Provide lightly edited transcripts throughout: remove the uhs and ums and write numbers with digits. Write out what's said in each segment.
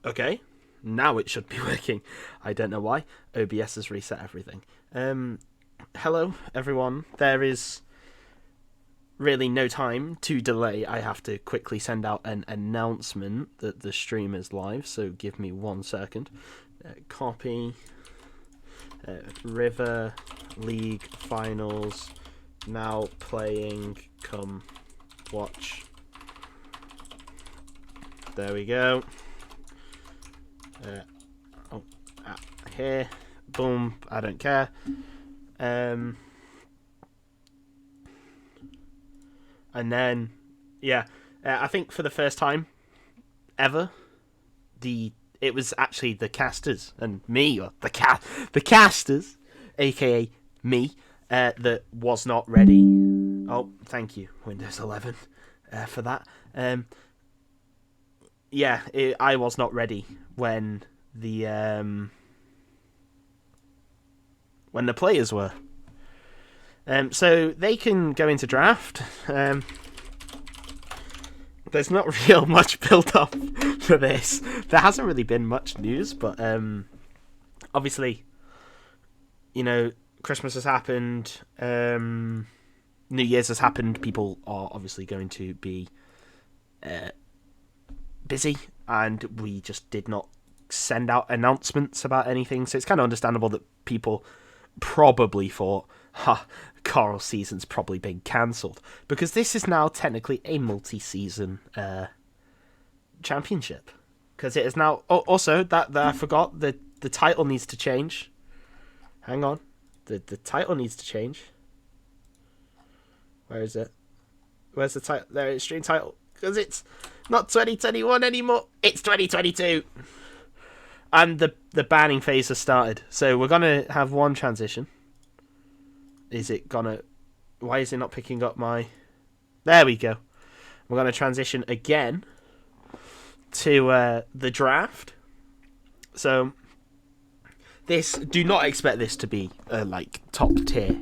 Okay, now it should be working. I don't know why. OBS has reset everything. Hello, everyone. There is really no time to delay. I have to quickly send out an announcement that the stream is live, so give me 1 second. Copy. River League Finals now playing. Come watch. There we go. Here. Boom. I don't care. And then, yeah, I think for the first time ever, it was actually the casters and me, or the casters, aka me, that was not ready. Oh, thank you, Windows 11, for that. I was not ready when the players were. So they can go into draft. There's not real much built up for this. There hasn't really been much news, but obviously, Christmas has happened. New Year's has happened. People are obviously going to be busy, and we just did not send out announcements about anything. So it's kind of understandable that people probably thought, CoraL season's probably been cancelled, because this is now technically a multi-season championship, because it is now also that I forgot the title needs to change. Hang on, the title needs to change. Where is it? Where's the title? There, it's stream title, because it's not 2021 anymore, it's 2022, and the banning phase has started. So we're gonna have one transition. Why is it not picking up my... There we go. We're going to transition again to the draft. So, do not expect this to be a, top tier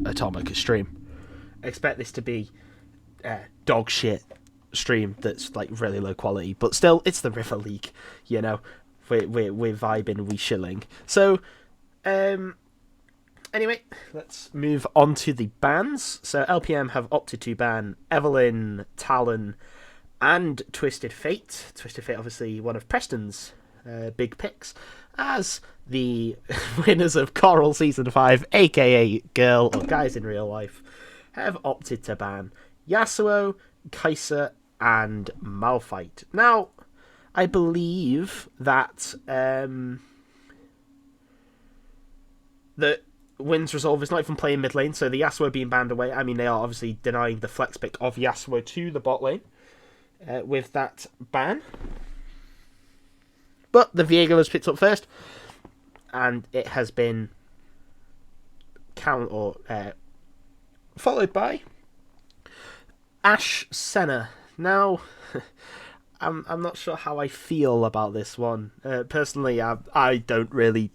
Atomica stream. Expect this to be dog shit stream that's, really low quality. But still, it's the River League, We're vibing, we shilling. So, anyway, let's move on to the bans. So LPM have opted to ban Evelyn, Talon, and Twisted Fate. Twisted Fate, obviously one of Preston's big picks, as the winners of CoraL Season 5, aka Girl, or Guys in Real Life, have opted to ban Yasuo, Kai'Sa, and Malphite. Now, I believe that the wins resolve is not even playing mid lane, so the Yasuo being banned away. I mean, they are obviously denying the flex pick of Yasuo to the bot lane with that ban. But the Viego was picked up first, and it has been followed by Ashe Senna. Now, I'm not sure how I feel about this one. Personally, I don't really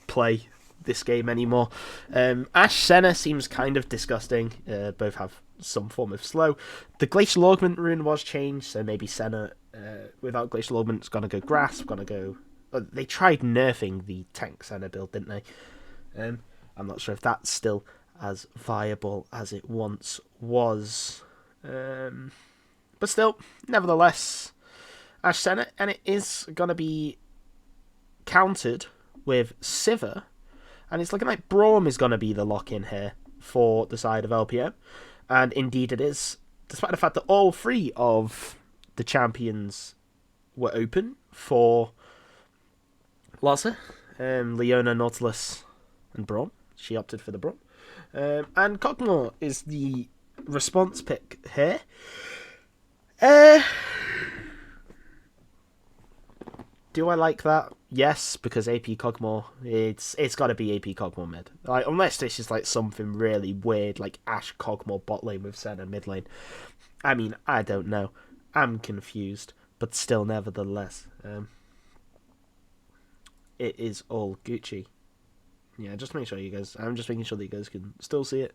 play this game anymore. Ashe Senna seems kind of disgusting. Both have some form of slow. The Glacial Augment rune was changed, so maybe Senna without Glacial Augment is going to go Grasp, going to go... they tried nerfing the tank Senna build, didn't they? I'm not sure if that's still as viable as it once was. But still, nevertheless, Ashe Senna, and it is going to be countered with Sivir. And it's looking like Braum is going to be the lock-in here for the side of LPM. And indeed it is, despite the fact that all three of the champions were open for Larsa. Leona, Nautilus, and Braum. She opted for the Braum. And Cogmore is the response pick here. Do I like that? Yes, because AP Cogmore, it's got to be AP Cogmore mid. Unless this is something really weird, like Ashe Cogmore bot lane with Senna mid lane. I mean, I don't know. I'm confused, but still, nevertheless, it is all Gucci. Yeah, just make sure you guys. I'm just making sure that you guys can still see it.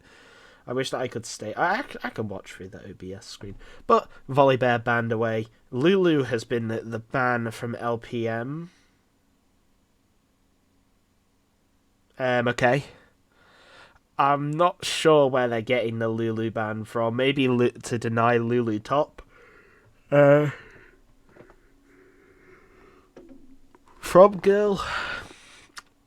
I wish that I could stay. I can watch through the OBS screen. But Volibear banned away. Lulu has been the ban from LPM. Okay. I'm not sure where they're getting the Lulu ban from. Maybe to deny Lulu top. From Girl.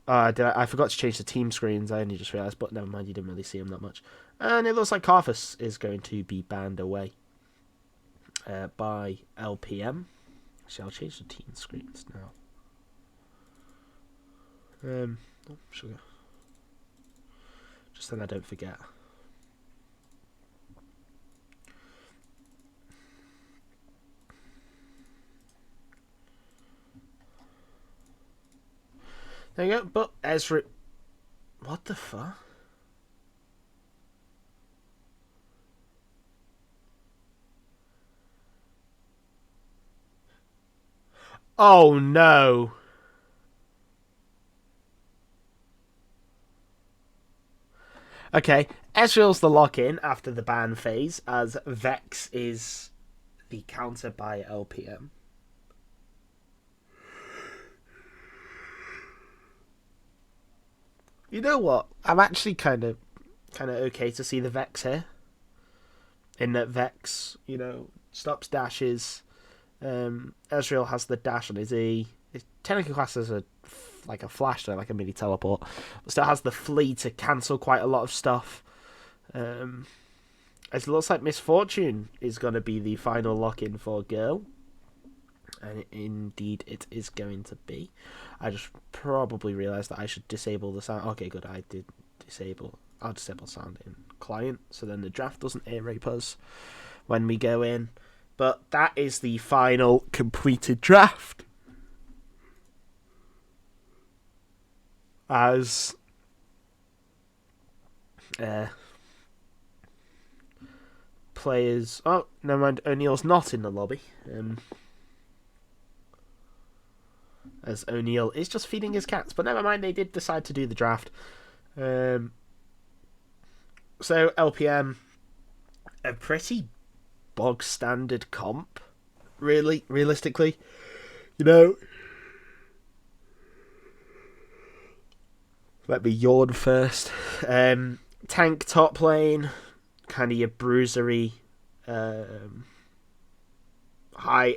I forgot to change the team screens. I only just realised, but never mind, you didn't really see him that much. And it looks like Carthus is going to be banned away by LPM. Actually, I'll change the team screens now. Sugar. Just then I don't forget. There you go. But Ezra, what the fuck? Oh no. Okay, Ezreal's the lock-in after the ban phase, as Vex is the counter by LPM. You know what? I'm actually kind of okay to see the Vex here. In that Vex, stops dashes. Ezreal has the dash on his E. It technically classes as like a flash, though, like a mini teleport. But still has the flee to cancel quite a lot of stuff. It looks like Misfortune is going to be the final lock-in for Girl. And indeed it is going to be. I just probably realised that I should disable the sound. Okay, good, I did disable. I'll disable sound in client, so then the draft doesn't ear rape us when we go in. But that is the final completed draft. As players... Oh, never mind, O'Neill's not in the lobby. As O'Neill is just feeding his cats. But never mind, they did decide to do the draft. So LPM, a pretty bog standard comp, really, realistically. Let me yawn first. Tank top lane, kind of your bruisery, high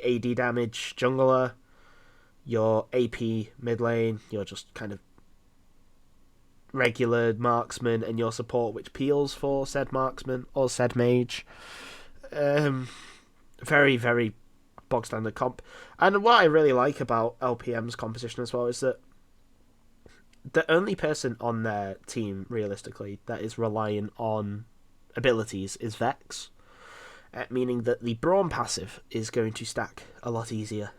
AD damage jungler. Your AP mid lane, you're just kind of regular marksman, and your support which peels for said marksman or said mage. Very, very bog standard comp. And what I really like about LPM's composition as well is that the only person on their team, realistically, that is reliant on abilities is Vex. Meaning that the Braum passive is going to stack a lot easier.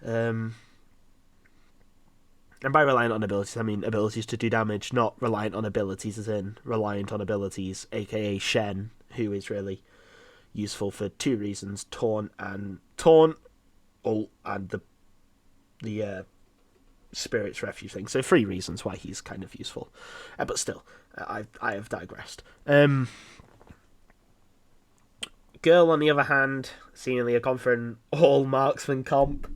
And by reliant on abilities, I mean abilities to do damage, not reliant on abilities as in reliant on abilities, aka Shen, who is really useful for two reasons: Taunt, ult, and the Spirit's Refuge thing. So 3 reasons why he's kind of useful. But still, I have digressed. Girl, on the other hand, seemingly a confident all marksman comp.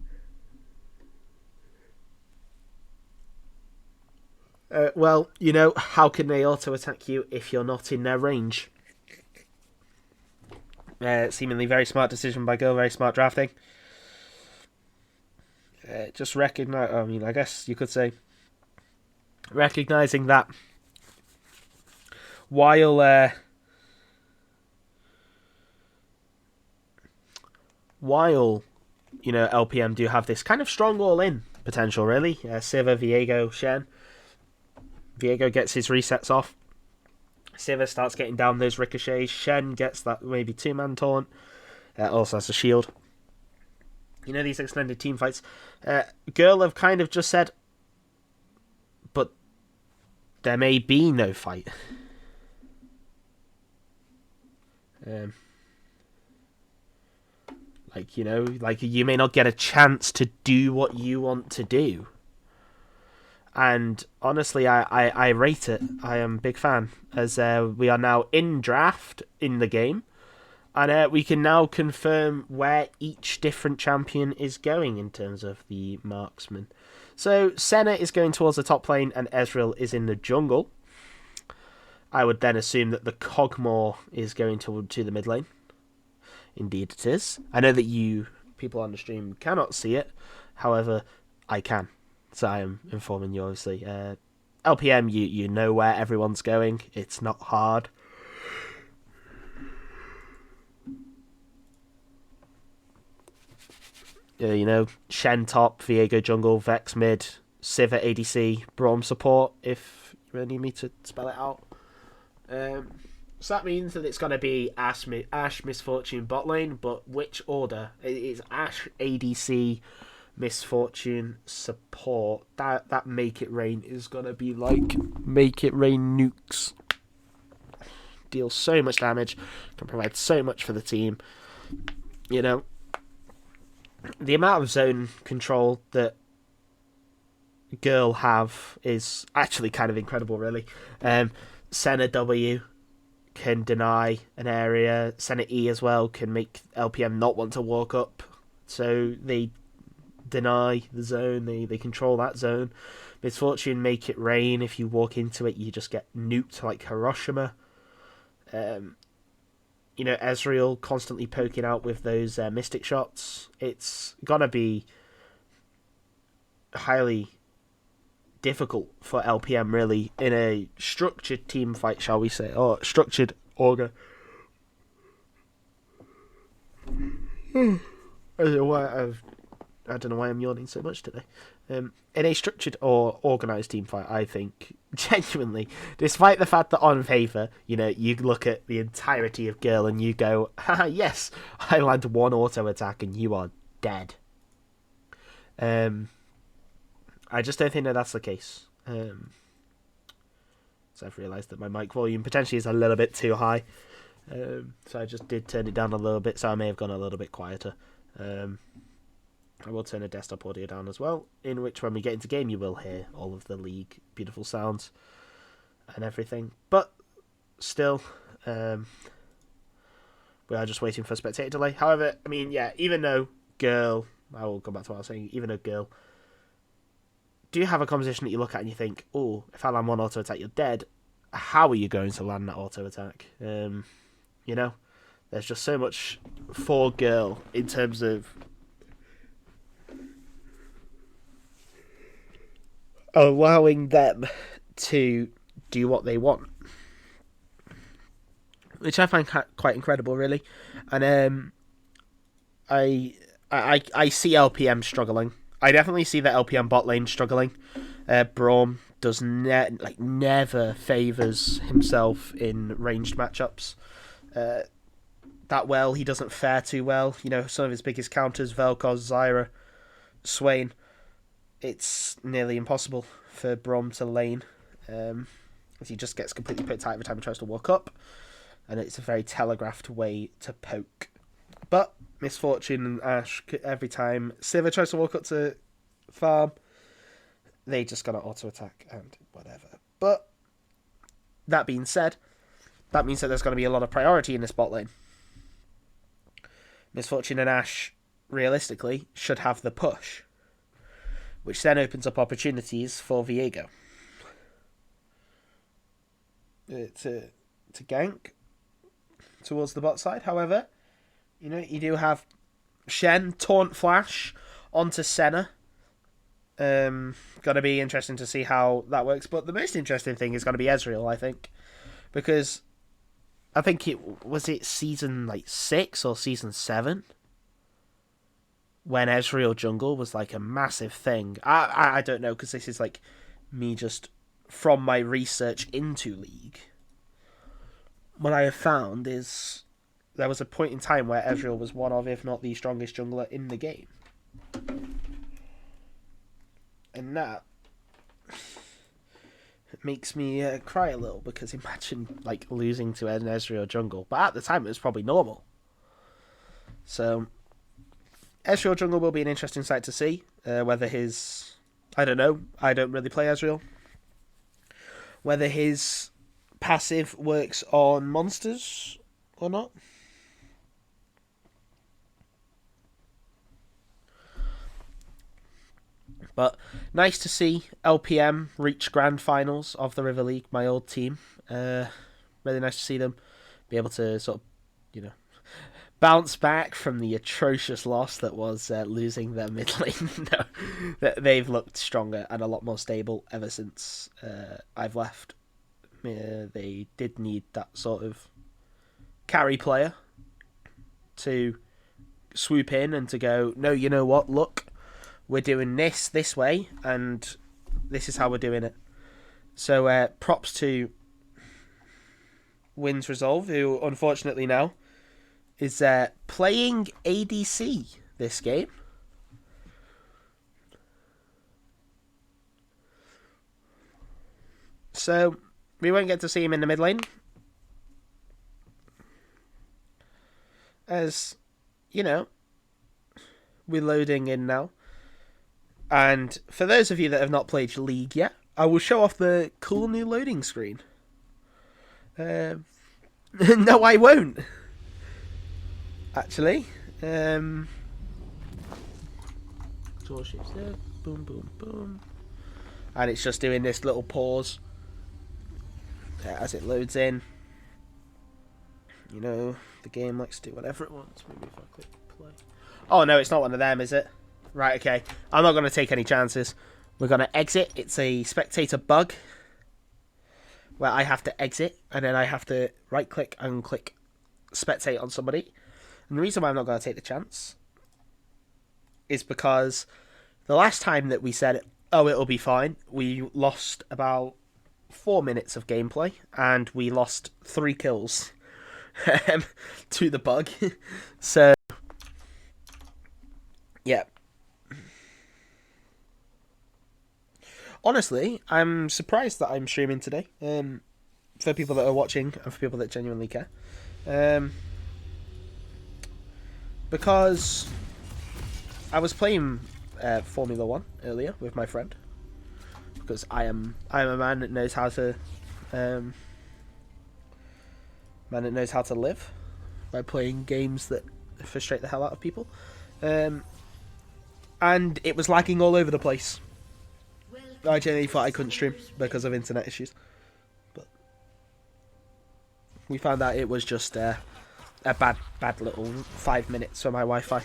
Well, how can they auto-attack you if you're not in their range? Seemingly very smart decision by Girl, very smart drafting. Just recognize... I guess you could say... Recognizing that while... LPM do have this kind of strong all-in potential, really. Sivir, Viego, Shen... Viego gets his resets off. Sivir starts getting down those ricochets. Shen gets that maybe 2-man taunt. Also has a shield. These extended team fights. Girl have kind of just said, but there may be no fight. You may not get a chance to do what you want to do. And honestly, I rate it. I am a big fan, as we are now in draft in the game. And we can now confirm where each different champion is going in terms of the marksman. So Senna is going towards the top lane and Ezreal is in the jungle. I would then assume that the Cogmore is going to the mid lane. Indeed it is. I know that you people on the stream cannot see it. However, I can. So I am informing you, obviously. LPM, you know where everyone's going. It's not hard. You know, Shen top, Viego jungle, Vex mid, Sivir ADC, Braum support, if you really need me to spell it out. So that means that it's going to be Ashe Misfortune bot lane, but which order? It's Ashe ADC, Misfortune support. That Make It Rain is going to be like Make It Rain nukes. Deals so much damage, can provide so much for the team. You know, the amount of zone control that Girl have is actually kind of incredible, really. Senna W can deny an area. Senna E as well can make LPM not want to walk up. So they deny the zone. They control that zone. Misfortune Make It Rain. If you walk into it, you just get nuked like Hiroshima. You know, Ezreal constantly poking out with those Mystic shots. It's gonna be highly difficult for LPM, really, in a structured team fight, shall we say, or structured orga. I don't know why I'm yawning so much today. In a structured or organised team fight, I think, genuinely, despite the fact that on paper, you know, you look at the entirety of Girl and you go, haha, yes, I land one auto attack and you are dead. I just don't think that that's the case. So I've realised that my mic volume potentially is a little bit too high. So I just did turn it down a little bit, so I may have gone a little bit quieter. I will turn the desktop audio down as well, in which when we get into game you will hear all of the League beautiful sounds and everything. But still, we are just waiting for a spectator delay. However, I mean, yeah, even though Girl, I will come back to what I was saying, even though Girl do you have a composition that you look at and you think, oh, if I land one auto attack, you're dead, how are you going to land that auto attack? You know, there's just so much for Girl in terms of allowing them to do what they want, which I find quite incredible, really. And I see LPM struggling. I definitely see the LPM bot lane struggling. Braum does never favours himself in ranged matchups that well. He doesn't fare too well. You know, some of his biggest counters, Vel'Koz, Zyra, Swain, it's nearly impossible for Braum to lane. As he just gets completely put tight every time he tries to walk up. And it's a very telegraphed way to poke. But Misfortune and Ashe, every time Sivir tries to walk up to farm, they just gotta auto attack and whatever. But that being said, that means that there's going to be a lot of priority in this bot lane. Misfortune and Ashe, realistically, should have the push, which then opens up opportunities for Viego to gank towards the bot side. However, you know, you do have Shen, Taunt Flash onto Senna. Going to be interesting to see how that works. But the most interesting thing is going to be Ezreal, I think. Because I think it season 6 or season 7? When Ezreal jungle was like a massive thing. I don't know, because this is like me just from my research into League. What I have found is there was a point in time where Ezreal was one of, if not the strongest jungler in the game. And that makes me cry a little, because imagine like losing to an Ezreal jungle. But at the time it was probably normal. So Ezreal jungle will be an interesting sight to see, whether his I don't know. I don't really play Ezreal. Whether his passive works on monsters or not. But nice to see LPM reach grand finals of the River League, my old team. Really nice to see them be able to sort of, bounce back from the atrocious loss that was losing their mid lane. No, they've looked stronger and a lot more stable ever since I've left. They did need that sort of carry player to swoop in and to go, no, you know what, look, we're doing this way, and this is how we're doing it. So props to Wins Resolve, who unfortunately now is playing ADC this game. So we won't get to see him in the mid lane. As, we're loading in now. And for those of you that have not played League yet, I will show off the cool new loading screen. No, I won't. Actually. Draw shapes there. Boom, boom, boom. And it's just doing this little pause as it loads in. The game likes to do whatever it wants. Maybe if I click play. Oh, no, it's not one of them, is it? Right, okay. I'm not going to take any chances. We're going to exit. It's a spectator bug where I have to exit and then I have to right-click and click spectate on somebody. And the reason why I'm not going to take the chance is because the last time that we said, oh, it'll be fine, we lost about 4 minutes of gameplay and we lost 3 kills to the bug. So, yeah. Honestly, I'm surprised that I'm streaming today. For people that are watching and for people that genuinely care. Because I was playing Formula 1 earlier with my friend. Because I am a man that knows how to live by playing games that frustrate the hell out of people. And it was lagging all over the place. I genuinely thought I couldn't stream because of internet issues. But we found out it was just a bad little 5 minutes for my Wi-Fi.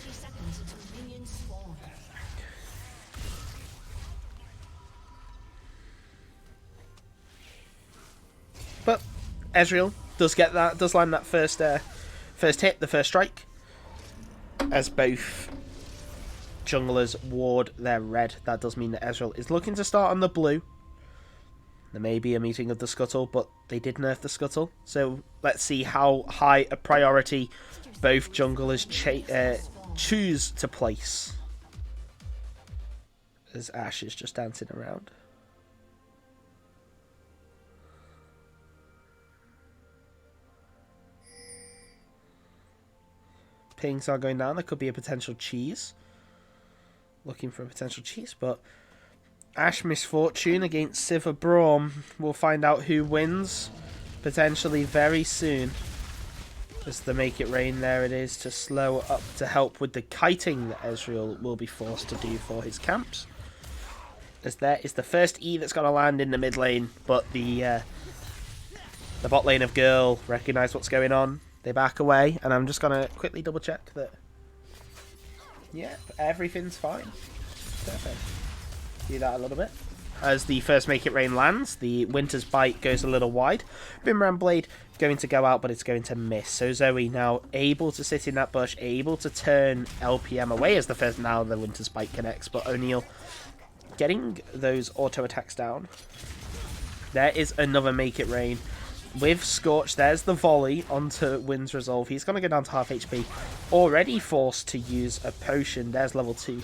But Ezreal does land that first hit, the first strike, as both junglers ward their red. That does mean that Ezreal is looking to start on the blue. There may be a meeting of the scuttle, but they did nerf the scuttle. So let's see how high a priority both junglers choose to place. As Ashe is just dancing around. Pings are going down. There could be a potential cheese. Looking for a potential cheese, but Ashe Misfortune against Sivir Braum. We'll find out who wins potentially very soon. As the Make It Rain, there it is, to slow up to help with the kiting that Ezreal will be forced to do for his camps. As there is the first E that's going to land in the mid lane, but the bot lane of Girl recognise what's going on. They back away, and I'm just going to quickly double check that. Yep, everything's fine. Perfect. Do that a little bit. As the first Make It Rain lands, the Winter's Bite goes a little wide. Boomerang Blade going to go out, but it's going to miss. So Zoe now able to sit in that bush, able to turn LPM away as the first. Now the Winter's Bite connects, but O'Neal getting those auto attacks down. There is another Make It Rain. With Scorch, there's the volley onto Wind's Resolve. He's going to go down to half HP. Already forced to use a potion. There's level 2.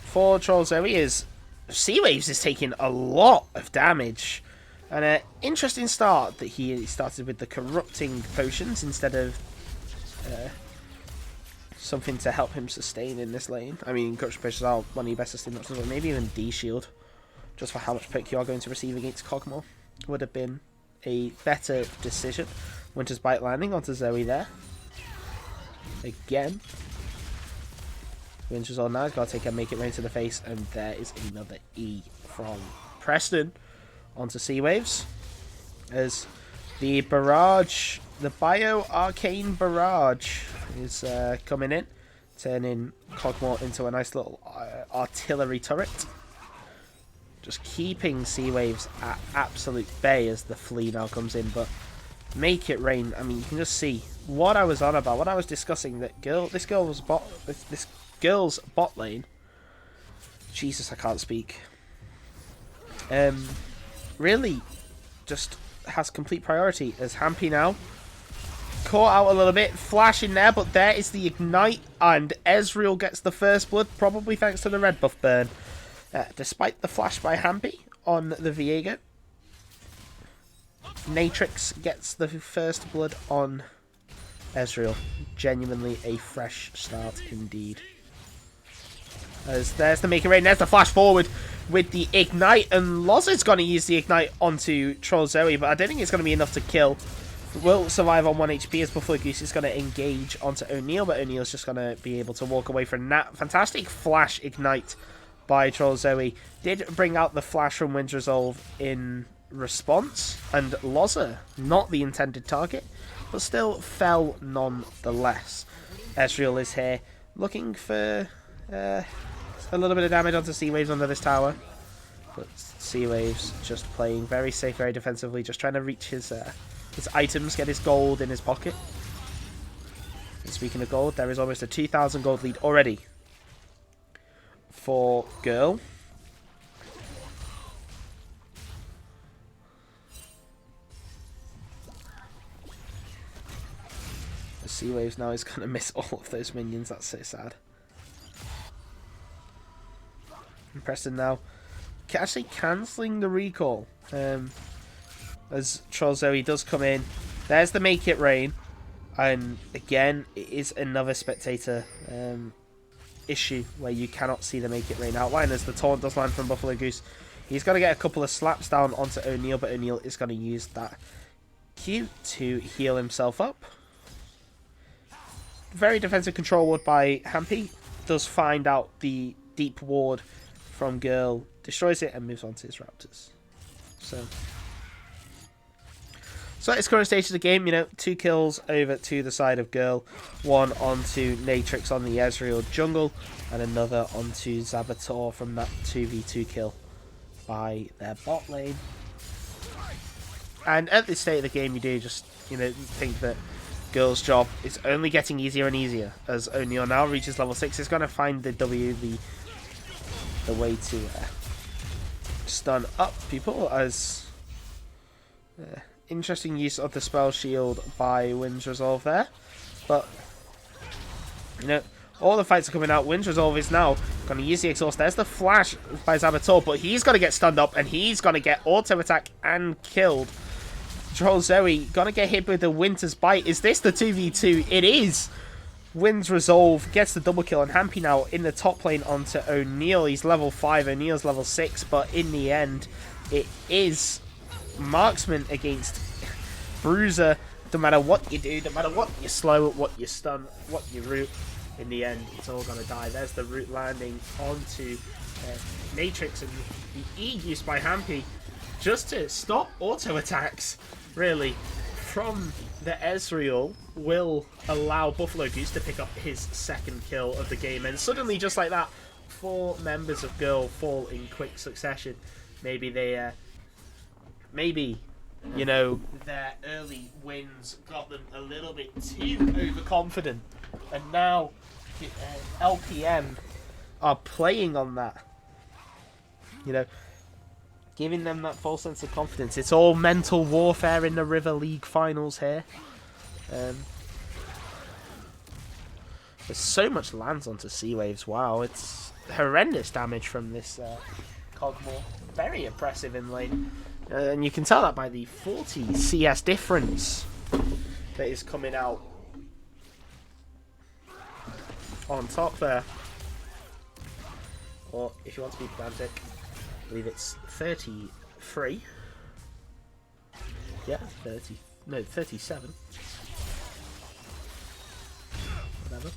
For Troll Zoe is... Sea Waves is taking a lot of damage. And an interesting start that he started with the corrupting potions instead of something to help him sustain in this lane. I mean, corruption pushes are one of your best sustain options, but maybe even D-Shield, just for how much pick you are going to receive against Kog'Maw, would have been a better decision. Winter's Bite landing onto Zoe there. Again. Winter's on now, he's got to take a make it rain to the face, and there is another E from Preston onto Sea Waves. As the barrage, the Bio Arcane Barrage is coming in, turning Kog'Maw into a nice little artillery turret. Just keeping Sea Waves at absolute bay as the Flea now comes in, but make it rain. I mean, you can just see what I was on about, what I was discussing. That this girl's bot lane. Jesus, I can't speak. Really, just has complete priority as Hampy now caught out a little bit, flash in there, but there is the ignite, and Ezreal gets the first blood, probably thanks to the red buff burn. Despite the flash by Hampy on the Viego, Natrix gets the first blood on Ezreal. Genuinely a fresh start indeed. As there's the make it rain, there's the flash forward with the ignite, and Loz's going to use the ignite onto Troll Zoe, but I don't think it's going to be enough to kill. Will survive on 1 HP as Buffalo Goose is going to engage onto O'Neal, but O'Neal's just going to be able to walk away from that. Fantastic flash ignite by Troll Zoe. Did bring out the flash from Wind Resolve in response, and Loza, not the intended target, but still fell nonetheless. Ezreal is here, looking for a little bit of damage onto Sea Waves under this tower, but Sea Waves just playing very safe, very defensively, just trying to reach his items, get his gold in his pocket. And speaking of gold, there is almost a 2,000 gold lead already for Girl. The Sea Waves now is going to miss all of those minions. That's so sad. And Preston now actually cancelling the recall. As Troll Zoe does come in. There's the make it rain. And again, it is another spectator issue where you cannot see the make it rain outline as the taunt does land from Buffalo Goose. He's got to get a couple of slaps down onto O'Neal, but O'Neal is going to use that Q to heal himself up. Very defensive control ward by Hampy. Does find out the deep ward from Girl, destroys it, and moves on to his Raptors. So at its current stage of the game, 2 kills over to the side of Girl, 1 onto Natrix on the Ezreal jungle, and another onto Zabator from that 2v2 kill by their bot lane. And at this state of the game, you do just, think that Girl's job is only getting easier and easier as O'Neal now reaches level 6. It's going to find the way to stun up people as... interesting use of the spell shield by Wind's Resolve there. But, all the fights are coming out. Wind's Resolve is now going to use the exhaust. There's the flash by Zabator, but he's going to get stunned up and he's going to get auto attack and killed. Troll Zoe going to get hit with the Winter's Bite. Is this the 2v2? It is. Wind's Resolve gets the double kill, and Hampy now in the top lane onto O'Neal. He's level 5, O'Neal's level 6, but in the end, it is marksman against Bruiser. No matter what you do, no matter what you slow, what you stun, what you root, in the end, it's all going to die. There's the root landing onto Natrix, and the E used by Hampy just to stop auto attacks, really, from the Ezreal will allow Buffalo Goose to pick up his second kill of the game. And suddenly, just like that, 4 members of Girl fall in quick succession. Maybe they... their early wins got them a little bit too overconfident, and now LPM are playing on that, giving them that false sense of confidence. It's all mental warfare in the River League finals here. There's so much lands onto Sea Waves. Wow, it's horrendous damage from this Kog'Maw. Very impressive in lane. And you can tell that by the 40 CS difference that is coming out on top there. Or, if you want to be pedantic, I believe it's 33. Yeah, 30. No, 37. Whatever.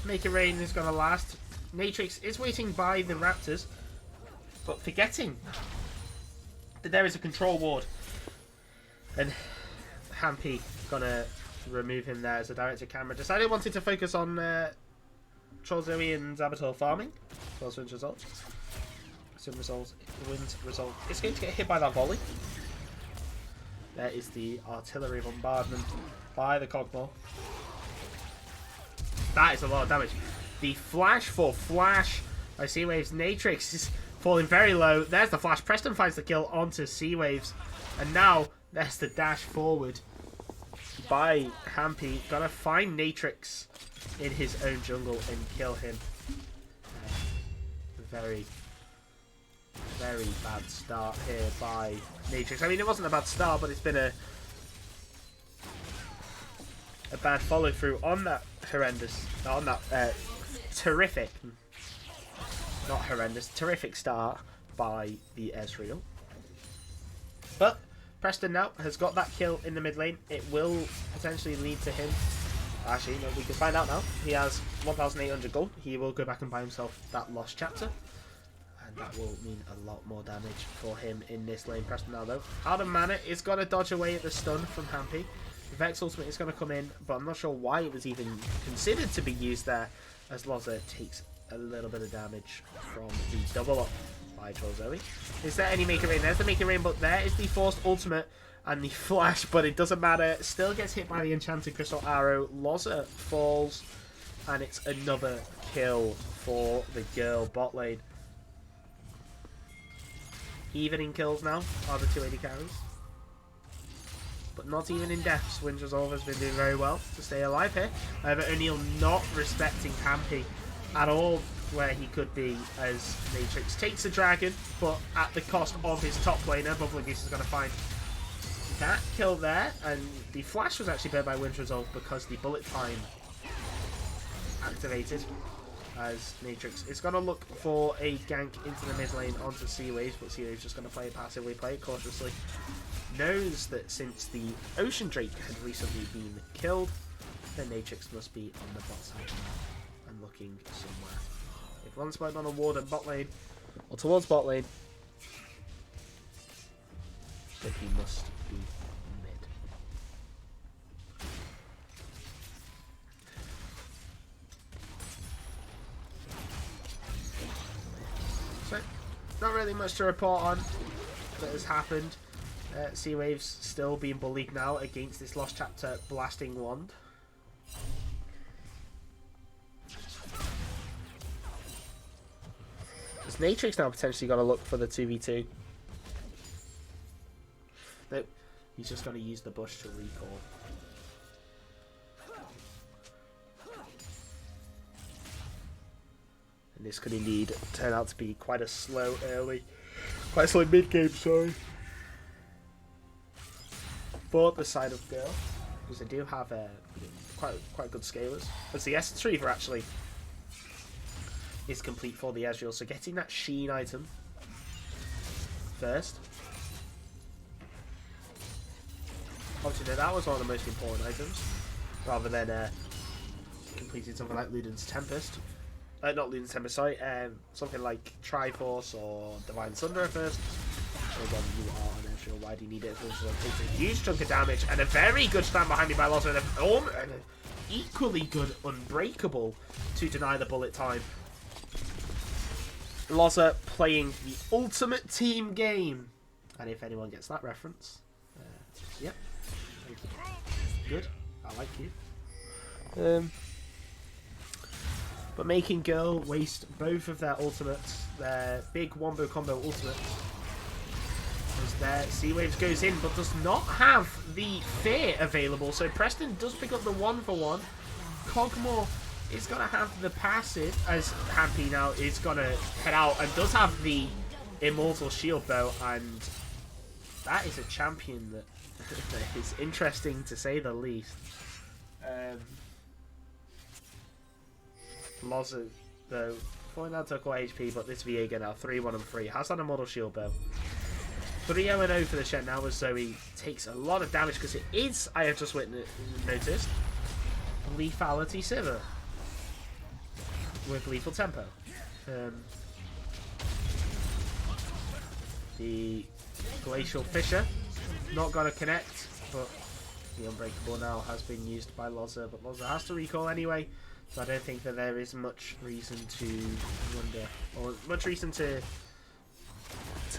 Make It Rain is going to last. Natrix is waiting by the Raptors, but forgetting that there is a control ward. And Hampy gonna remove him there as a directed camera. Decided wanted to focus on Troll Zoe and Zabator farming. Troll's wins result. Wins result. It's going to get hit by that volley. There is the artillery bombardment by the Cogmore. That is a lot of damage. The flash for Flash by Seawaves. Natrix is falling very low. There's the flash. Preston finds the kill onto Seawaves. And now there's the dash forward by Hampy. Gotta find Natrix in his own jungle and kill him. Very, very bad start here by Natrix. I mean, it wasn't a bad start, but it's been a bad follow through on that horrendous, on that terrific, not horrendous, terrific start by the Ezreal. But Preston now has got that kill in the mid lane. It will potentially lead to him. Actually, no, we can find out now. He has 1,800 gold. He will go back and buy himself that lost chapter. And that will mean a lot more damage for him in this lane. Preston now, though, out of mana, is going to dodge away at the stun from Hampy. Vex ultimate is going to come in, but I'm not sure why it was even considered to be used there, as Loza takes a little bit of damage from the double up by Troll Zoe. Is there any Make It Rain? There's the Make It Rain, but there is the forced ultimate and the flash, but it doesn't matter. Still gets hit by the enchanted crystal arrow. Loza falls, and it's another kill for the girl bot lane. Even in kills now are the 280 carries. But not even in deaths. Wins Resolve has been doing very well to stay alive here. However, O'Neal not respecting Hampy at all where he could be, as Natrix takes the dragon, but at the cost of his top laner. Bubbling Goose is going to find that kill there, and the flash was actually burned by Wind's Resolve because the bullet time activated, as Natrix is going to look for a gank into the mid lane onto Seawaves, but Seawaves just going to play it passively, play it cautiously. Knows that since the Ocean Drake had recently been killed, then Natrix must be on the bot side and looking somewhere. If one spot on a ward at bot lane, or towards bot lane, then he must be mid. So, not really much to report on that has happened. Seawaves still being bullied now against this Lost Chapter Blasting Wand. Is Natrix now potentially going to look for the 2v2? Nope. He's just going to use the bush to recall. And this could indeed turn out to be quite a slow mid game, sorry. For the side of girl, because they do have quite good scalers. As the Essence Reaver actually is complete for the Ezreal, so getting that Sheen item first. Obviously, that was one of the most important items, rather than completing something like Luden's Tempest. Not Luden's Tempest, sorry. Something like Triforce or Divine Sunderer first. And then you are an Ezreal. Why do you need it? It takes a huge chunk of damage, and a very good stand behind me by Loza, and an equally good Unbreakable to deny the bullet time. Loza playing the ultimate team game, and if anyone gets that reference, yep, thank you. Good, I like you. But making girl waste both of their ultimates, their big wombo combo ultimates. As there, Seawaves goes in, but does not have the fear available. So Preston does pick up the 1-for-1. Cogmore is going to have the passive, as Hampy now is going to head out and does have the Immortal Shield Bow, and that is a champion that is interesting to say the least. Loza, though, falling down to core HP, but this Viega now 3-1 and 3. Has that Immortal Shield Bow? 3-0 and 0 for the Shen now as Zoe takes a lot of damage because it is, I have just noticed, Lethality Sivir with Lethal Tempo. The Glacial Fissure not going to connect, but the Unbreakable now has been used by Loza, but Loza has to recall anyway, so I don't think that there is much reason to wonder, or much reason to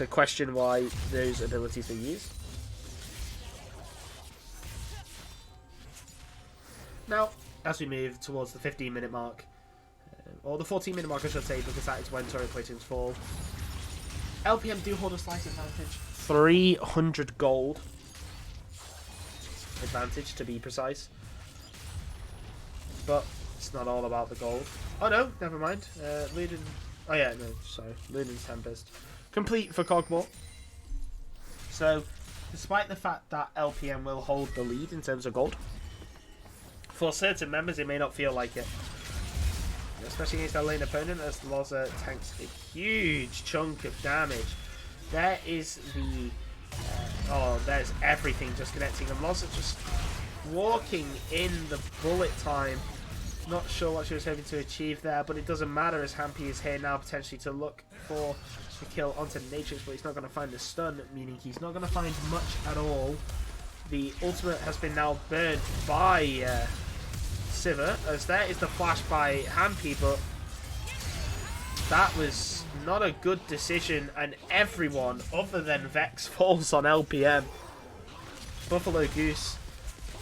question why those abilities were used. Now, as we move towards the 15-minute mark, or the 14-minute mark I should say, because that is when turret platings fall, LPM do hold a slight advantage. 300 gold advantage to be precise. But it's not all about the gold. Oh no, never mind. Luden. Oh yeah, no, sorry. Luden's Tempest. Complete for Cogmore. So, despite the fact that LPM will hold the lead in terms of gold, for certain members it may not feel like it. Especially against their lane opponent, as Loza tanks a huge chunk of damage. There is the... oh, there's everything just connecting. And Loza just walking in the bullet time. Not sure what she was hoping to achieve there, but it doesn't matter as Hampy is here now potentially to look for the kill onto Natrix, but he's not going to find the stun, meaning he's not going to find much at all. The ultimate has been now burned by Sivir, as there is the flash by Hampy, but that was not a good decision, and everyone other than Vex falls on LPM. Buffalo Goose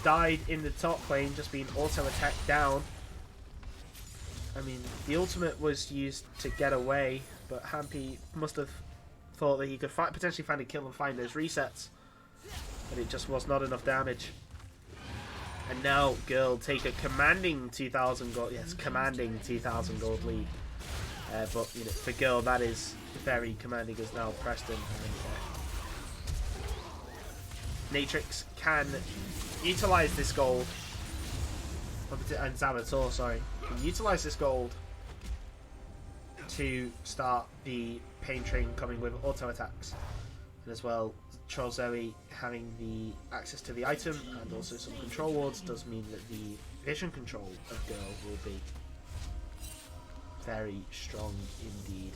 died in the top lane, just being auto-attacked down. I mean, the ultimate was used to get away, but Hampy must have thought that he could potentially find a kill and find those resets, but it just was not enough damage. And now Girl take a commanding 2,000 gold. Yes, commanding 2,000 gold lead. But you know, for Girl, that is very commanding as now Preston and Natrix can utilize this gold. And Zamator, sorry, can utilize this gold to start the Pain Train coming with auto attacks, and as well, Troll Zoe having the access to the item and also some control wards does mean that the vision control of Girl will be very strong indeed.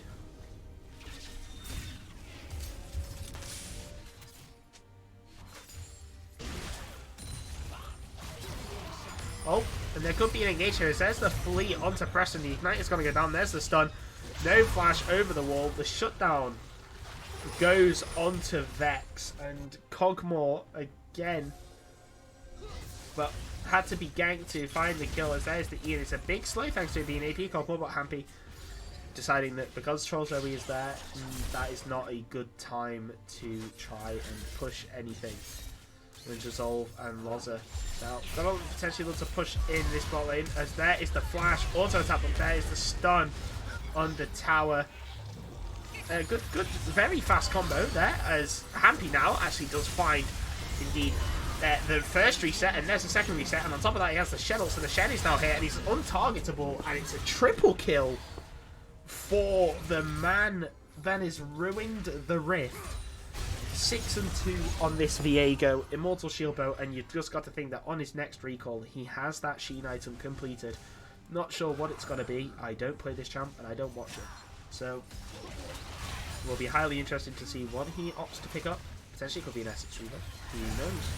Oh, and there could be an engage here. There's the fleet onto Preston. The Ignite is going to go down. There's the stun. No flash over the wall. The shutdown goes onto Vex. And Cogmore again. But had to be ganked to find the kill, as there's the Ian. It's a big slow thanks to it being AP. Cogmore, but Hampy deciding that because Troll Zoe is there, that is not a good time to try and push anything. With Resolve and Loza. Now, gonna potentially look to push in this bot lane, as there is the flash, auto attack, but there is the stun on the tower. Good, very fast combo there, as Hampy now actually does find, indeed, the first reset, and there's the second reset, and on top of that he has the Shen, so the Shen is now here, and he's untargetable, and it's a triple kill for the man that has ruined the Rift. 6 and 2 on this Viego, Immortal Shield Bow, and you've just got to think that on his next recall, he has that Sheen item completed. Not sure what it's going to be. I don't play this champ, and I don't watch it. So, it will be highly interesting to see what he opts to pick up. Potentially it could be an Essex Reaver. Who knows?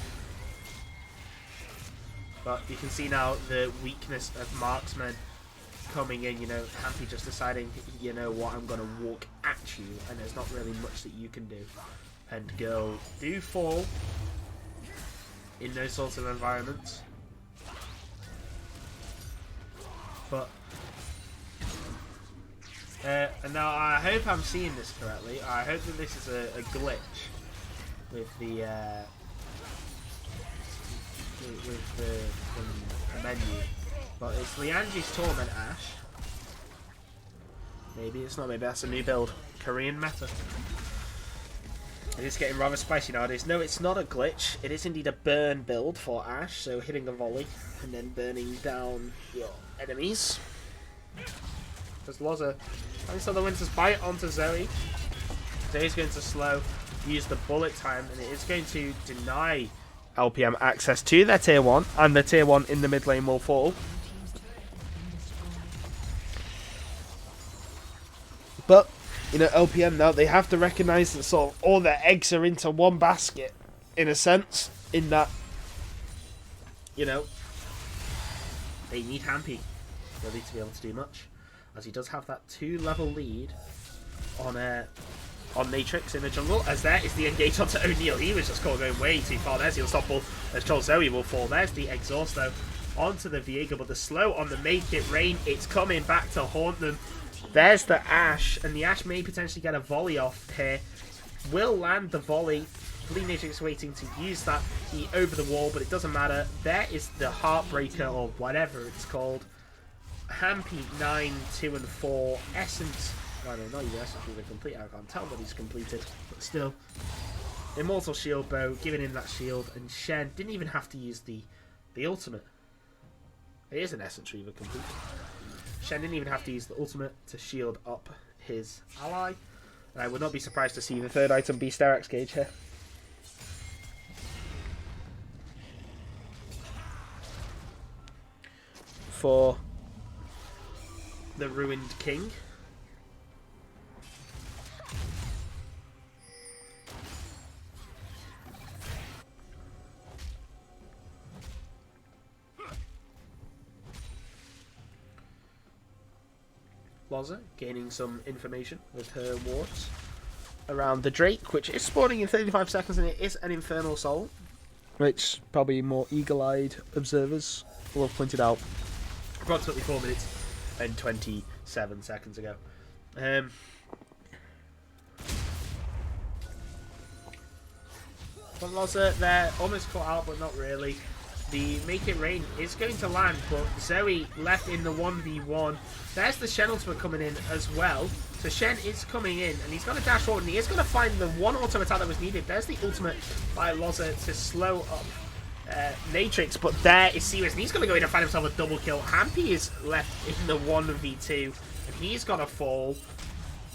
But you can see now the weakness of marksman coming in, you know, Hampy just deciding, you know what, I'm going to walk at you, and there's not really much that you can do. And Girl do fall in those sorts of environments. But and now I hope I'm seeing this correctly. I hope that this is a glitch with the menu. But it's Lianji's Torment Ash. Maybe it's not. Maybe that's a new build. Korean meta. It is getting rather spicy nowadays. No, it's not a glitch. It is indeed a burn build for Ash, so hitting a volley and then burning down your enemies. Because Loza saw the Winter's Bite onto Zoe. Zoe's going to slow, use the bullet time, and it is going to deny LPM access to their tier 1, and the tier 1 in the mid lane will fall. But, you know, LPM now, they have to recognise that sort of all their eggs are into one basket, in a sense, in that, you know, they need Hampy really to be able to do much, as he does have that 2-level lead on Matrix in the jungle, as there is the engage onto O'Neal. He was just going way too far. There's the unstoppable, as Joel Zoe will fall. There's the exhaust though onto the Viego, but the slow on the Make It Rain, it's coming back to haunt them. There's the Ashe, and the Ashe may potentially get a volley off here. Will land the volley. Bleed Matrix waiting to use that over the wall, but it doesn't matter. There is the Heartbreaker, or whatever it's called. Hampy 9, 2 and 4. Essence, well, no, not even Essence Reaver complete. I can't tell what he's completed, but still. Immortal Shield Bow, giving him that shield, and Shen didn't even have to use the ultimate. It is an Essence Reaver complete. Shen didn't even have to use the ultimate to shield up his ally. And I would not be surprised to see the third item be Sterak's Gauge here. For the Ruined King. Loza gaining some information with her wards around the Drake, which is spawning in 35 seconds, and it is an Infernal Soul, which probably more eagle-eyed observers will have pointed out approximately 4 minutes and 27 seconds ago. But Loza, they're almost caught out, but not really. The Make It Rain is going to land, but Zoe left in the 1v1. There's the Shen ultimate coming in as well. So Shen is coming in, and he's got a dash forward, and he is going to find the one auto attack that was needed. There's the ultimate by Loza to slow up Matrix, but there is Seaways, and he's going to go in and find himself a double kill. Hampy is left in the 1v2, and he's got to fall.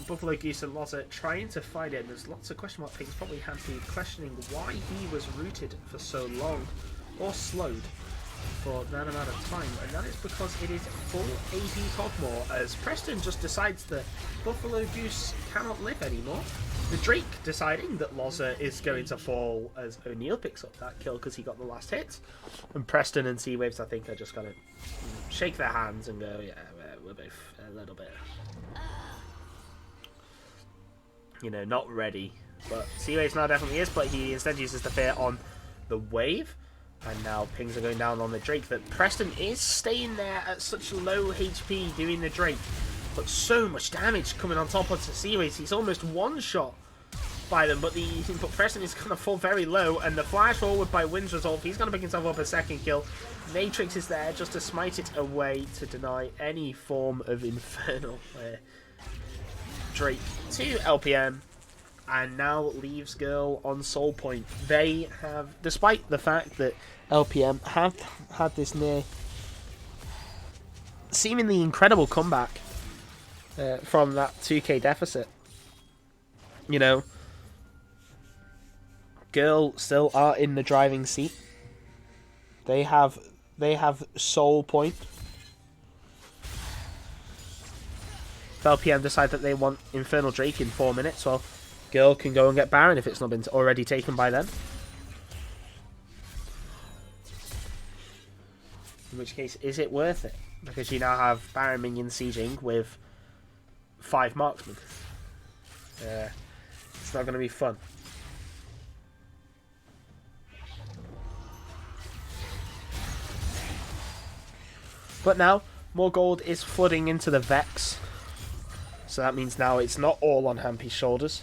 Buffalo Goose and Loza trying to find it, and there's lots of question mark pings, probably Hampy questioning why he was rooted for so long, or slowed for that amount of time, and that is because it is full AP Cogmore, as Preston just decides that Buffalo Goose cannot live anymore. The Drake deciding that Loza is going to fall as O'Neal picks up that kill because he got the last hit, and Preston and Seawaves, I think, are just going to shake their hands and go, yeah, we're both a little bit, you know, not ready. But Seawaves now definitely is, but he instead uses the fear on the wave. And now pings are going down on the Drake. That Preston is staying there at such low HP doing the Drake. But so much damage coming on top onto Seaways. He's almost one-shot by them. But Preston is going to fall very low. And the flash forward by Wind's Resolve. He's going to pick himself up a second kill. Matrix is there just to smite it away to deny any form of Infernal. Drake to LPM. And now leaves Girl on Soul Point. They have, despite the fact that LPM have had this near seemingly incredible comeback from that 2k deficit, you know, Girl still are in the driving seat. They have Soul Point. If LPM decide that they want Infernal Drake in 4 minutes, well, Girl can go and get Baron if it's not been already taken by them. In which case, is it worth it? Because you now have Baron minions sieging with 5 marksmen. It's not going to be fun. But now, more gold is flooding into the Vex. So that means now it's not all on Hampy's shoulders.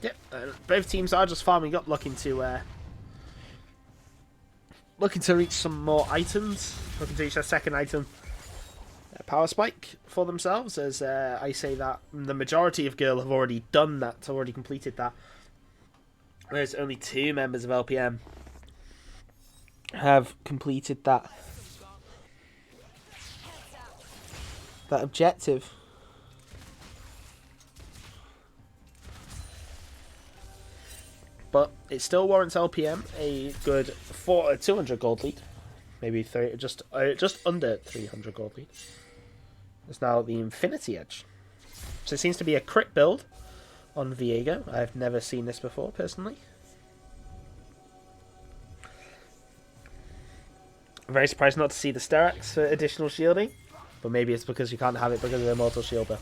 Yep, Both teams are just farming up, looking to reach some more items, looking to reach their second item. Power spike for themselves, as I say that the majority of Girl have already done that, already completed that. Whereas only 2 members of LPM have completed that objective. But it still warrants LPM a good 200 gold lead, maybe just under 300 gold lead. It's now the Infinity Edge, so it seems to be a crit build on Viego. I've never seen this before, personally. I'm very surprised not to see the Sterak's for additional shielding, but maybe it's because you can't have it because of the Immortal Shielder.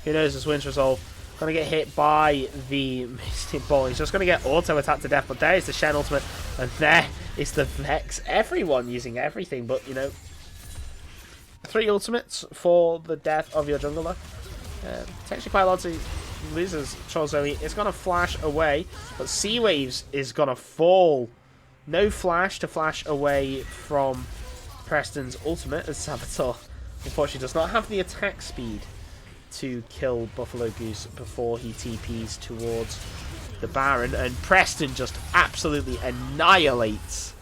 Who knows, this Winter Resolve going to get hit by the Mystic Ball. He's just going to get auto-attacked to death, but there is the Shen ultimate, and there is the Vex. Everyone using everything, but, you know, 3 ultimates for the death of your jungler. Potentially quite a lot of losers. CoraL is going to flash away, but Sea Waves is going to fall. No flash to flash away from Preston's ultimate, as Saboteur unfortunately does not have the attack speed to kill Buffalo Goose before he TPs towards the Baron, and Preston just absolutely annihilates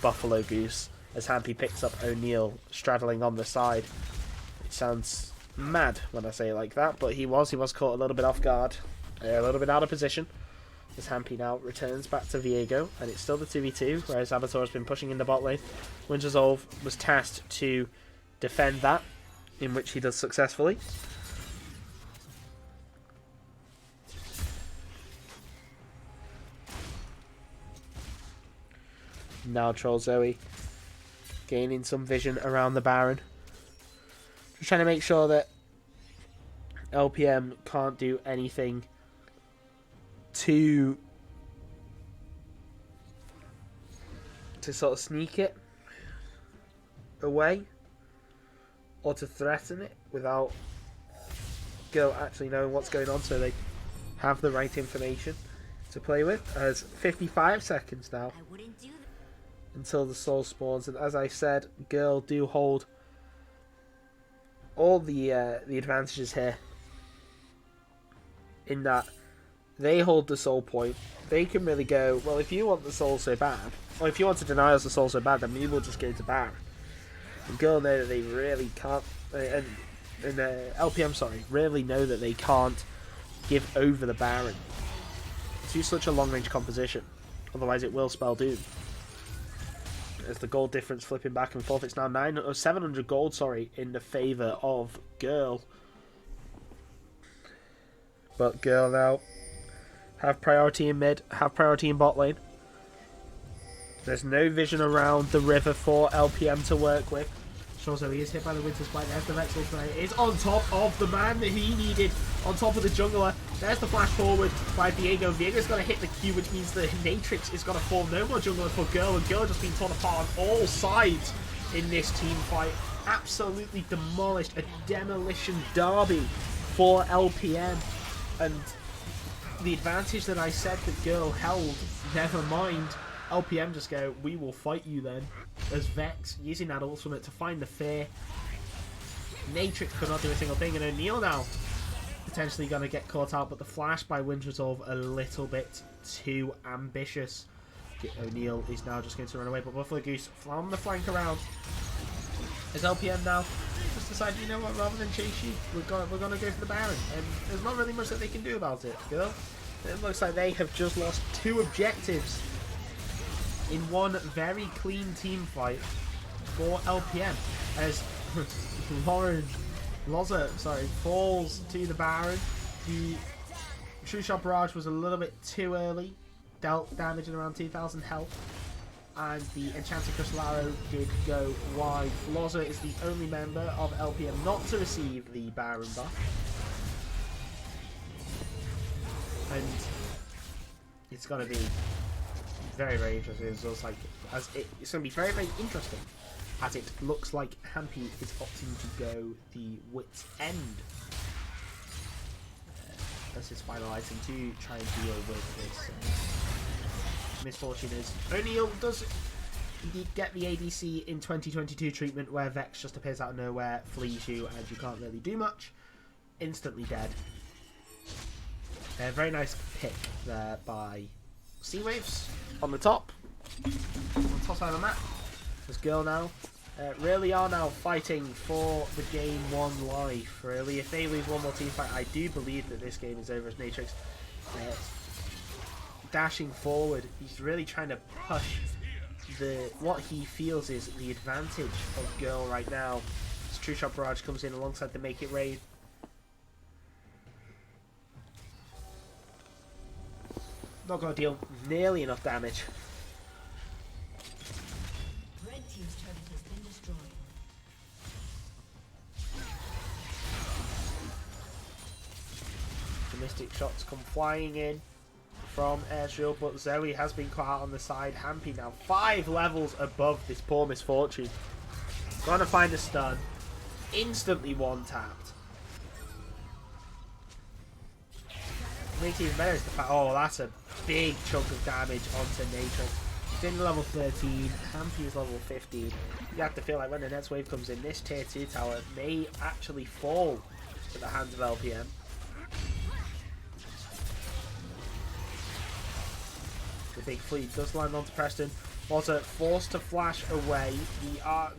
Buffalo Goose as Hampy picks up O'Neal straddling on the side. It sounds mad when I say it like that, but he was caught a little bit off guard, a little bit out of position, as Hampy now returns back to Viego, and it's still the 2v2, whereas Saboteur has been pushing in the bot lane. Winter Resolve was tasked to defend that, in which he does successfully. Now CoraL gaining some vision around the Baron. Just trying to make sure that LPM can't do anything to sort of sneak it away or to threaten it without Girl actually knowing what's going on, so they have the right information to play with. As 55 seconds now until the soul spawns, and as I said, Girl do hold all the advantages here, in that they hold the soul point. They can really go, well, if you want the soul so bad, or if you want to deny us the soul so bad, then we will just go to Baron. And Girl know that they really can't, and LPM, really know that they can't give over the Baron to such a long-range composition. Otherwise it will spell doom. As the gold difference flipping back and forth, it's now 700 gold, in the favour of Girl. But Girl now have priority in mid, have priority in bot lane. There's no vision around the river for LPM to work with. CoraL is hit by the Winter Spike. There's the Vex ultimate. It's on top of the man that he needed, on top of the jungler. There's the flash forward by Viego. Viego's going to hit the Q, which means the Matrix is going to form. No more jungler for Girl, and Girl just being torn apart on all sides in this team fight. Absolutely demolished. A demolition derby for LPM. And the advantage that I said that Girl held, never mind. LPM just go, we will fight you then. As Vex using that ultimate to find the fear. Matrix could not do a single thing, and O'Neal now potentially going to get caught out, but the flash by Winter Resolve a little bit too ambitious. O'Neal is now just going to run away, but Buffalo Goose from the flank around. As LPM now just decided, you know what, rather than chase you, we're gonna go for the Baron, and there's not really much that they can do about it. Girl, it looks like they have just lost 2 objectives in one very clean team fight for LPM, as Loza falls to the Baron. The True Shot Barrage was a little bit too early, dealt damage at around 2,000 health, and the Enchanted Crystal Arrow did go wide. Loza is the only member of LPM not to receive the Baron buff, and it's going to be very, very interesting. It's going to be very, very interesting, as it looks like Hampy is opting to go the Wit's End. as his final item to try and deal with this misfortune. Is O'Neal does indeed get the ADC in 2022 treatment, where Vex just appears out of nowhere, flees you, and you can't really do much. Instantly dead. A very nice pick there by Sea Waves on the top. On the top side of the map. This girl now really are now fighting for the game 1 life, really. If they lose one more team fight, I do believe that this game is over as Natrix dashing forward. He's really trying to push what he feels is the advantage of girl right now. As True Shot Barrage comes in alongside the Make It Raid. Not going to deal nearly enough damage. Red team's turret has been destroyed. The Mystic shots come flying in from Ezreal, but Zoe has been caught out on the side. Hampy now 5 levels above this poor Misfortune. Gonna find a stun. Instantly one-tapped. Makes it even better is the fact, oh, that's a big chunk of damage onto Natrix. He's in level 13, Hampy is level 15. You have to feel like when the next wave comes in, this tier 2 tower may actually fall to the hands of LPM. The big fleet does land onto Preston. Water forced to flash away.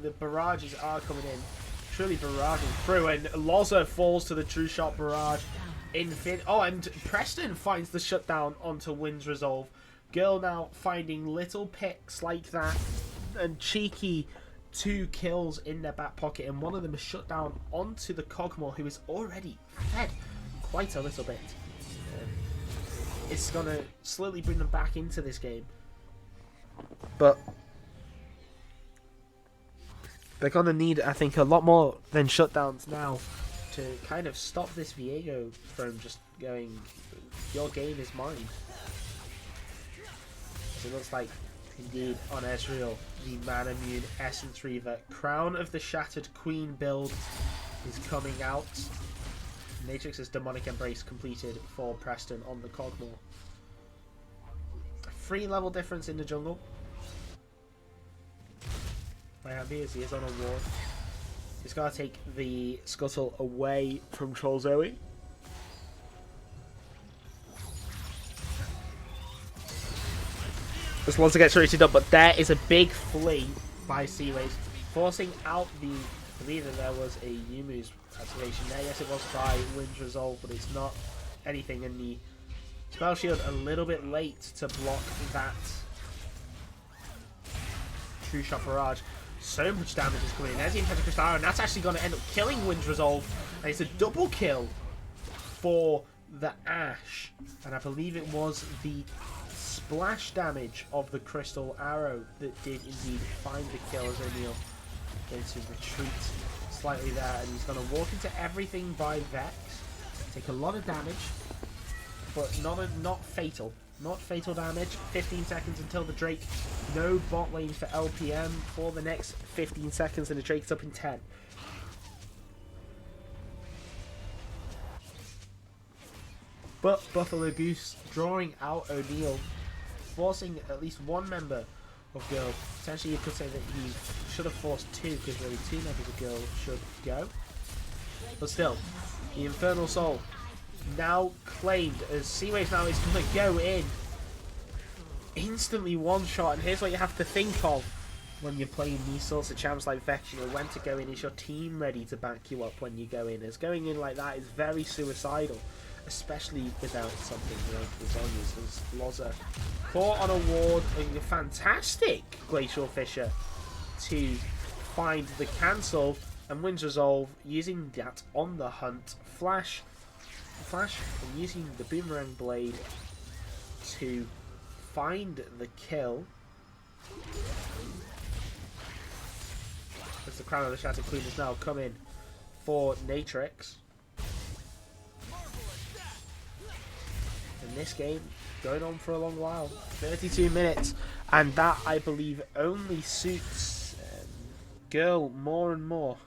The barrages are coming in. Truly barraging through, and Loza falls to the True Shot Barrage. Oh, and Preston finds the shutdown onto Wind's Resolve. Girl now finding little picks like that, and cheeky 2 kills in their back pocket, and one of them is shut down onto the Cogmore, who is already fed quite a little bit. It's going to slowly bring them back into this game. But they're going to need, I think, a lot more than shutdowns now to kind of stop this Viego from just going, your game is mine. So it looks like, indeed, on Ezreal, the Man Immune Essence Reaver Crown of the Shattered Queen build is coming out. Natrix's Demonic Embrace completed for Preston on the Cogmore. 3 level difference in the jungle. My happy as he is on a ward. He's got to take the Scuttle away from Troll Zoe. Just wants to get rated up, but there is a big flee by Seaways, forcing out the... I believe that there was a Yumu's activation there. Yes, it was by Wind's Resolve, but it's not anything in the spell shield a little bit late to block that True Shot Barrage. So much damage is coming in. There's the Impeticrist Arrow, and that's actually going to end up killing Wind's Resolve. And it's a double kill for the Ashe. And I believe it was the splash damage of the Crystal Arrow that did indeed find the kill as O'Neal going to retreat slightly there, and he's going to walk into everything by Vex, take a lot of damage, but not fatal. Not fatal damage. 15 seconds until the Drake. No bot lane for LPM for the next 15 seconds, and the Drake's up in 10. But Buffalo Goose drawing out O'Neal, forcing at least one member of Girl. Potentially you could say that he should have forced 2, because really 2 members of Girl should go. But still, the Infernal Soul now claimed, as Seaways now is going to go in. Instantly one shot, and here's what you have to think of when you're playing these sorts of champs like Vex. You know, when to go in. Is your team ready to back you up when you go in? As going in like that is very suicidal, especially without something like the Zonias. As Loza caught on a ward, a fantastic Glacial Fissure to find the cancel, and Wind's Resolve using that on the hunt. Flash, and using the Boomerang Blade to find the kill. As the Crown of the Shattered Queen has now come in for Natrix. And this game going on for a long while, 32 minutes, and that I believe only suits Girl more and more.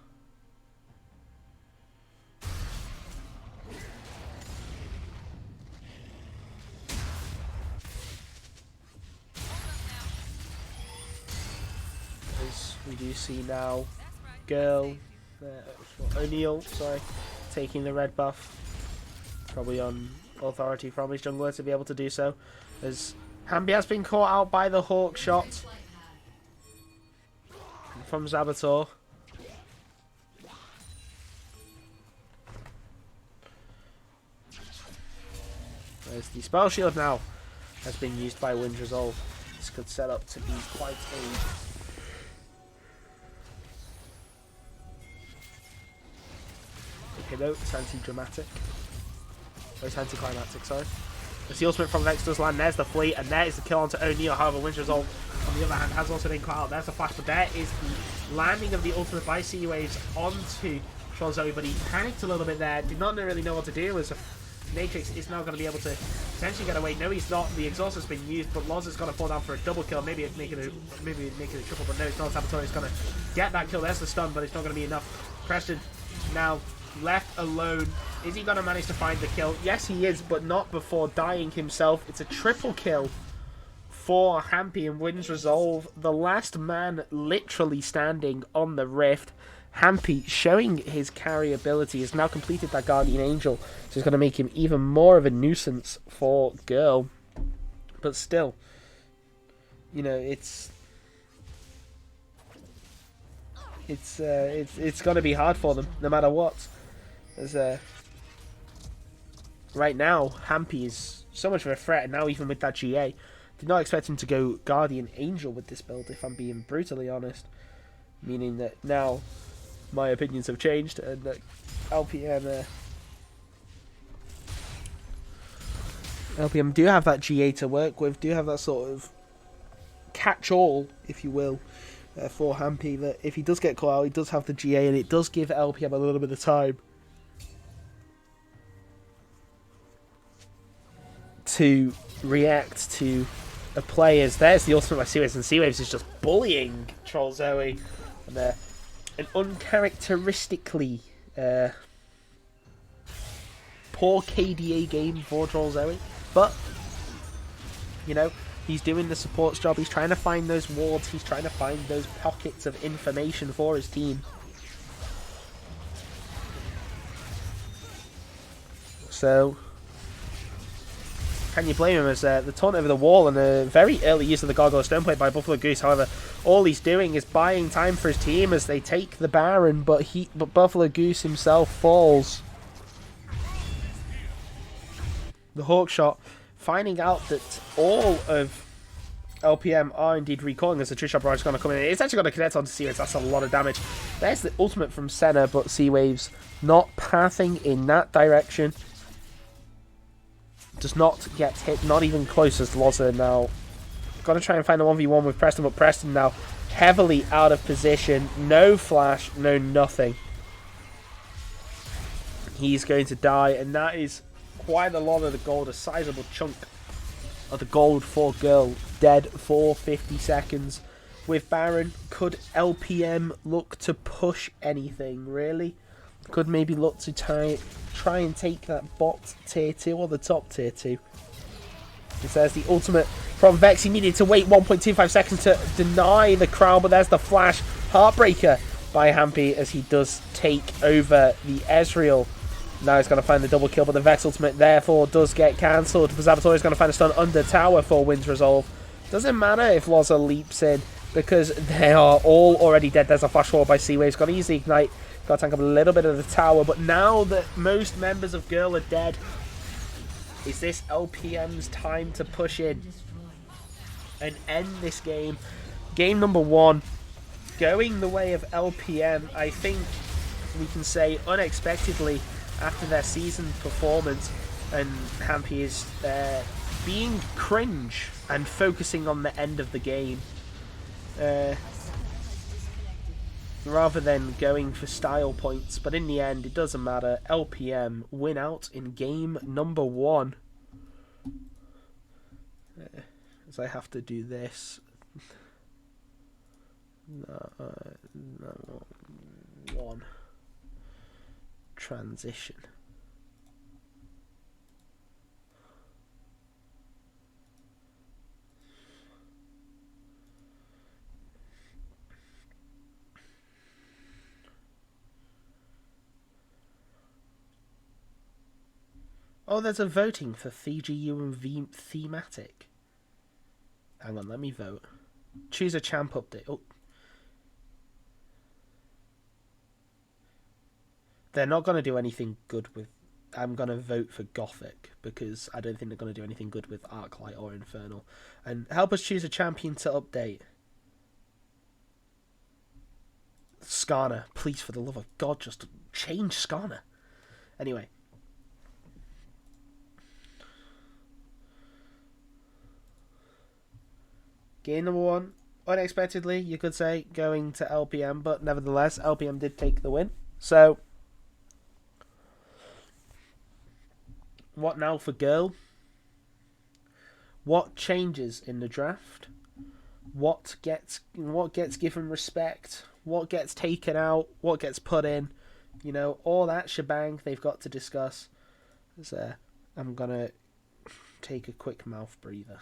We do see now Girl, O'Neal, sorry, taking the red buff. Probably on authority from his jungler to be able to do so. As Hambi has been caught out by the Hawk shot from Zabator. As the spell shield now has been used by Wind Resolve. This could set up to be quite a pillow. It's anti-dramatic. Oh, it's anti-climactic, sorry. As the ultimate from Vex does land, there's the fleet, and there is the kill onto O'Neal. However, Wind Resolve, on the other hand, has also been caught out. There's the flash, but there is the landing of the ultimate by Sea-Waves onto Trollzoe, but he panicked a little bit there. Did not really know what to do, as Matrix is now going to be able to potentially get away. No, he's not. The exhaust has been used, but Loz is going to fall down for a double kill. Maybe make it a triple, but no, it's not. Saboteur is going to get that kill. There's the stun, but it's not going to be enough. Preston now left alone. Is he going to manage to find the kill? Yes, he is, but not before dying himself. It's a triple kill for Hampi and Wind's Resolve. The last man literally standing on the rift. Hampi, showing his carry ability, has now completed that Guardian Angel, so it's going to make him even more of a nuisance for Girl. But still, you know, it's going to be hard for them, no matter what. As right now, Hampi is so much of a threat, and now even with that GA, did not expect him to go Guardian Angel with this build, if I'm being brutally honest. Meaning that now my opinions have changed, and that LPM do have that GA to work with, do have that sort of catch-all, if you will, for Hampi, that if he does get caught out, he does have the GA, and it does give LPM a little bit of time to react to a player's. There's the ultimate by Sea-Waves, and Sea-Waves is just bullying Trollzoe, and an uncharacteristically poor KDA game for Trollzoe, but you know, he's doing the support's job. He's trying to find those wards, he's trying to find those pockets of information for his team. So can you blame him, as the taunt over the wall and a very early use of the Gargoyle Stoneplate by Buffalo Goose. However, all he's doing is buying time for his team as they take the Baron, but Buffalo Goose himself falls. The Hawk shot, finding out that all of LPM are indeed recalling as the Tree Shot Barrage is going to come in. It's actually going to connect onto Sea-Waves. That's a lot of damage. There's the ultimate from Senna, but Sea-Waves not pathing in that direction. Does not get hit, not even close as Loza now. Got to try and find a 1v1 with Preston, but Preston now heavily out of position. No flash, no nothing. He's going to die, and that is quite a lot of the gold, a sizable chunk of the gold for Girl. Dead for 50 seconds. With Baron, could LPM look to push anything, really? Could maybe look to try and take that bot tier 2 or the top tier 2. It says the ultimate from Vex. He needed to wait 1.25 seconds to deny the crowd, but there's the flash. Heartbreaker by Hampi as he does take over the Ezreal. Now he's going to find the double kill, but the Vex ultimate therefore does get cancelled. Zabator is going to find a stun under tower for Wind's Resolve. Doesn't matter if Loza leaps in, because they are all already dead. There's a flash forward by Sea-Waves. Got to use the ignite. Got to tank up a little bit of the tower, but now that most members of Girl are dead, is this LPM's time to push in and end this game? Game number 1, going the way of LPM, I think we can say unexpectedly after their season performance, and Hampi is being cringe and focusing on the end of the game. Rather than going for style points, but in the end it doesn't matter. LPM win out in game number 1. As I have to do this. One transition. Oh, there's a voting for CGU and thematic. Hang on, let me vote. Choose a champ update. Oh. They're not going to do anything good with... I'm going to vote for Gothic because I don't think they're going to do anything good with Arclight or Infernal. And help us choose a champion to update. Skarner. Please, for the love of God, just change Skarner. Anyway. Game number 1. Unexpectedly, you could say, going to LPM. But nevertheless, LPM did take the win. So... what now for girl? What changes in the draft? What gets given respect? What gets taken out? What gets put in? You know, all that shebang they've got to discuss. So I'm gonna take a quick mouth breather.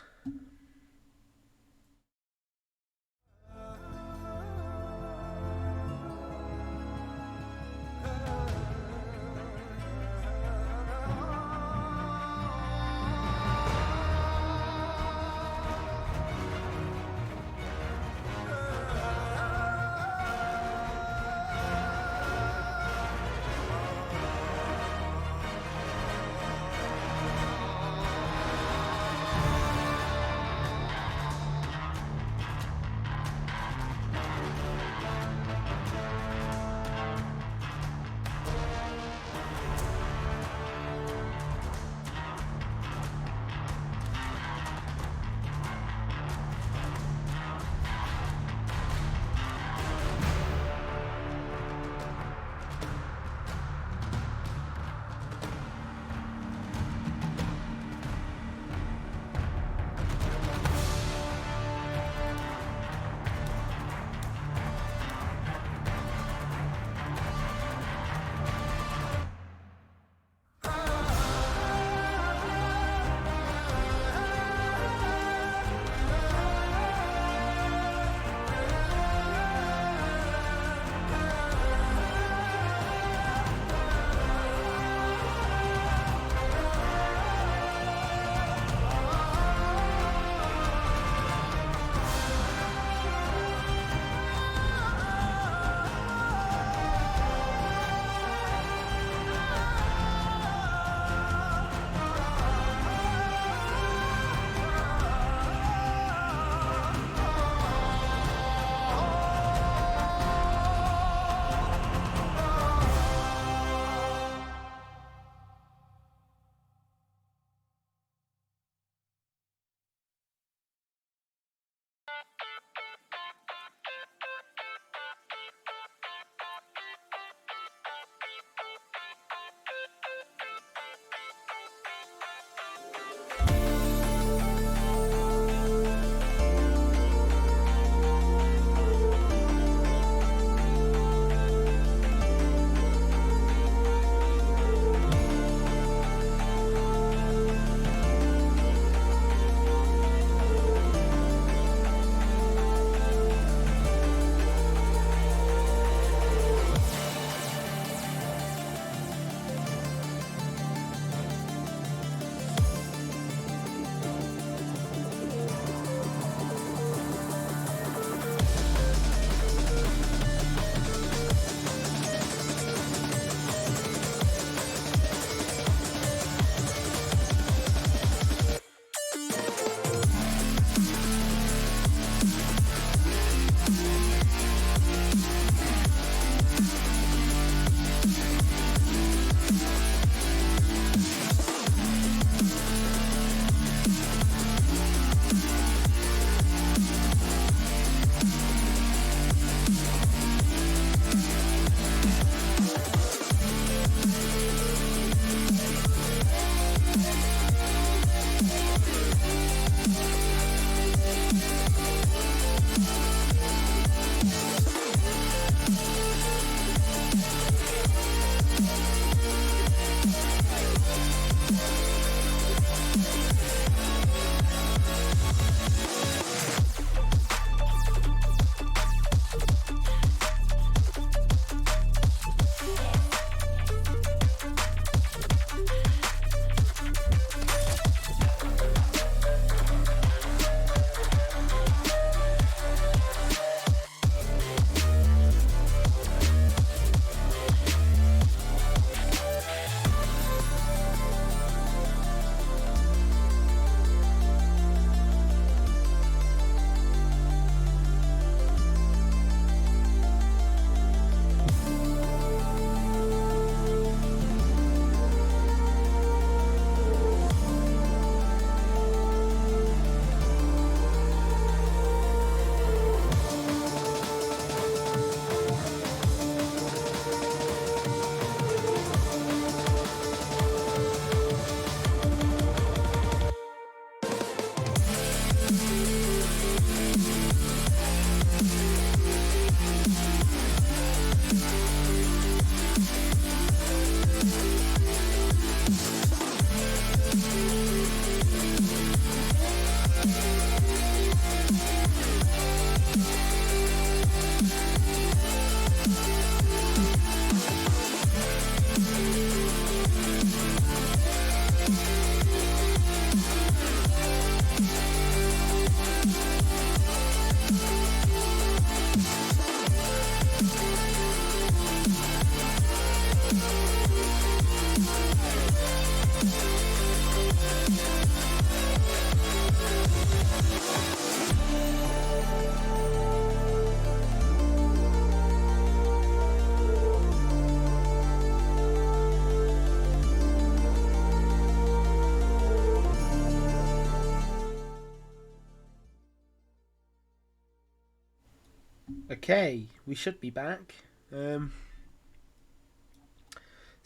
Okay, we should be back. So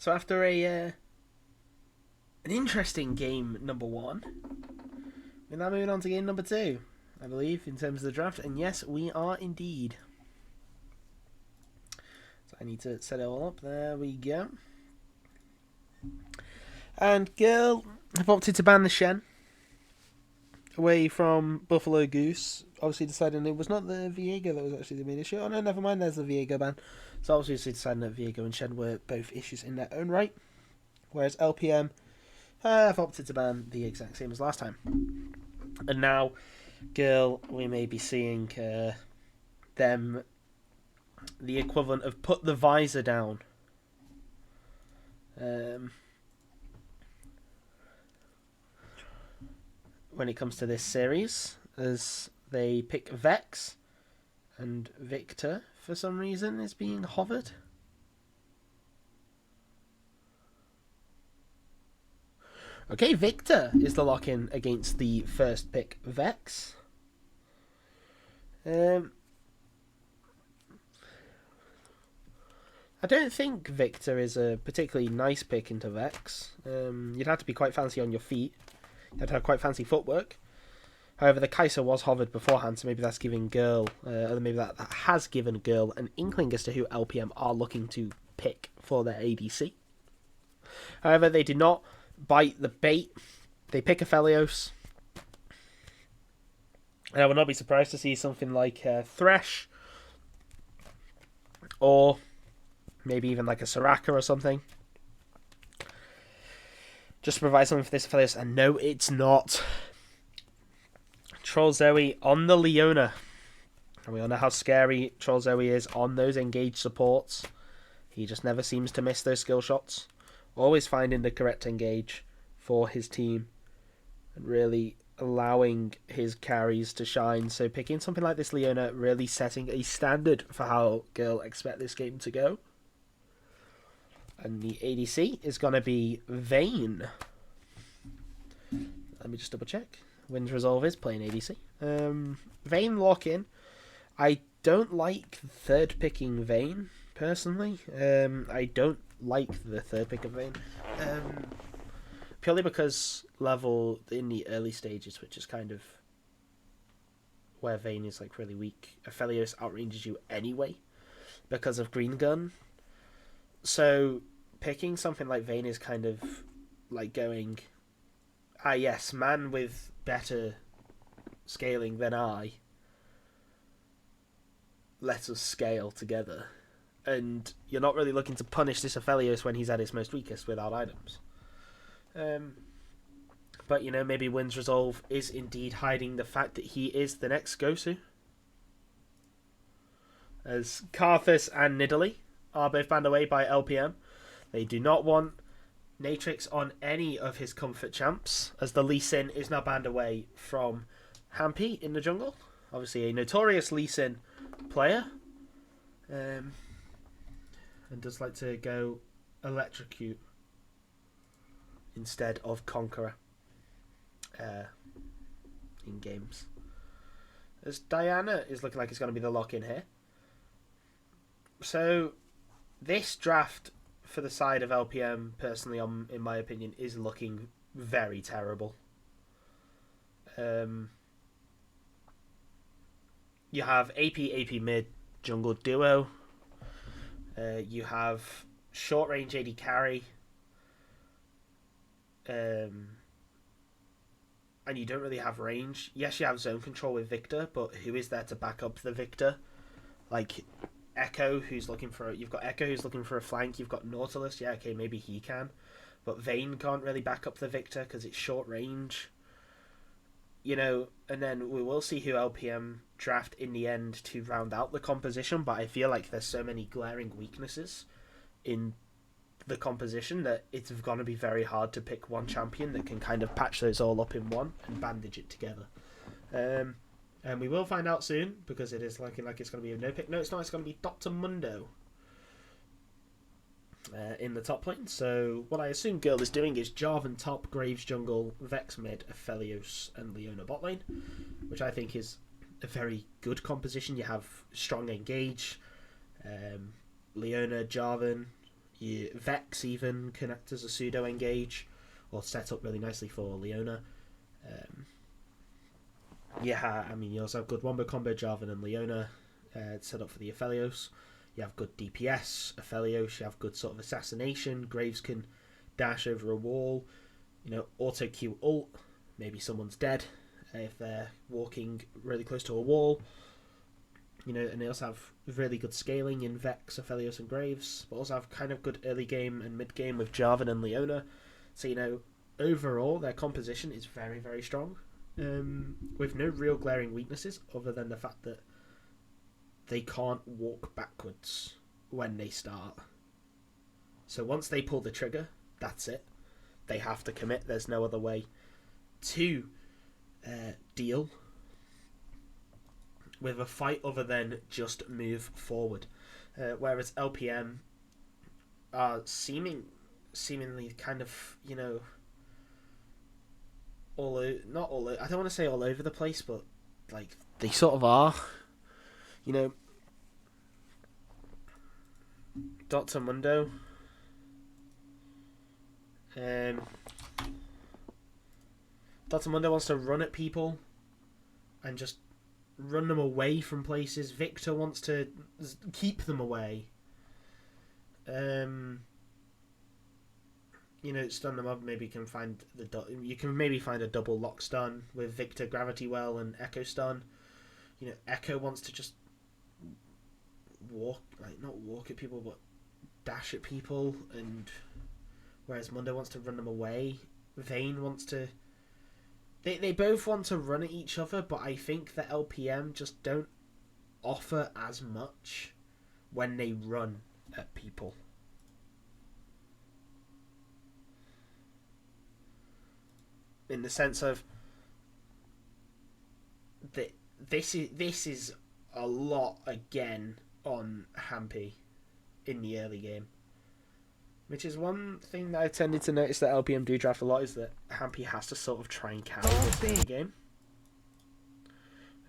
after an interesting game number one, we're now moving on to game number two, I believe, in terms of the draft. And yes, we are indeed. So I need to set it all up. There we go. And girl have opted to ban the Shen away from Buffalo Goose. Obviously deciding it was not the Viego that was actually the main issue. Oh no, never mind, there's the Viego ban. So obviously deciding that Viego and Shen were both issues in their own right. Whereas LPM have opted to ban the exact same as last time. And now, girl, we may be seeing them the equivalent of put the visor down. When it comes to this series, as they pick Vex, and Victor, for some reason, is being hovered. Okay, Victor is the lock-in against the first pick, Vex. I don't think Victor is a particularly nice pick into Vex. You'd have to be quite fancy on your feet. You'd have to have quite fancy footwork. However, the Kai'Sa was hovered beforehand, so maybe that's giving Girl, or maybe that has given Girl an inkling as to who LPM are looking to pick for their ADC. However, they did not bite the bait. They pick Aphelios. And I would not be surprised to see something like Thresh, or maybe even like a Soraka or something. Just to provide something for this Aphelios. And no, it's not. Troll Zoe on the Leona. And we all know how scary Troll Zoe is on those engaged supports. He just never seems to miss those skill shots. Always finding the correct engage for his team. And really allowing his carries to shine. So picking something like this Leona, really setting a standard for how Girl expect this game to go. And the ADC is going to be Vayne. Let me just double check. Wind's Resolve is playing ADC. Vayne lock-in. I don't like third picking Vayne, personally. I don't like the third pick of Vayne. Purely because level in the early stages, which is kind of where Vayne is like really weak. Aphelios outranges you anyway because of Green Gun. So picking something like Vayne is kind of like going, yes, man with better scaling than I, let us scale together. And you're not really looking to punish this Aphelios when he's at his most weakest without items. But, you know, maybe Wind's Resolve is indeed hiding the fact that he is the next Gosu. As Karthus and Nidalee are both banned away by LPM. They do not want Natrix on any of his comfort champs, as the Lee Sin is now banned away from Hampy in the jungle. Obviously a notorious Lee Sin player. And does like to go Electrocute instead of Conqueror in games. As Diana is looking like it's going to be the lock-in here. So this draft for the side of LPM, personally, in my opinion, is looking very terrible. You have AP mid jungle duo. You have short range AD carry. And you don't really have range. Yes, you have zone control with Victor, but who is there to back up the Victor? Like Echo, who's looking for... You've got Echo, who's looking for a flank. You've got Nautilus. Yeah, okay, maybe he can. But Vayne can't really back up the Victor because it's short range. You know, and then we will see who LPM draft in the end to round out the composition, but I feel like there's so many glaring weaknesses in the composition that it's going to be very hard to pick one champion that can kind of patch those all up in one and bandage it together. And we will find out soon, because it is looking like it's going to be a no pick. No, it's not. It's going to be Dr. Mundo in the top lane. So what I assume Girl is doing is Jarvan top, Graves jungle, Vex mid, Aphelios and Leona bot lane, which I think is a very good composition. You have strong engage, Leona, Jarvan, Vex even can act as a pseudo engage, or set up really nicely for Leona. Um, I mean, you also have good wombo combo Jarvan and Leona set up for the Aphelios. You have good DPS, Aphelios. You have good sort of assassination. Graves can dash over a wall. You know, auto Q ult. Maybe someone's dead if they're walking really close to a wall. You know, and they also have really good scaling in Vex, Aphelios, and Graves, but also have kind of good early game and mid game with Jarvan and Leona. So, you know, overall, their composition is very, very strong, with no real glaring weaknesses other than the fact that they can't walk backwards when they start. So once they pull the trigger, that's it. They have to commit. There's no other way to deal with a fight other than just move forward. Whereas LPM are seemingly kind of, you know, not all I don't want to say all over the place, but like they sort of are. You know, Dr. Mundo. Dr. Mundo wants to run at people and just run them away from places. Victor wants to keep them away. You know, stun them up. Maybe you can find you can maybe find a double lock stun with Victor Gravity Well and Echo stun. You know, Echo wants to just not walk at people, but dash at people, and whereas Mundo wants to run them away. Vayne wants to. They both want to run at each other, but I think the LPM just don't offer as much when they run at people. In the sense of this is a lot again on Hampy in the early game. Which is one thing that I tended to notice that LPM do draft a lot, is that Hampy has to sort of try and carry this game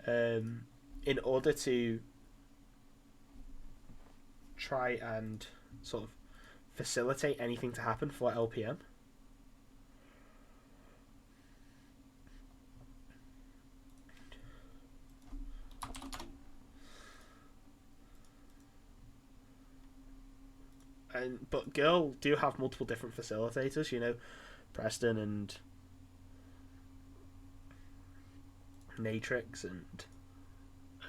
in order to try and sort of facilitate anything to happen for LPM. But Girl do have multiple different facilitators, you know, Preston and Natrix and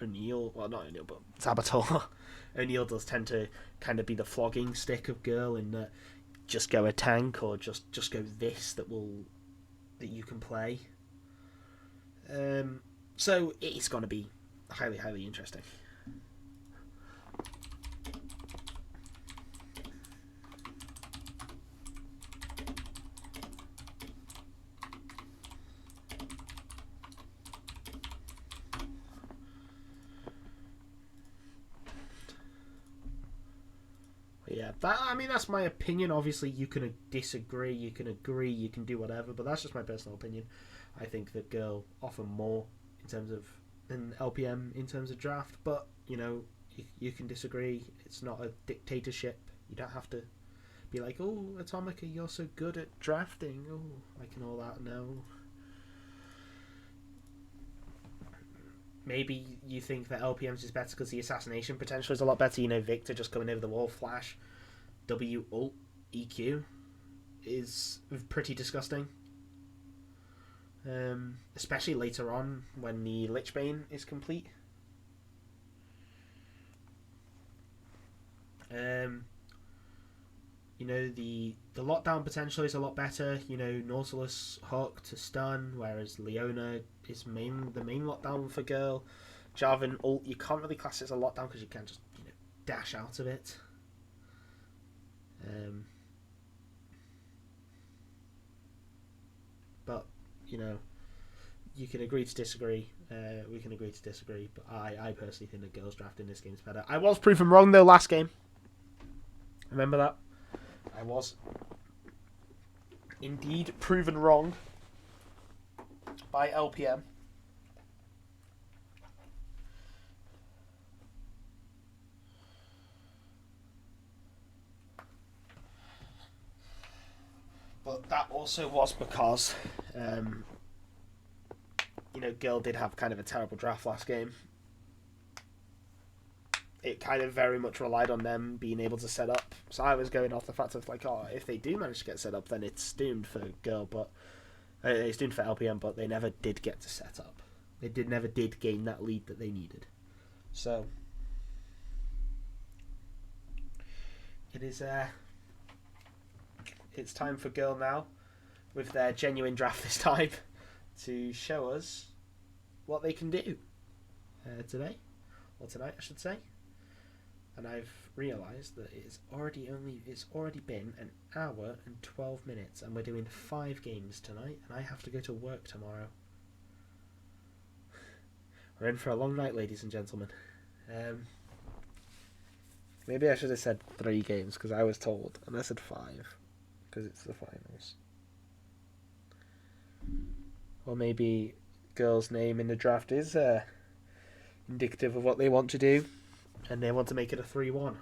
O'Neill. Well, not O'Neill, but Saboteur. O'Neill does tend to kind of be the flogging stick of Girl in that just go a tank or just go this that you can play. So it's going to be highly, highly interesting. Yeah, that's my opinion. Obviously, you can disagree, you can agree, you can do whatever, but that's just my personal opinion. I think that Girl offer more in terms of than LPM in terms of draft, but you know, you can disagree. It's not a dictatorship. You don't have to be like, oh, Atomica, you're so good at drafting. Oh, like and all that. No. Maybe you think that LPM's is better because the assassination potential is a lot better. You know, Victor just coming over the wall, flash, W ult, EQ is pretty disgusting. Especially later on when the Lichbane is complete. You know, the lockdown potential is a lot better. You know, Nautilus hook to stun, whereas Leona is the main lockdown for Girl. Jarvan ult, you can't really class it as a lockdown because you can't just, you know, dash out of it. But, you know, you can agree to disagree. We can agree to disagree. But I personally think that Girl's draft in this game is better. I was proven wrong, though, last game. Remember that? I was indeed proven wrong by LPM. that also was because, Girl did have kind of a terrible draft last game. It kind of very much relied on them being able to set up. So I was going off the fact of if they do manage to get set up, then it's doomed for Girl, but it's doomed for LPM. But they never did get to set up. They never did gain that lead that they needed. So it is. It's time for Girl now, with their genuine draft this time, to show us what they can do today, or tonight, I should say. And I've realised that it's already been an hour and 12 minutes, and we're doing 5 games tonight, and I have to go to work tomorrow. We're in for a long night, ladies and gentlemen. Maybe I should have said 3 games, because I was told, and I said 5, because it's the finals. Or maybe Girl's name in the draft is indicative of what they want to do, and they want to make it a 3-1.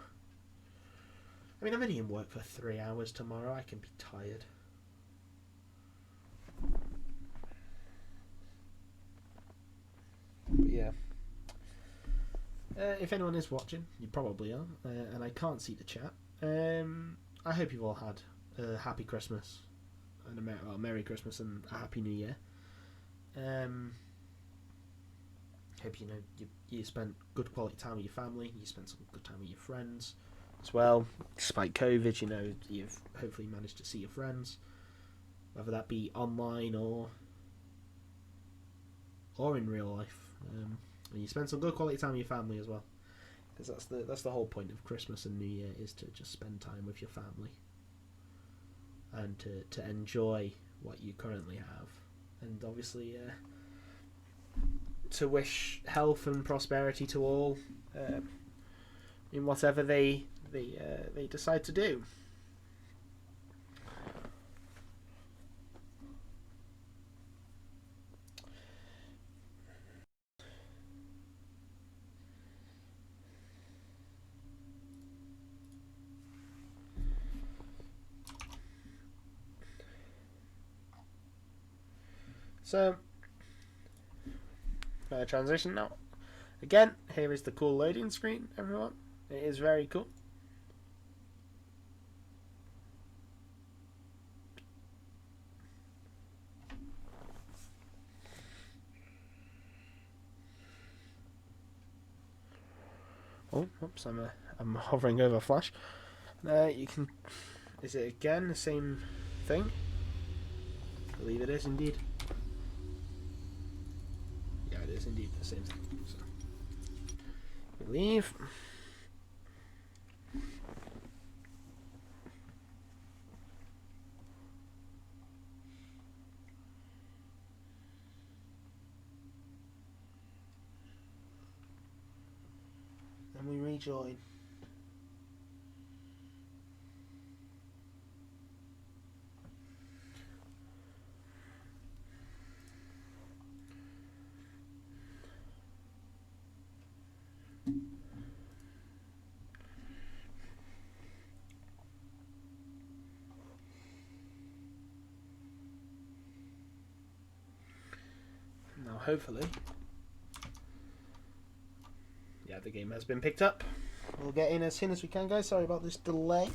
I mean, I'm only in work for 3 hours tomorrow. I can be tired. But yeah. If anyone is watching, you probably are, and I can't see the chat. I hope you've all had a happy Christmas, and a Merry Christmas and a Happy New Year. Hope you spent good quality time with your family. You spent some good time with your friends as well. Despite COVID, you've hopefully managed to see your friends, whether that be online or in real life. And you spend some good quality time with your family as well, because that's the whole point of Christmas and New Year, is to just spend time with your family and to enjoy what you currently have, and obviously to wish health and prosperity to all in whatever they decide to do. So, transition now. Again, here is the cool loading screen, everyone. It is very cool. Oh, oops! I'm hovering over Flash. You can. Is it again the same thing? I believe it is indeed. Yeah, it is indeed the same thing. So, we leave. And we rejoin. Now, hopefully, yeah, the game has been picked up. We'll get in as soon as we can, guys. Sorry about this delay.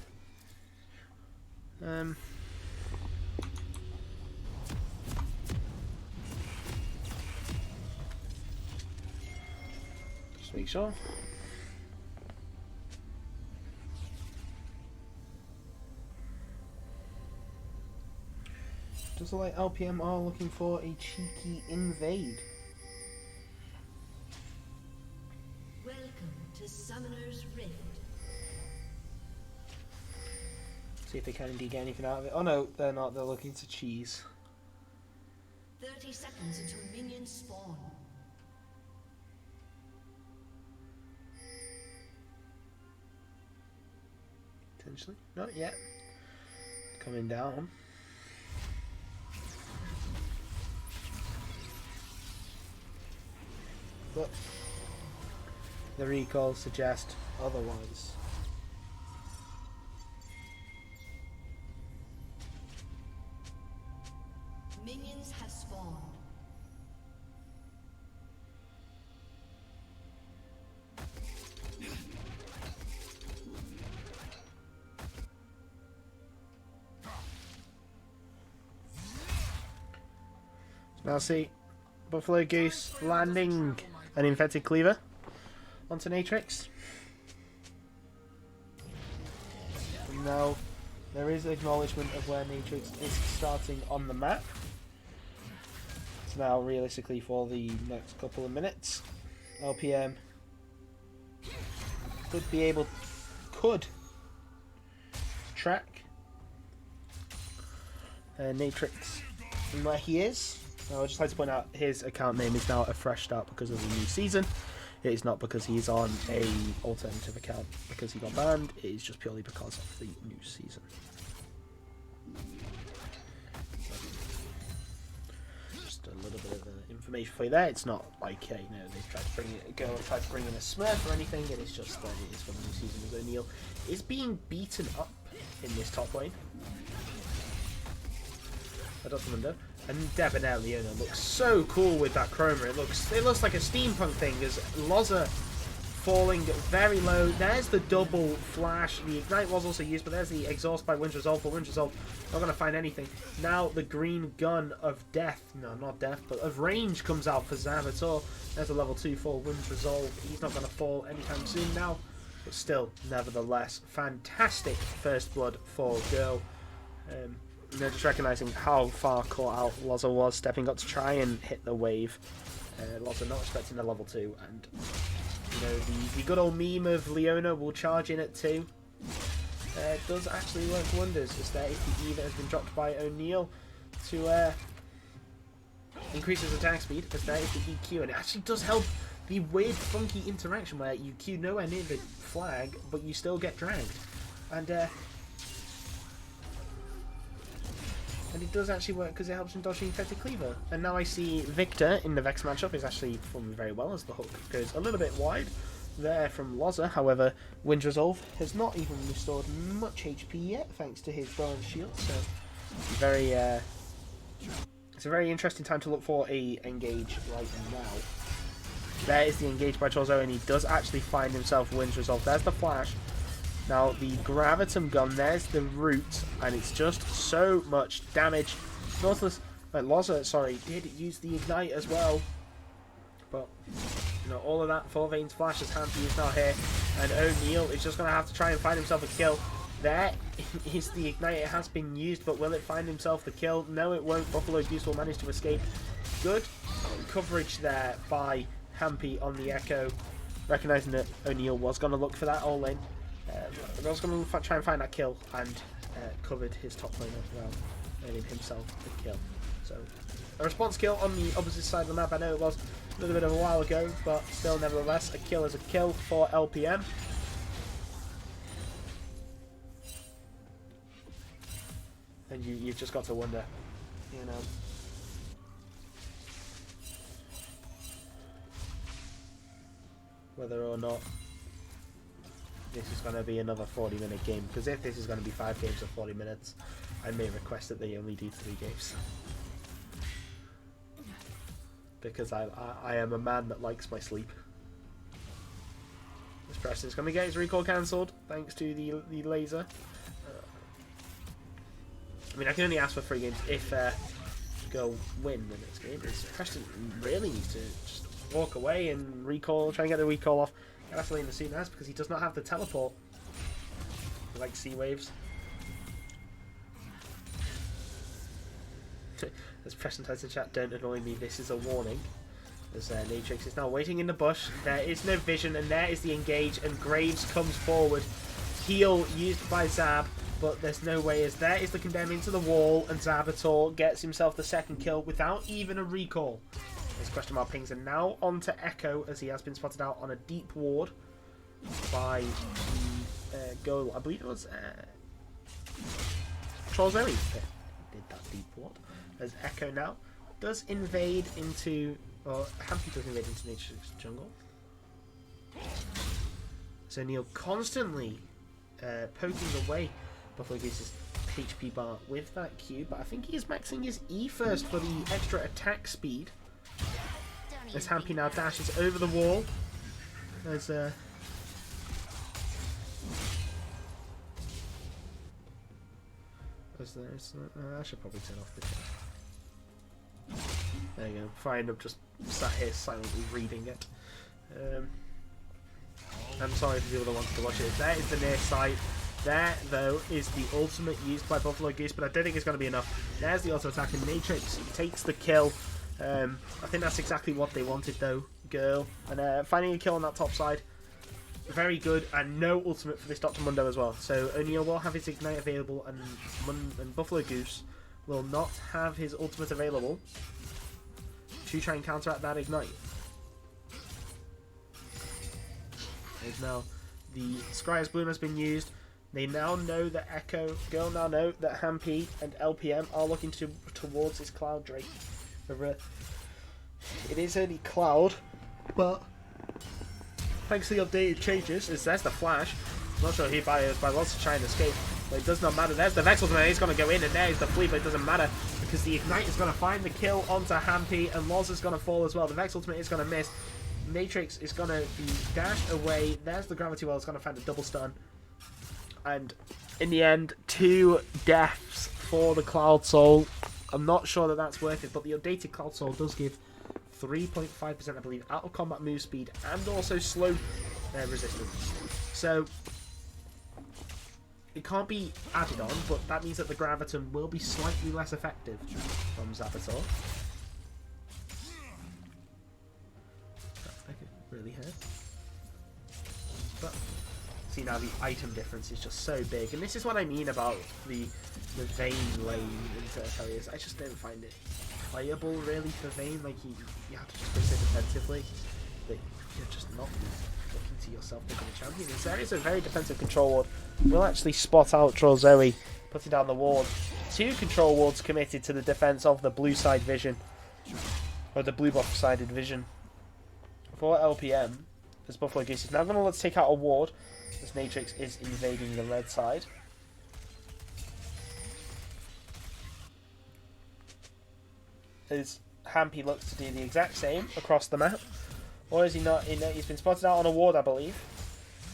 Just make sure. Does look like LPM are looking for a cheeky invade. Welcome to Summoner's Rift. See if they can indeed get anything out of it. Oh no, they're not. They're looking to cheese. 30 seconds until minions spawn. Potentially. Not yet. Coming down. But the recalls suggest otherwise. Now see, Buffalo Goose landing an infected cleaver onto Natrix. And now there is acknowledgement of where Natrix is starting on the map. So now realistically for the next couple of minutes, LPM could track Natrix and where he is. Now, I'd just like to point out his account name is now a fresh start because of the new season. It is not because he's on a alternative account because he got banned. It is just purely because of the new season. Just a little bit of information for you there. It's not like they tried to bring in a Smurf or anything. It is just that it is for the new season. As O'Neal is being beaten up in this top lane. Window. And Debonair Leona looks so cool with that chroma. It looks like a steampunk thing as Loza falling very low. There's the double flash. The Ignite was also used, but there's the exhaust by Wind Resolve. But Wind Resolve not going to find anything. Now the green gun of death, no, not death, but of range comes out for Zabator. There's a level 2 for Wind Resolve. He's not going to fall anytime soon now, but still, nevertheless, fantastic first blood for Girl. Just recognising how far caught out Loza was, stepping up to try and hit the wave. Loza not expecting the level 2, and the good old meme of Leona will charge in at 2 does actually work wonders, as their APE that has been dropped by O'Neal to increase his attack speed, as there is the EQ, and it actually does help the weird funky interaction where you Q nowhere near the flag, but you still get dragged. And it does actually work because it helps him dodge the infected cleaver. And now I see Victor in the Vex matchup is actually performing very well as the hook goes a little bit wide there from Loza. However, Wind Resolve has not even restored much HP yet thanks to his bronze shield. So it's a very interesting time to look for a engage right now. There is the engage by Chozo, and he does actually find himself Wind Resolve. There's the flash. Now the Gravitum gun, there's the root, and it's just so much damage. Loza, did use the Ignite as well. But, all of that, 4 Veins Flash as Hampy is now here, and O'Neal is just going to have to try and find himself a kill. There is the Ignite, it has been used, but will it find himself the kill? No, it won't. Buffalo Goose will manage to escape. Good coverage there by Hampy on the Echo, recognising that O'Neal was going to look for that all-in. I was going to try and find that kill and covered his top lane as well, earning himself the kill. So, a response kill on the opposite side of the map. I know it was a little bit of a while ago, but still, nevertheless, a kill is a kill for LPM. And you've just got to wonder, whether or not this is going to be another 40-minute game, because if this is going to be 5 games of 40 minutes, I may request that they only do 3 games. Because I am a man that likes my sleep. This Preston's going to get his recall cancelled, thanks to the laser. I mean, I can only ask for 3 games if Girl win the next game. Preston really needs to just walk away and recall, try and get the recall off. Gasoline as soon as, because he does not have the teleport. Like sea waves. As Preston types in chat, don't annoy me, this is a warning. As Natrix is now waiting in the bush. There is no vision, and there is the engage, and Graves comes forward. Heal used by Zab, but there's no way, as there is the condemn into the wall, and Zabator gets himself the second kill without even a recall. His question mark pings, and now on to Echo, as he has been spotted out on a deep ward by the goal. I believe it was Trollzoe did that deep ward. As Echo now does invade into, or Hampy does invade into Nature's jungle. So Neil constantly poking away Buffalo Goose's HP bar with that Q, but I think he is maxing his E first for the extra attack speed. As Hampy now dashes over the wall. As I should probably turn off the chat. There you go. Fine, I'm just sat here silently reading it. I'm sorry for people that wanted to watch it. There is the near sight. There, though, is the ultimate used by Buffalo Goose, but I don't think it's going to be enough. There's the auto attack, and Matrix takes the kill. I think that's exactly what they wanted, though, girl. And finding a kill on that top side, very good, and no ultimate for this Dr. Mundo as well. So O'Neal will have his Ignite available, and Buffalo Goose will not have his ultimate available to try and counteract that Ignite. There's now the Scryer's Bloom has been used. They now know that Girl now know that Hampy and LPM are looking towards this Cloud Drake. It is only Cloud, but thanks to the updated changes, there's the Flash. I'm not sure he by lots to try and escape, but it does not matter. There's the Vex Ultimate, he's going to go in, and there's the Fleet, but it doesn't matter because the Ignite is going to find the kill onto Hampy, and Loz is going to fall as well. The Vex Ultimate is going to miss. Matrix is going to be dashed away. There's the Gravity Well, it's going to find a double stun. And in the end, 2 deaths for the Cloud Soul. I'm not sure that that's worth it, but the updated Cloud Soul does give 3.5%, I believe, out of combat move speed and also slow resistance. So it can't be added on, but that means that the Graviton will be slightly less effective from Zabutor. That could really hurt. But see, now the item difference is just so big, and this is what I mean about the Vayne lane in certain areas. I just don't find it playable really for Vayne. Like you have to just play so defensively that you're just not looking to yourself become a champion. This area is a very defensive control ward. We'll actually spot out Troll Zoe putting down the ward. 2 control wards committed to the defense of the blue side vision, or the blue buff sided vision for LPM. As Buffalo Goose is now going to let's take out a ward as Matrix is invading the red side. As Hampy looks to do the exact same across the map. Or is he not? He's been spotted out on a ward, I believe.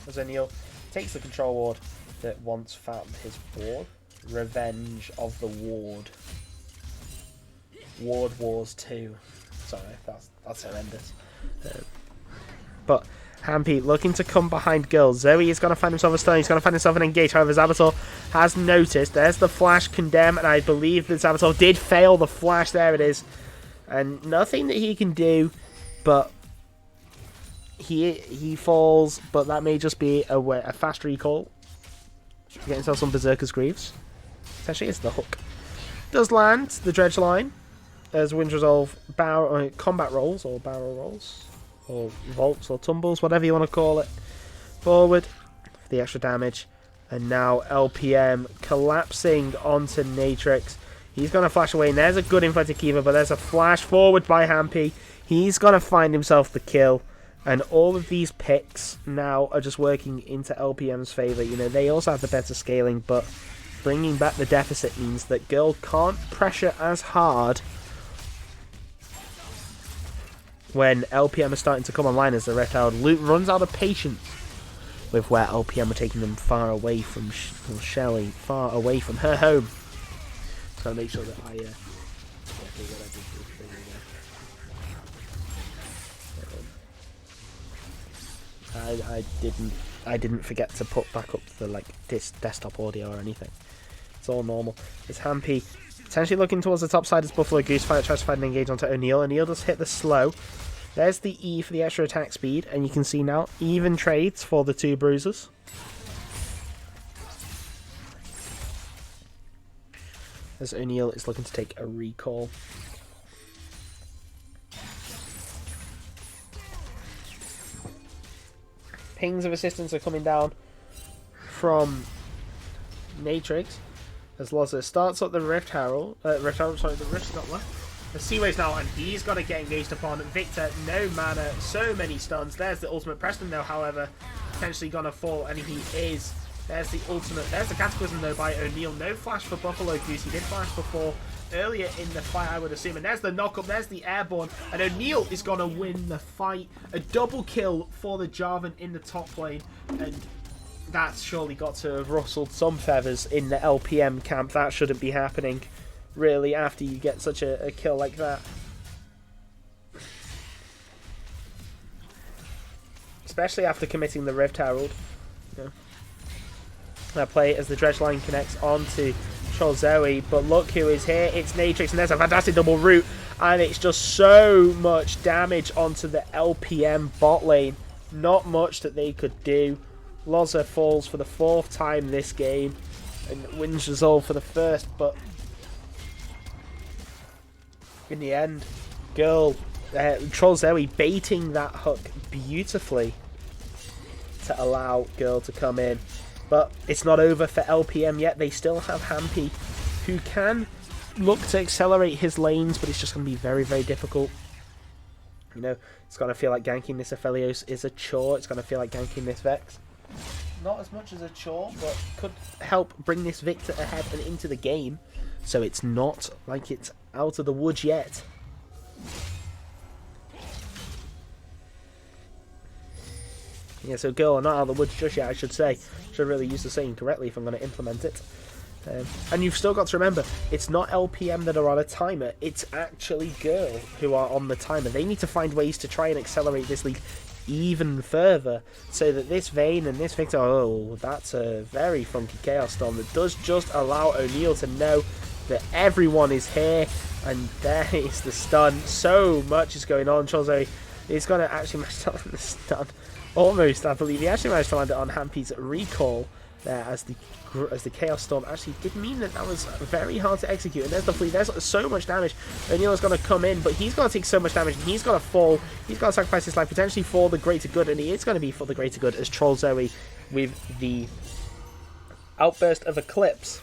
As O'Neal takes the control ward that once found his ward. Revenge of the Ward. Ward Wars 2. Sorry, that's horrendous. But Hampy looking to come behind Girl. Zoe is going to find himself a stun. He's going to find himself an engage. However, Zabutor has noticed. There's the flash condemn, and I believe that Zabutor did fail the flash. There it is. And nothing that he can do, but he falls. But that may just be a fast recall to get himself some Berserker's Greaves. Essentially, it's the hook. Does land the Dredge line as Wind Resolve combat rolls or barrel rolls. Or vaults or tumbles, whatever you want to call it, forward for the extra damage. And now LPM collapsing onto Natrix. He's going to flash away, and there's a good inflected Kiva, but there's a flash forward by Hampy. He's going to find himself the kill, and all of these picks now are just working into LPM's favour. You know, they also have the better scaling, but bringing back the deficit means that Girl can't pressure as hard when LPM is starting to come online as the Reptile runs out of patience with where LPM are taking them far away from Shelly, far away from her home. So I'll make sure that I didn't forget to put back up the desktop audio or anything. It's all normal. It's Hampy potentially looking towards the top side as Buffalo Goose tries to find an engage onto O'Neal. O'Neal does hit the slow. There's the E for the extra attack speed, and you can see now even trades for the 2 bruisers. As O'Neal is looking to take a recall. Pings of assistance are coming down from Matrix. As Loza starts up the Rift Herald. The Rift's not left. The Seaways now, and he's got to get engaged upon. Victor, no mana, so many stuns. There's the ultimate. Preston, though, however, potentially going to fall, and he is. There's the ultimate. There's the Cataclysm, though, by O'Neal. No flash for Buffalo Goose. He did flash before, earlier in the fight, I would assume. And there's the knock-up. There's the Airborne. And O'Neal is going to win the fight. A double kill for the Jarvan in the top lane. And that's surely got to have rustled some feathers in the LPM camp. That shouldn't be happening, really, after you get such a kill like that. especially after committing the Rift Herald. You know. That play as the dredge line connects onto Troll Zoe, but look who is here. It's Natrix, and there's a fantastic double root, and it's just so much damage onto the LPM bot lane. Not much that they could do. Loza falls for the 4th time this game, and wins Resolve for the 1st, but in the end, Troll Zoe baiting that hook beautifully to allow Girl to come in. But it's not over for LPM yet. They still have Hampy, who can look to accelerate his lanes, but it's just going to be very, very difficult. You know, it's going to feel like ganking this Aphelios is a chore. It's going to feel like ganking this Vex. Not as much as a chore, but could help bring this Victor ahead and into the game. So it's not like it's out of the woods yet. Yeah, so Girl are not out of the woods just yet, I should say. Should really use the saying correctly if I'm going to implement it. And you've still got to remember, it's not LPM that are on a timer, it's actually Girl who are on the timer. They need to find ways to try and accelerate this league even further, so that this Vayne and this Victor, oh, that's a very funky Chaos Storm that does just allow O'Neal to know that everyone is here, and there is the stun. So much is going on. Chozo is going to actually manage to land the stun. Almost, I believe. He actually managed to land it on Hampy's recall there as the Chaos Storm actually did mean that was very hard to execute. And there's the fleet. There's so much damage. O'Neal is going to come in, but he's going to take so much damage, and he's going to fall. He's going to sacrifice his life potentially for the greater good, and he is going to be for the greater good as Troll Zoe with the outburst of Eclipse.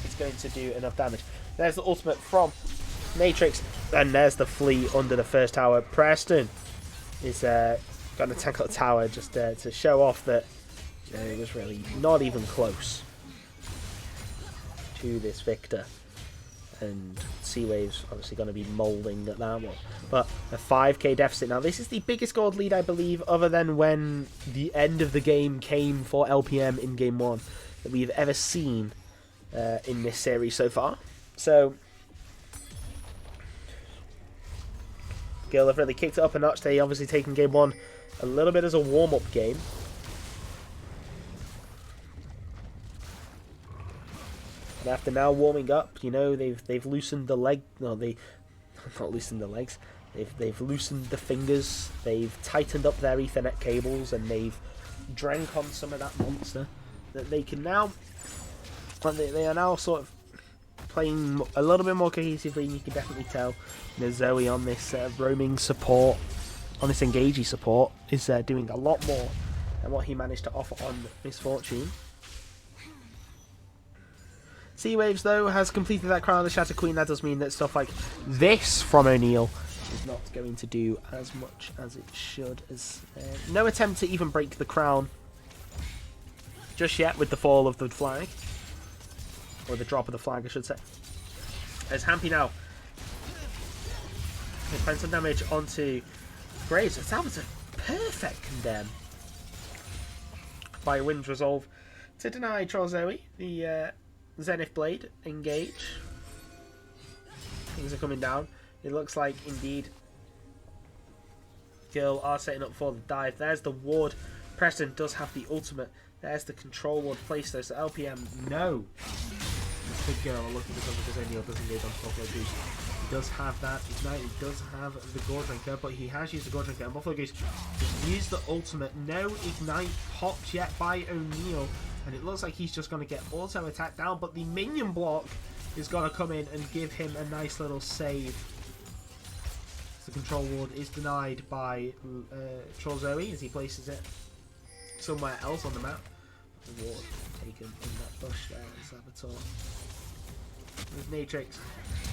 It's going to do enough damage. There's the ultimate from Matrix, and there's the flea under the first tower. Preston is going to tank up the tower just to show off that it was really not even close to this Victor. And Seawave's obviously going to be moulding at that one. But a 5k deficit. Now, this is the biggest gold lead, I believe, other than when the end of the game came for LPM in Game 1 that we've ever seen in this series so far. So Girl have really kicked it up a notch. They obviously taken Game 1 a little bit as a warm-up game. And after now warming up, you know, they've loosened the leg. No, they not loosened the legs. They've loosened the fingers. They've tightened up their Ethernet cables, and they've drank on some of that monster. That they can now. They are now sort of playing a little bit more cohesively, and you can definitely tell, you know, Zoe on this roaming support, on this engagey support, is doing a lot more than what he managed to offer on Misfortune. Seawaves, though, has completed that Crown of the Shatter Queen. That does mean that stuff like this from O'Neal is not going to do as much as it should. As no attempt to even break the crown just yet with the fall of the flag. Or the drop of the flag, I should say. As Hampy now find some damage onto Graves. That was a perfect condemn by Wind's Resolve to deny Troll Zoe the Zenith Blade engage. Things are coming down. It looks like indeed Girl are setting up for the dive. There's the ward. Preston does have the ultimate. There's the control ward placed there. So LPM, no. Big Girl are looking for something because O'Neal doesn't engage on Buffalo Goose. He does have that ignite, he does have the Gore Drinker, but he has used the Gore Drinker, and Buffalo Goose just used the ultimate. No ignite popped yet by O'Neal, and it looks like he's just going to get auto attack down, but the minion block is going to come in and give him a nice little save. The control ward is denied by Troll Zoe as he places it somewhere else on the map. The ward taken in that bush there, Saboteur. There's Matrix.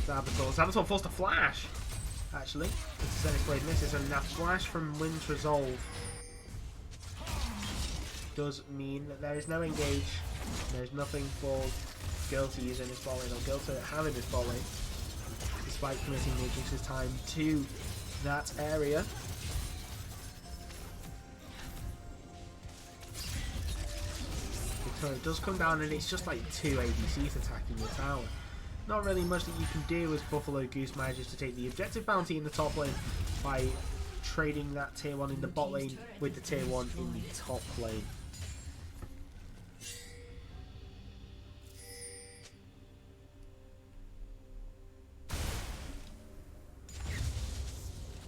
Saboteur forced a flash, actually. It's a Zenith Blade misses, and that flash from Wind's Resolve does mean that there is no engage. There's nothing for Girl to use in his bot lane, or Girl to have in his bot lane, despite committing Matrix's time to that area. So it does come down, and it's just like two ADCs attacking your tower. Not really much that you can do as Buffalo Goose manages to take the objective bounty in the top lane by trading that tier 1 in the bot lane with the tier 1 in the top lane.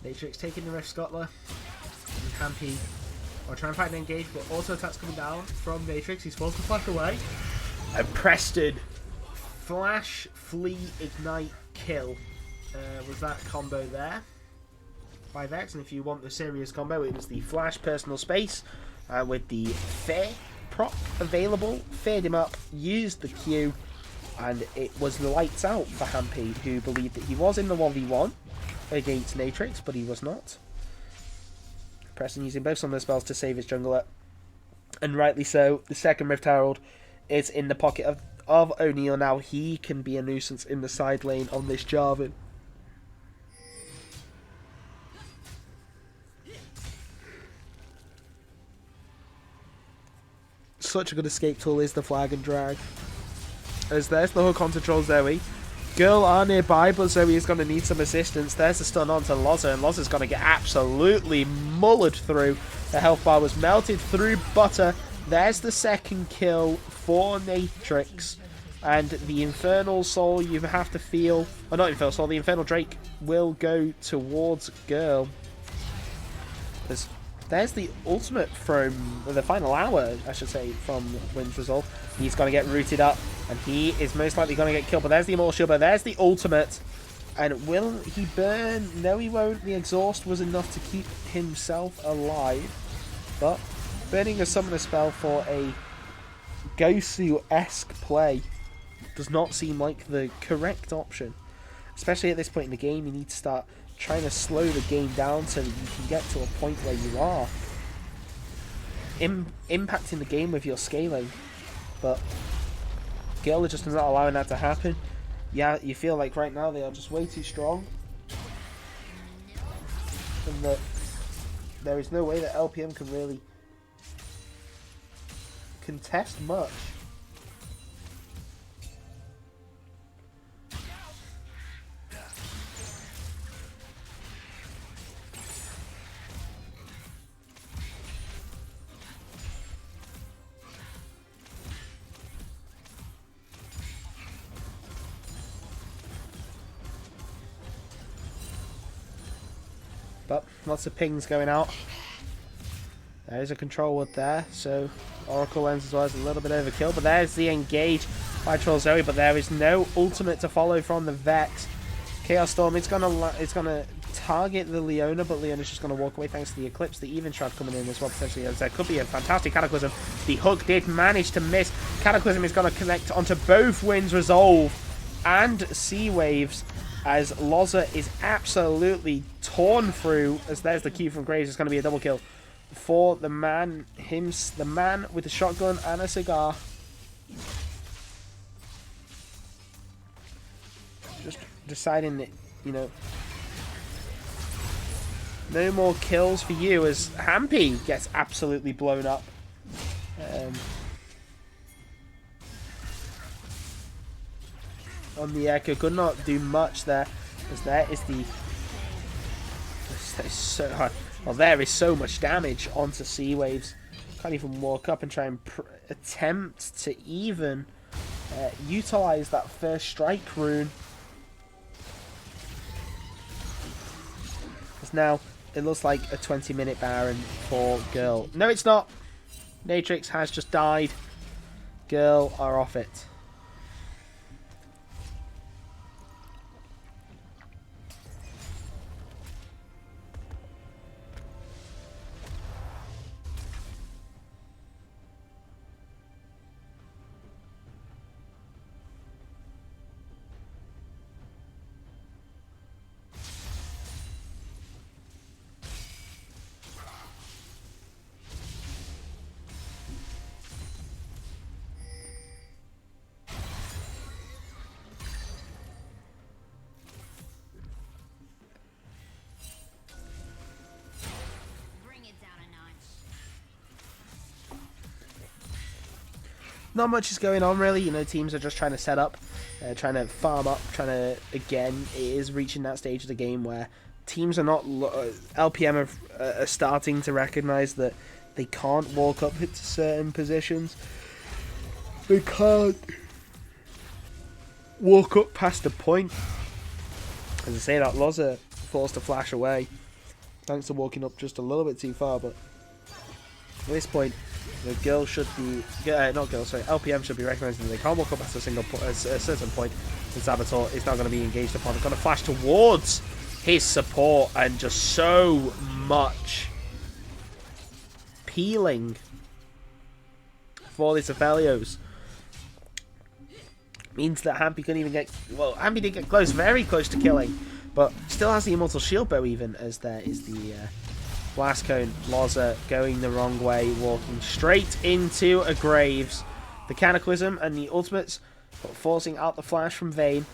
Matrix taking the risk, Scottler. And Hampy are trying to find an engage, but auto attacks coming down from Matrix. He's forced to flash away. And Preston, flash, flee, ignite, kill. Was that combo there? 5x, and if you want the serious combo, it was the flash personal space with the Fear proc available. Feared him up, used the Q, and it was the lights out for Hampy, who believed that he was in the 1v1 against Matrix, but he was not. Preston using both summon spells to save his jungler, and rightly so. The second Rift Herald is in the pocket of O'Neal now. He can be a nuisance in the side lane on this Jarvan. Such a good escape tool is the flag and drag. As there's the hook on to troll Zoe. Girl are nearby, but Zoe is going to need some assistance. There's the stun onto Loza, and Loza's going to get absolutely mullered through. The health bar was melted through butter. There's the second kill for Matrix. And the Infernal Soul you have to feel... Oh, not Infernal Soul, the Infernal Drake will go towards Girl. There's the ultimate from the final hour, I should say, from Wind's Resolve. He's going to get rooted up, and he is most likely going to get killed. But there's the Immortal Shield, but there's the ultimate. And will he burn? No, he won't. The exhaust was enough to keep himself alive. But burning a summoner spell for a Gosu-esque play does not seem like the correct option. Especially at this point in the game, you need to start trying to slow the game down so that you can get to a point where you are impacting the game with your scaling. But Girl are just not allowing that to happen. Yeah, you feel like right now they are just way too strong, and that there is no way that LPM can really contest much. But lots of pings going out. There is a control wood there, so Oracle Lens as well is a little bit overkill. But there's the engage by Troll Zoe, but there is no ultimate to follow from the Vex. Chaos Storm, it's gonna target the Leona, but Leona's just gonna walk away thanks to the Eclipse. The Even Shroud coming in as well potentially, as there could be a fantastic Cataclysm. The hook did manage to miss. Cataclysm is gonna connect onto both Winds Resolve and Sea Waves, as Loza is absolutely torn through. As there's the Q from Graves. It's going to be a double kill for the man, the man with a shotgun and a cigar. Just deciding that, you know, no more kills for you, as Hampy gets absolutely blown up. On the Echo, could not do much there, as there is the... That is so hard. Well, there is so much damage onto Sea Waves. Can't even walk up and try and attempt to even utilize that first strike rune. Because now it looks like a 20-minute Baron for Girl. No, it's not. Matrix has just died. Girl are off it. Not much is going on really, you know, teams are just trying to set up, trying to farm up, trying to, again, it is reaching that stage of the game where teams are not... LPM are starting to recognise that they can't walk up to certain positions. They can't walk up past a point. As I say that, Loza forced to flash away. Thanks to walking up just a little bit too far, but at this point, the girl should be... not girl, sorry. LPM should be recognising that they can't walk up past a certain point. And Saboteur is now going to be engaged upon. They're going to flash towards his support, and just so much peeling for the Aphelios. Means that Hampy couldn't even get... Well, Hampy did get close, very close to killing, but still has the Immortal Shield Bow even, as there is the Blast Cone. Loza going the wrong way, walking straight into a Graves. The Cataclysm and the Ultimates, but forcing out the flash from Vayne.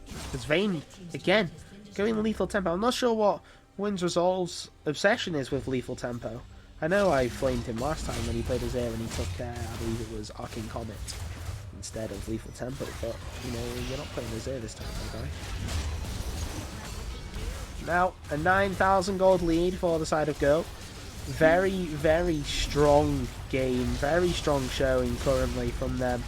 Because Vayne, again, going lethal tempo. I'm not sure what Wind's Resolve's obsession is with lethal tempo. I know I flamed him last time when he played Azir and he took, I believe it was Arcane Comet instead of lethal tempo, but, you know, you're not playing Azir this time, my guy. Now, a 9,000 gold lead for the side of Girl. Very, very strong game, very strong showing currently from them.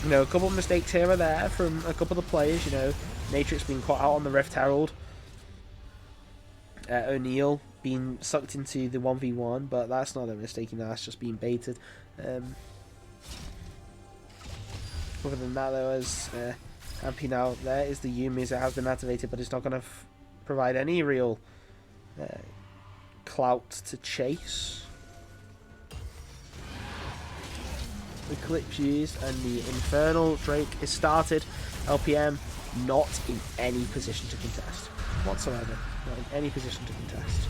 You know, a couple of mistakes here or there from a couple of the players, you know, Natrix being caught out on the Rift Herald. O'Neal being sucked into the 1v1, but that's not a mistake, you know, that's just being baited. Other than that, though, as Hampy now, there is the Yumi's. It has been activated, but it's not going to provide any real clout to chase. Eclipse used, and the Infernal Drake is started. LPM not in any position to contest whatsoever. Not in any position to contest.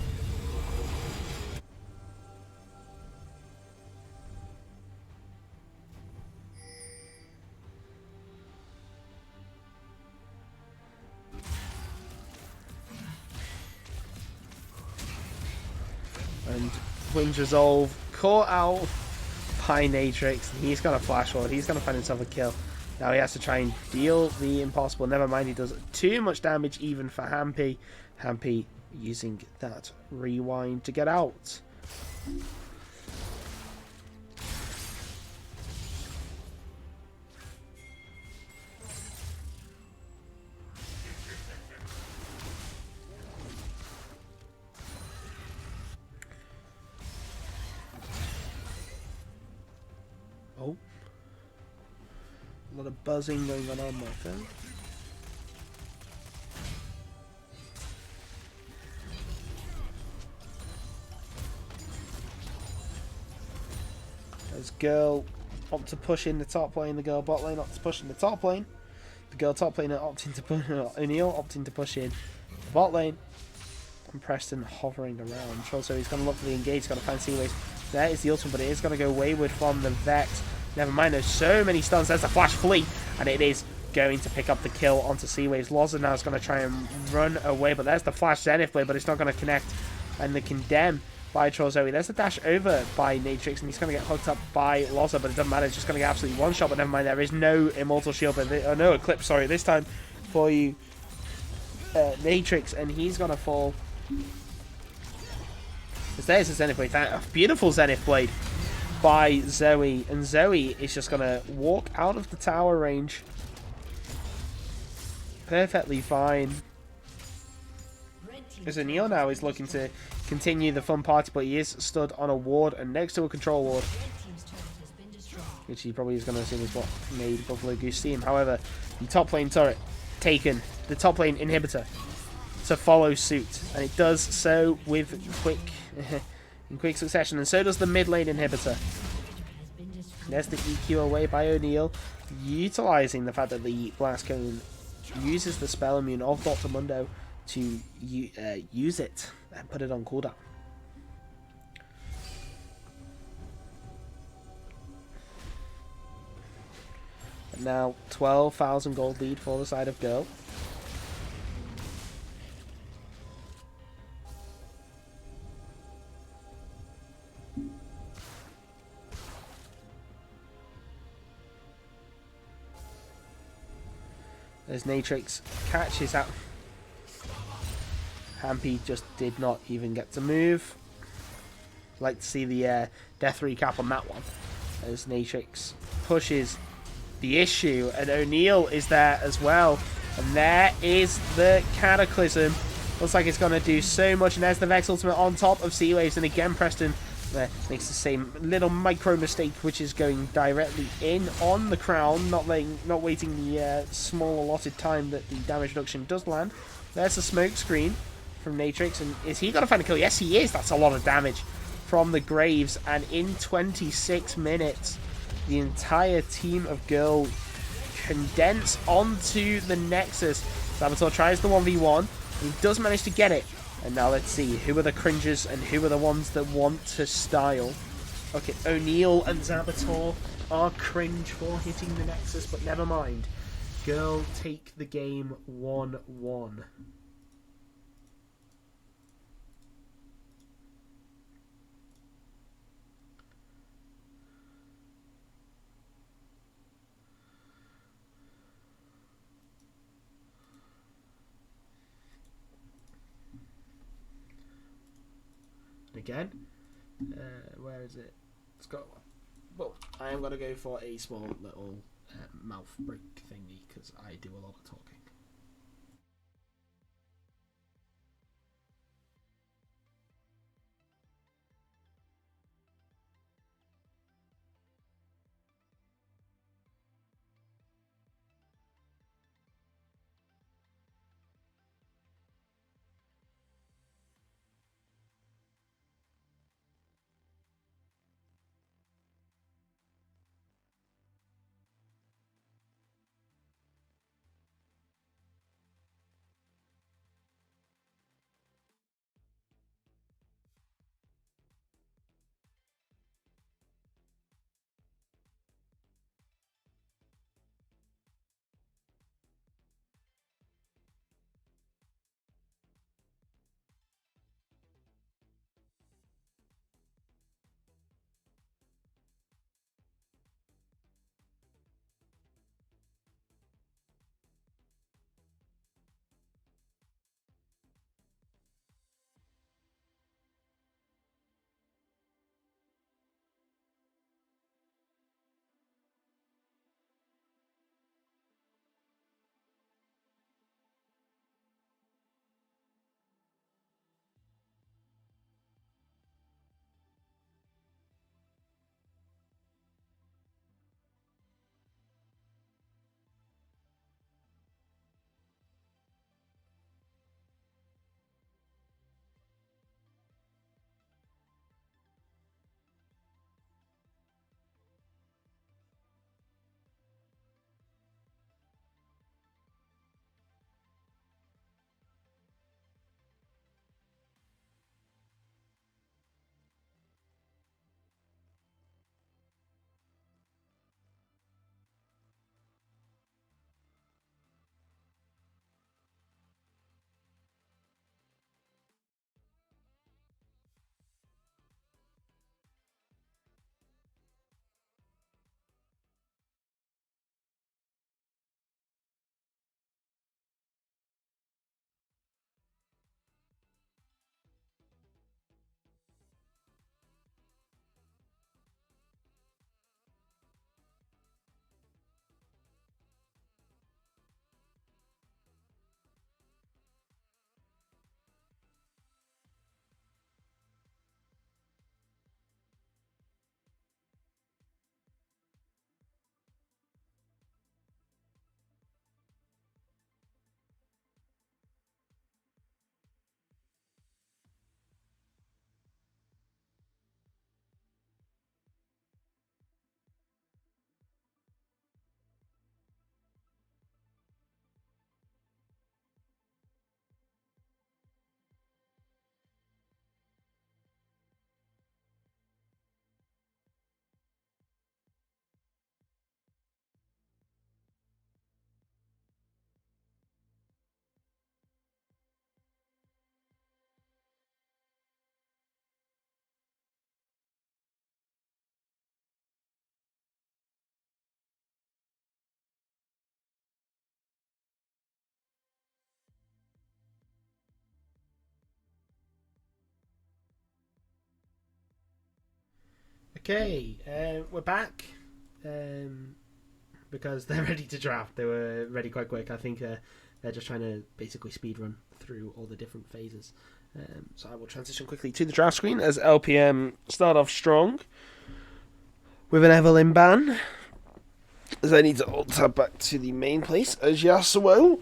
And Wings Resolve caught out by Natrix. He's going to flash forward. He's going to find himself a kill. Now he has to try and deal the impossible. Never mind, he does too much damage even for Hampy. Hampy using that rewind to get out. Oh. A lot of buzzing going on my phone. As Girl opt to push in the top lane, the Girl bot lane opt to push in the top lane. The Girl top lane opting to push, O'Neal opting to push in the bot lane. And Preston hovering around. So he's going to look for the engage, he's got to find Seaways. There is the ultimate, but it is going to go wayward from the Vex. Never mind, there's so many stuns. There's the Flash Fleet, and it is going to pick up the kill onto Seaways. Loza now is going to try and run away, but there's the Flash Zenith Blade, but it's not going to connect. And the Condemn by Trozoe. There's the dash over by Natrix, and he's going to get hooked up by Loza, but it doesn't matter. It's just going to get absolutely one shot, but never mind. There is no Immortal Shield, but no Eclipse, sorry, this time for you, Natrix, and he's going to fall. There's a Zenith Blade. A beautiful Zenith Blade by Zoe, and Zoe is just going to walk out of the tower range perfectly fine. As O'Neal now is looking to continue the fun party, but he is stood on a ward and next to a control ward, which he probably is going to assume is what made Buffalo Goose see him. However, the top lane turret taken, the top lane inhibitor to follow suit, and it does so with in quick succession, and so does the mid lane inhibitor. There's the EQ away by O'Neal, utilising the fact that the Blast Cone uses the spell immune of Dr. Mundo to use it and put it on cooldown. And now 12,000 gold lead for the side of Girl. As Natrix catches out. Hampy just did not even get to move. Like to see the death recap on that one. As Natrix pushes the issue, and O'Neal is there as well. And there is the Cataclysm. Looks like it's going to do so much. And there's the Vex Ultimate on top of Sea-Waves. And again, Preston makes the same little micro mistake, which is going directly in on the crown, not waiting the small allotted time that the damage reduction does land. There's a smoke screen from Natrix. And is he going to find a kill? Yes, he is. That's a lot of damage from the Graves. And in 26 minutes, the entire team of Girl condense onto the Nexus. Saboteur tries the 1v1. He does manage to get it. And now let's see, who are the cringers and who are the ones that want to style? Okay, O'Neal and Saboteur are cringe for hitting the Nexus, but never mind. Girl take the game 1-1. Again, where is it? It's got. Well, I am gonna go for a small little mouth break thingy because I do a lot of talking. Okay, we're back. Because they're ready to draft. They were ready quite quick. I think they're just trying to basically speedrun through all the different phases. So I will transition quickly to the draft screen as LPM start off strong with an Evelyn ban. As I need to alt tab back to the main place as Yasuo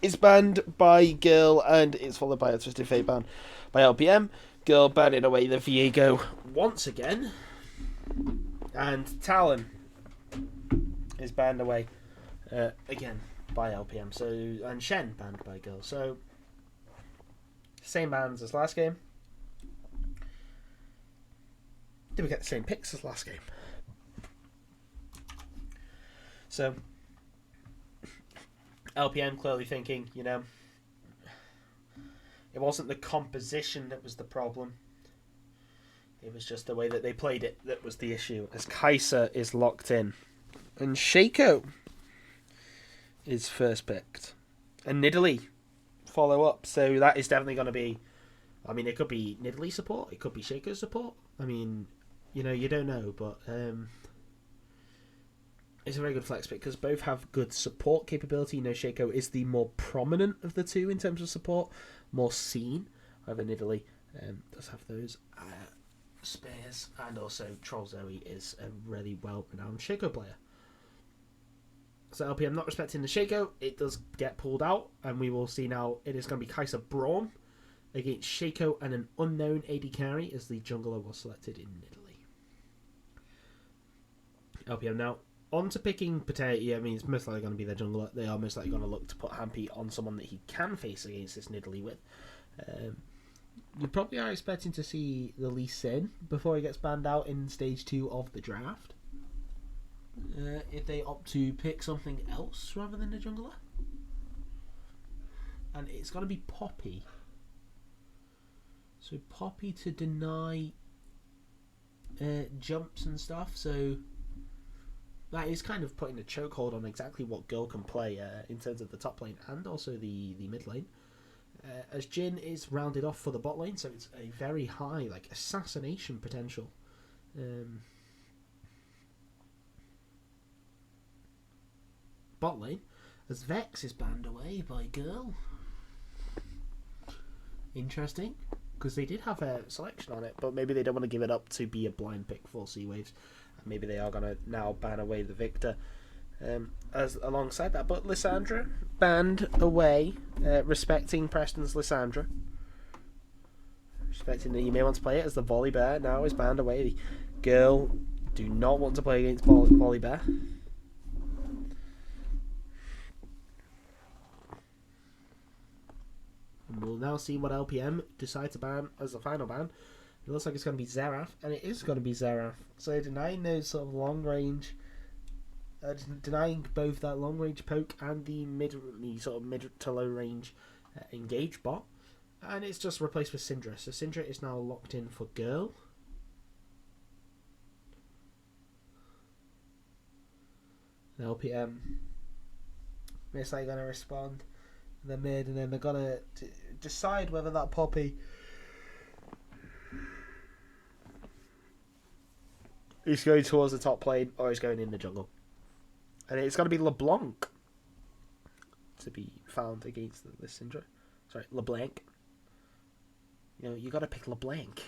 is banned by Girl and it's followed by a Twisted Fate ban by LPM. Girl banning away the Viego once again. And Talon is banned away again by LPM. So and Shen banned by Girl. So same bans as last game. Did we get the same picks as last game? So LPM clearly thinking, you know, it wasn't the composition that was the problem. It was just the way that they played it that was the issue. As Kai'Sa is locked in. And Shaco is first picked. And Nidalee follow up. So that is definitely going to be... I mean, it could be Nidalee support. It could be Shaco support. I mean, you know, you don't know. But it's a very good flex pick because both have good support capability. You know, Shaco is the more prominent of the two in terms of support. More seen. However, Nidalee does have those spares. And also, Troll Zoe is a really well-renowned Shaco player. So LPM not respecting the Shaco, it does get pulled out, and we will see now it is going to be Kai'Sa Braum against Shaco and an unknown AD carry as the jungler was selected in Italy. LPM now on to picking Potato. I mean, it's most likely going to be their jungler. They are most likely going to look to put Hampy on someone that he can face against this Nidalee with. We probably are expecting to see the Lee Sin before he gets banned out in stage 2 of the draft. If they opt to pick something else rather than a jungler. And it's going to be Poppy. So Poppy to deny jumps and stuff. So that is kind of putting a chokehold on exactly what Girl can play in terms of the top lane and also the mid lane. As Jhin is rounded off for the bot lane, so it's a very high like assassination potential. Bot lane, as Vex is banned away by Girl. Interesting, because they did have a selection on it, but maybe they don't want to give it up to be a blind pick for Sea Waves. Maybe they are going to now ban away the Victor. As alongside that, but Lissandra banned away, respecting Preston's Lissandra. Respecting that you may want to play it as the Volley Bear now is banned away. The Girl do not want to play against Volley Bear. And we'll now see what LPM decide to ban as the final ban. It looks like it's going to be Xerath, and it is going to be Xerath. So denying those sort of long range, denying both that long range poke and the sort of mid to low range engage bot, and it's just replaced with Syndra. So Syndra is now locked in for Girl. And LPM, it's like going to respond. The mid, and then they're gonna decide whether that Poppy is going towards the top lane or is going in the jungle. And it's going to be LeBlanc to be found against this Syndra. Sorry, LeBlanc. You know, you got to pick LeBlanc.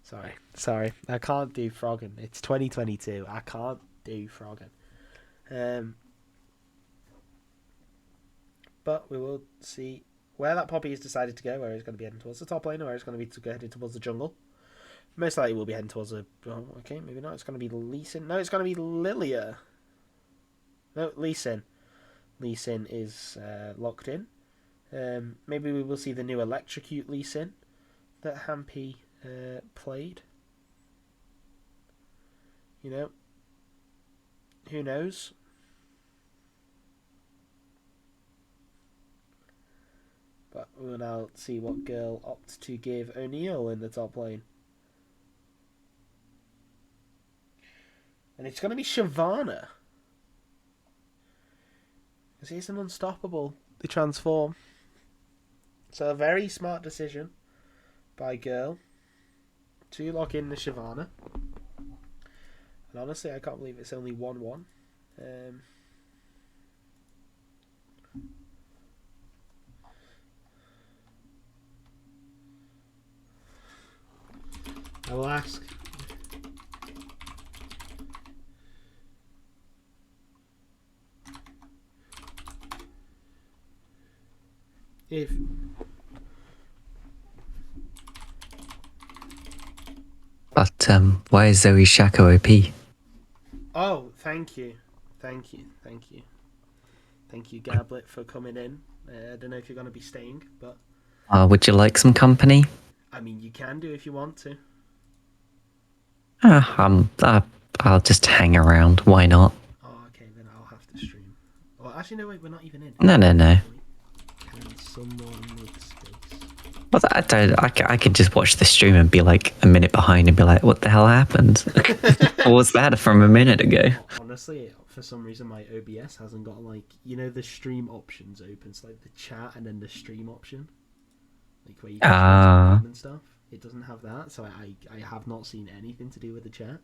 Sorry, I can't do Froggen. It's 2022. I can't do Froggen. But we will see where that Poppy has decided to go, where he's going to be heading towards the top lane, or where he's going to be heading towards the jungle. Most likely we'll be heading towards the... Oh, okay, maybe not. It's going to be Lee Sin. No, it's going to be Lilia. No, Lee Sin. Lee Sin is locked in. Maybe we will see the new Electrocute Lee Sin that Hampy played. You know, who knows? But we will now see what Girl opts to give O'Neal in the top lane. And it's going to be Shyvana. Because he's an unstoppable. They transform. So a very smart decision by Girl. to lock in the Shyvana. And honestly, I can't believe it's only 1-1. I will ask. If But why is Zoe Shaco OP? Oh, thank you, Gablet, for coming in. I don't know if you're going to be staying, but Would you like some company? I mean, you can do if you want to. I'll just hang around. Why not? Oh, okay, then I'll have to stream. Well, actually, no, wait, we're not even in. No. Can someone make space? Well, I could just watch the stream and be like a minute behind and be like, what the hell happened? What was that from a minute ago? Honestly, for some reason, my OBS hasn't got, like, the stream options open. So, like, the chat and then the stream option. Like, where you can change the name and stuff. It doesn't have that, so I have not seen anything to do with the chat.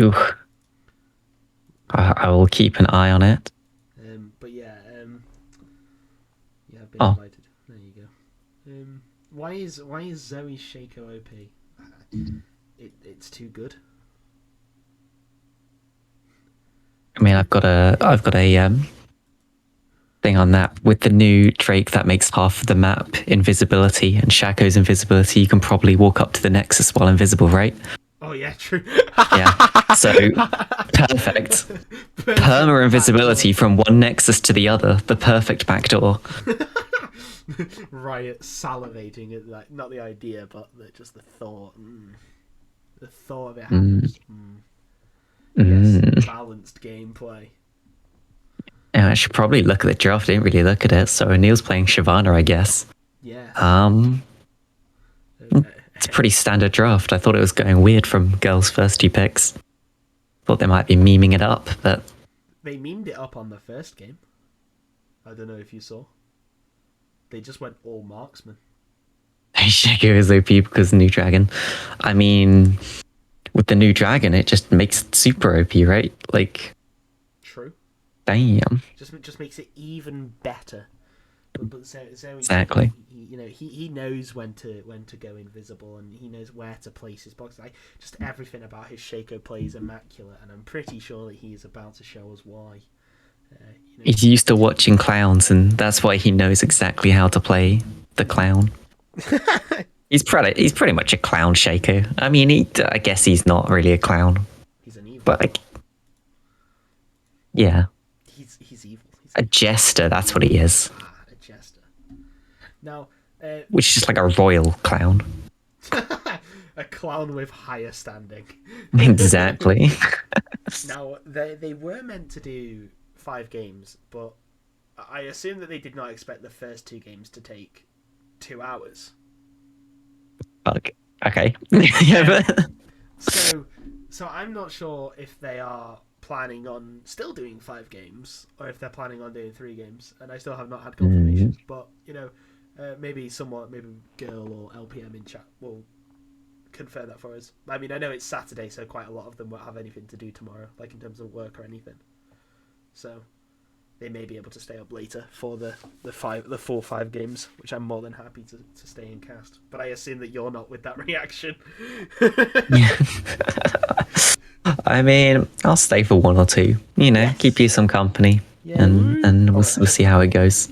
Ooh. I will keep an eye on it. But yeah, I've been invited. There you go. Why is Zoe Shaco OP? It's too good. I mean, I've got a thing on that with the new Drake that makes half of the map invisibility and Shaco's invisibility. You can probably walk up to the Nexus while invisible, right? Oh yeah, true. Yeah. So perfect. Perma invisibility from one Nexus to the other. The perfect backdoor. Riot salivating at like not the idea, but just the thought. The thought of it happens. Yes, balanced gameplay. Yeah, I should probably look at the draft. I didn't really look at it. So O'Neill's playing Shyvana, I guess. Yes. It's a pretty standard draft. I thought it was going weird from girls' first 2 picks. Thought they might be memeing it up, but they memed it up on the first game. I don't know if you saw. They just went all marksman. Shaco is OP because new dragon. I mean, with the new dragon, it just makes it super OP, right? Like, true. Damn. Just makes it even better. But Zoe, Exactly. He knows when to go invisible, and he knows where to place his box. Like, just everything about his Shaco play is immaculate, and I'm pretty sure that he is about to show us why. He's used to watching clowns, and that's why he knows exactly how to play the clown. He's pretty much a clown Shaco. I mean, I guess he's not really a clown. He's an evil. But yeah. He's evil. A jester, that's what he is. A jester. Now, which is just like a royal clown. A clown with higher standing. Exactly. Now, they were meant to do 5 games, but I assume that they did not expect the first 2 games to take 2 hours. Okay. So I'm not sure if they are planning on still doing 5 games or if they're planning on doing 3 games, and I still have not had confirmation. But maybe Girl or LPM in chat will confirm that for us. I mean, I know it's Saturday, so quite a lot of them won't have anything to do tomorrow, like in terms of work or anything. So they may be able to stay up later for the 4 5 games, which I'm more than happy to stay and cast. But I assume that you're not with that reaction. I mean, I'll stay for 1 or 2. Yes. Keep you some company, and we'll see how it goes.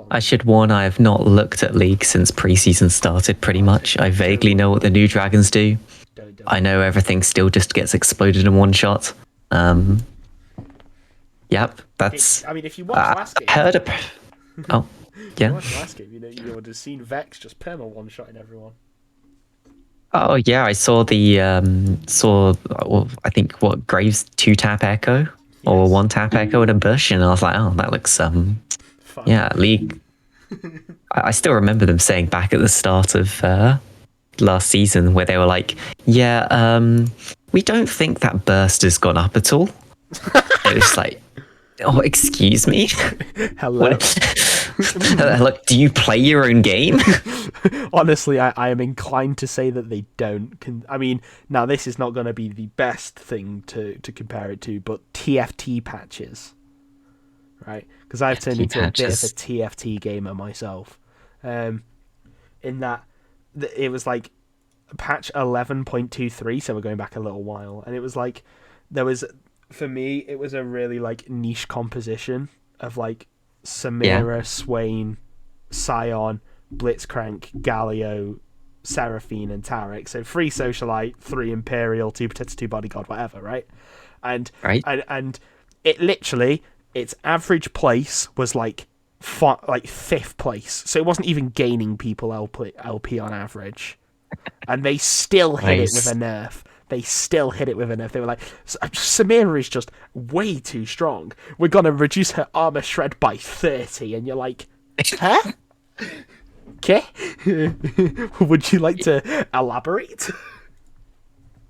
I should warn, I have not looked at League since preseason started, pretty much. I vaguely know what the new dragons do. I know everything still just gets exploded in one shot. Yep, that's... I mean, if you watch last game... Oh, yeah. You watched last game, you would have seen Vex just perma one-shotting everyone. Oh, yeah, I saw I think, Graves 2-tap echo? Or 1-tap echo in a bush, and I was like, oh, that looks, fun. Yeah, League... I still remember them saying back at the start of last season where they were like, yeah, we don't think that burst has gone up at all. It was like, oh, excuse me? Hello. Look, do you play your own game? Honestly, I am inclined to say that they don't. I mean, now this is not going to be the best thing to compare it to, but TFT patches, right? Because I've turned TFT into a bit of a patches. TFT gamer myself. In that it was like patch 11.23, so we're going back a little while, and it was like there was, for me, it was a really like niche composition of like Yeah. Samira, Swain, Scion, Blitzcrank, Galio, Seraphine, and Tarek. So 3 Socialite, 3 Imperial, 2 Protector, 2 Bodyguard, whatever, right? And Right. and it literally, its average place was like like 5th place. So it wasn't even gaining people LP on average. And they still hit it with a Nice. nerf. They still hit it with a nerf. They were like, Samira is just way too strong. We're going to reduce her armor shred by 30. And you're like, huh? Okay. Would you like to elaborate?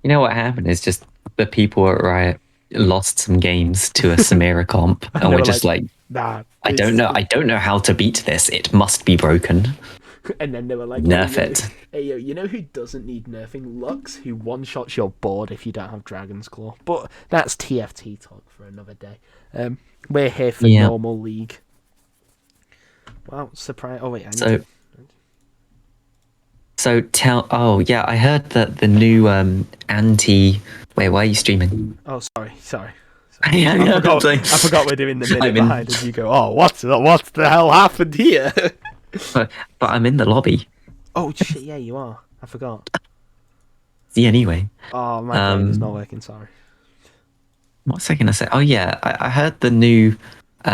You know what happened is just the people at Riot lost some games to a Samira comp, And and they we're were just like, like, nah. I don't know. I don't know how to beat this. It must be broken. And then they were like, Nerf hey, it. Hey, yo, you know who doesn't need nerfing? Lux, who one-shots your board if you don't have Dragon's Claw. But that's TFT talk for another day. We're here for Yeah. normal League. Wow, surprise. Oh, wait, I need So, to... so tell. Oh yeah, I heard that the new anti. Wait, why are you streaming? Oh, sorry. Yeah, yeah, I forgot we're doing the minute I'm in, behind, and you go, oh, what the hell happened here? but I'm in the lobby. Oh, shit, yeah, you are. I forgot. See, anyway. Oh, my brain is not working, sorry. What was I gonna say? Oh yeah, I heard the new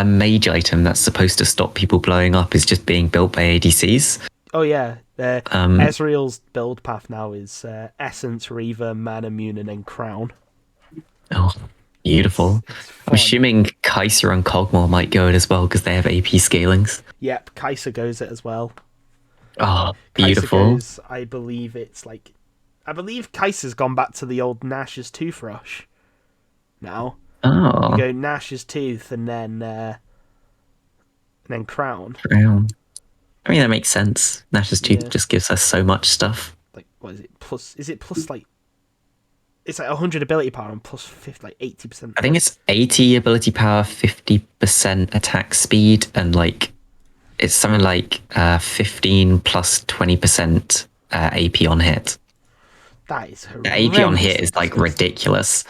mage item that's supposed to stop people blowing up is just being built by ADCs. Oh, yeah. Ezreal's build path now is Essence, Reaver, Man Immune, and then Crown. Oh, beautiful. It's I'm fun. assuming Kaiser and Cogmore might go it as well because they have AP scalings. Yep, Kaiser goes it as well. Oh, Kaiser beautiful. goes, I believe Kaiser's gone back to the old Nash's Toothbrush now. Oh, You go Nash's Tooth and then Crown. Crown. I mean, that makes sense. Nash's Tooth Yeah. just gives us so much stuff. Like, what is it? Is it plus like... It's like 100 ability power and plus 50, like 80%. I think it's 80 ability power, 50% attack speed, and like it's something like 15 plus 20% AP on hit. That is The AP on hit horrendously is like disgusting. ridiculous.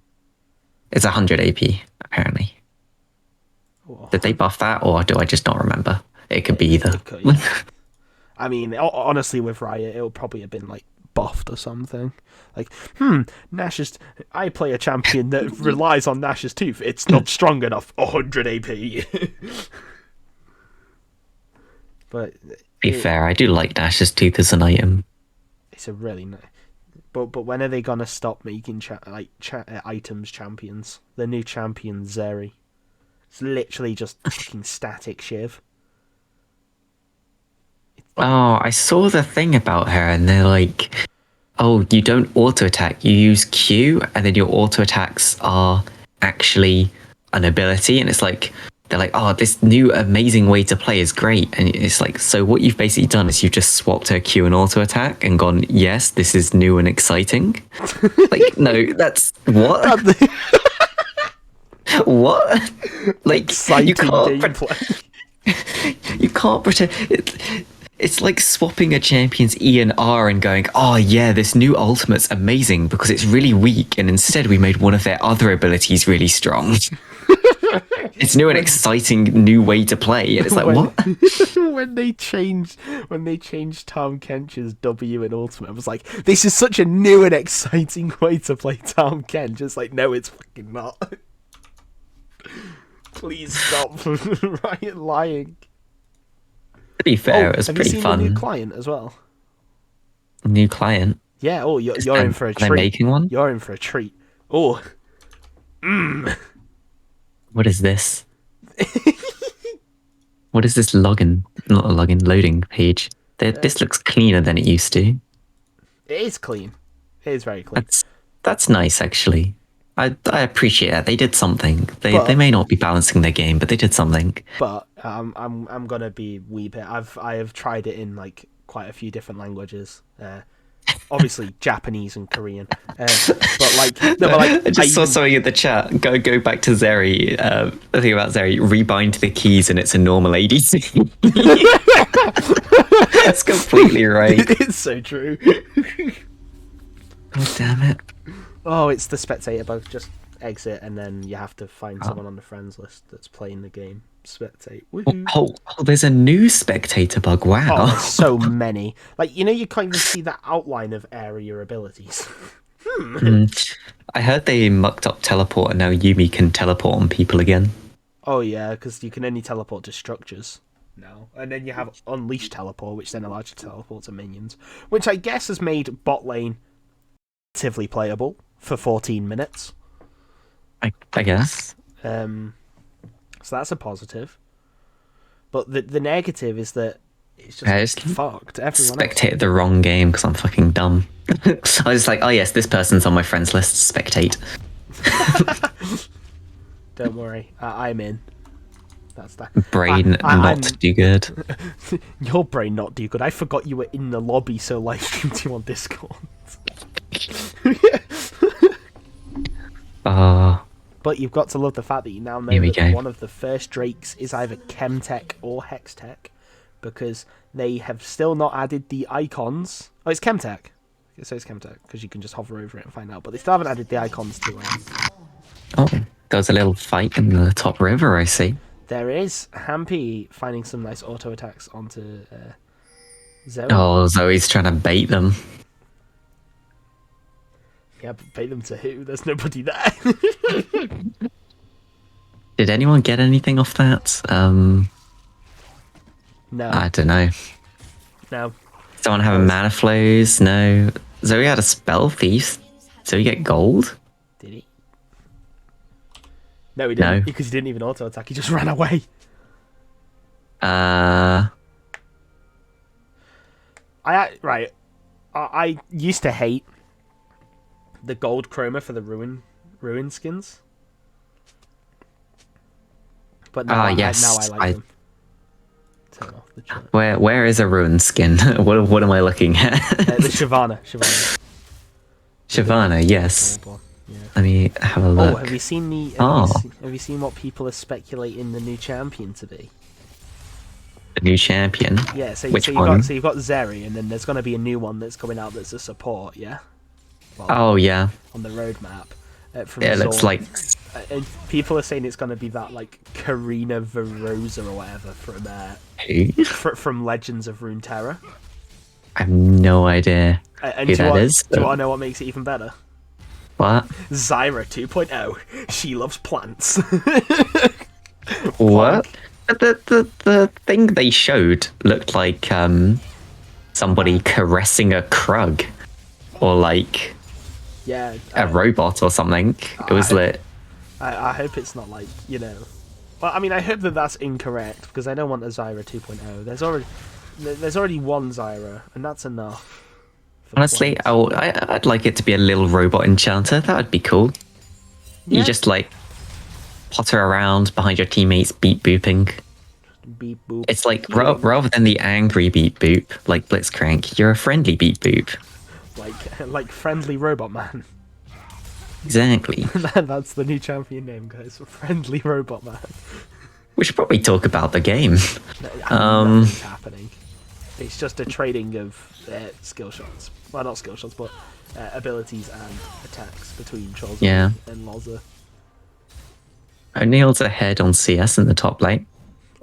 It's 100 AP apparently. Oh, Did they buff that, or do I just not remember? It could be either. it could, yeah. I mean, honestly, with Riot, it would probably have been like buffed or something. Like, Nash's... I play a champion that relies on Nash's Tooth. It's not strong enough. 100 AP. But... Be fair, I do like Nash's Tooth as an item. It's a really nice... But when are they gonna stop making items champions? The new champion, Zeri. It's literally just fucking static Shiv. Oh, I saw the thing about her, and they're like, oh, you don't auto attack, you use Q, and then your auto attacks are actually an ability. And it's like, they're like, oh, this new amazing way to play is great. And it's like, so what you've basically done is you've just swapped her Q and auto attack and gone, yes, this is new and exciting. Like, no, that's what? What? Like, Exciting you can't, gameplay. you can't pretend it's like swapping a champion's E and R and going, oh yeah, this new ultimate's amazing because it's really weak, and instead we made one of their other abilities really strong. It's new and exciting new way to play, and it's like, what? when they changed Tom Kench's W in Ultimate, I was like, this is such a new and exciting way to play Tom Kench. Just like, no, it's fucking not. Please stop Riot lying. To be fair, it was have you pretty seen fun. the new client as well? New client. Yeah. Oh, you're in for a Are they treat. making one? You're in for a treat. Oh. What is this? What is this login? Not a login, loading page. This looks cleaner than it used to. It is clean. It is very clean. That's nice, actually. I appreciate that. They did something. They But may not be balancing their game, but they did something. I'm gonna be wee bit. I have tried it in like quite a few different languages. Obviously Japanese and Korean. But like, no, but like I just saw something in the chat. Go back to Zeri. The thing about Zeri, rebind the keys and it's a normal ADC. That's completely right. It's so true. God damn it. Oh, it's the spectator bug. Just exit, and then you have to find someone on the friends list that's playing the game. Spectate. Woohoo. Oh, there's a new spectator bug. Oh, Wow. there's so many. Like, you know, you can't even see that outline of area abilities. I heard they mucked up teleport and now Yumi can teleport on people again. Oh, yeah, because you can only teleport to structures now. And then you have Unleash Teleport, which then allows you to teleport to minions. Which I guess has made bot lane actively playable for 14 minutes. I guess. So that's a positive. But the negative is that it's just fucked. Everyone Spectate the wrong game because I'm fucking dumb. I was like, oh yes, this person's on my friends list. Spectate. Don't worry, I'm in. That's that. Brain not do good. Your brain not do good. I forgot you were in the lobby, so live streamed you on Discord. But you've got to love the fact that you now know that one of the first Drakes is either Chemtech or Hextech, because they have still not added the icons. Oh, it's Chemtech. So it's Chemtech, because you can just hover over it and find out. But they still haven't added the icons to it. Oh, there was a little fight in the top river, I see. There is. Hampy finding some nice auto attacks onto Zoe. Oh, Zoe's trying to bait them. Yeah, but bait them to who? There's nobody there. Did anyone get anything off that? No. I don't know. No. Someone have a mana flows? No. Zoe had a spell thief. So he get gold? Did he? No, he didn't. No. Because he didn't even auto attack. He just ran away. I used to hate the gold chroma for the ruin skins, but now, yes. now I like them. Turn off the chat. Where is a ruin skin? what am I looking at? The Shyvana. Shyvana, yes. Yeah. Let me have a look. Oh, have you seen the? Have you seen what people are speculating the new champion to be? The new champion. Yeah. So which you've one? got Zeri, and then there's going to be a new one that's coming out that's a support. Yeah. Well, yeah. On the roadmap. From it looks like. And people are saying it's going to be that like Karina Verosa or whatever from Legends of Runeterra. I have no idea who that is. Do you want to know what makes it even better? What? Zyra 2.0. She loves plants. What? The thing they showed looked like somebody caressing a Krug, or like a robot or something. It was lit. I hope it's not like, you know. Well, I mean, I hope that that's incorrect because I don't want a Zyra 2.0. There's already one Zyra, and that's enough. Honestly, I'd like it to be a little robot enchanter. That would be cool. Yeah. You just like potter around behind your teammates, beat booping. Beep boop. It's like rather than the angry beat boop like Blitzcrank, you're a friendly beat boop. Like friendly robot man. Exactly. That's the new champion name, guys. Friendly robot man. We should probably talk about the game. Nothing's happening. It's just a trading of skill shots. Well, not skill shots, but abilities and attacks between Charles and Loza. O'Neill's ahead on CS in the top lane.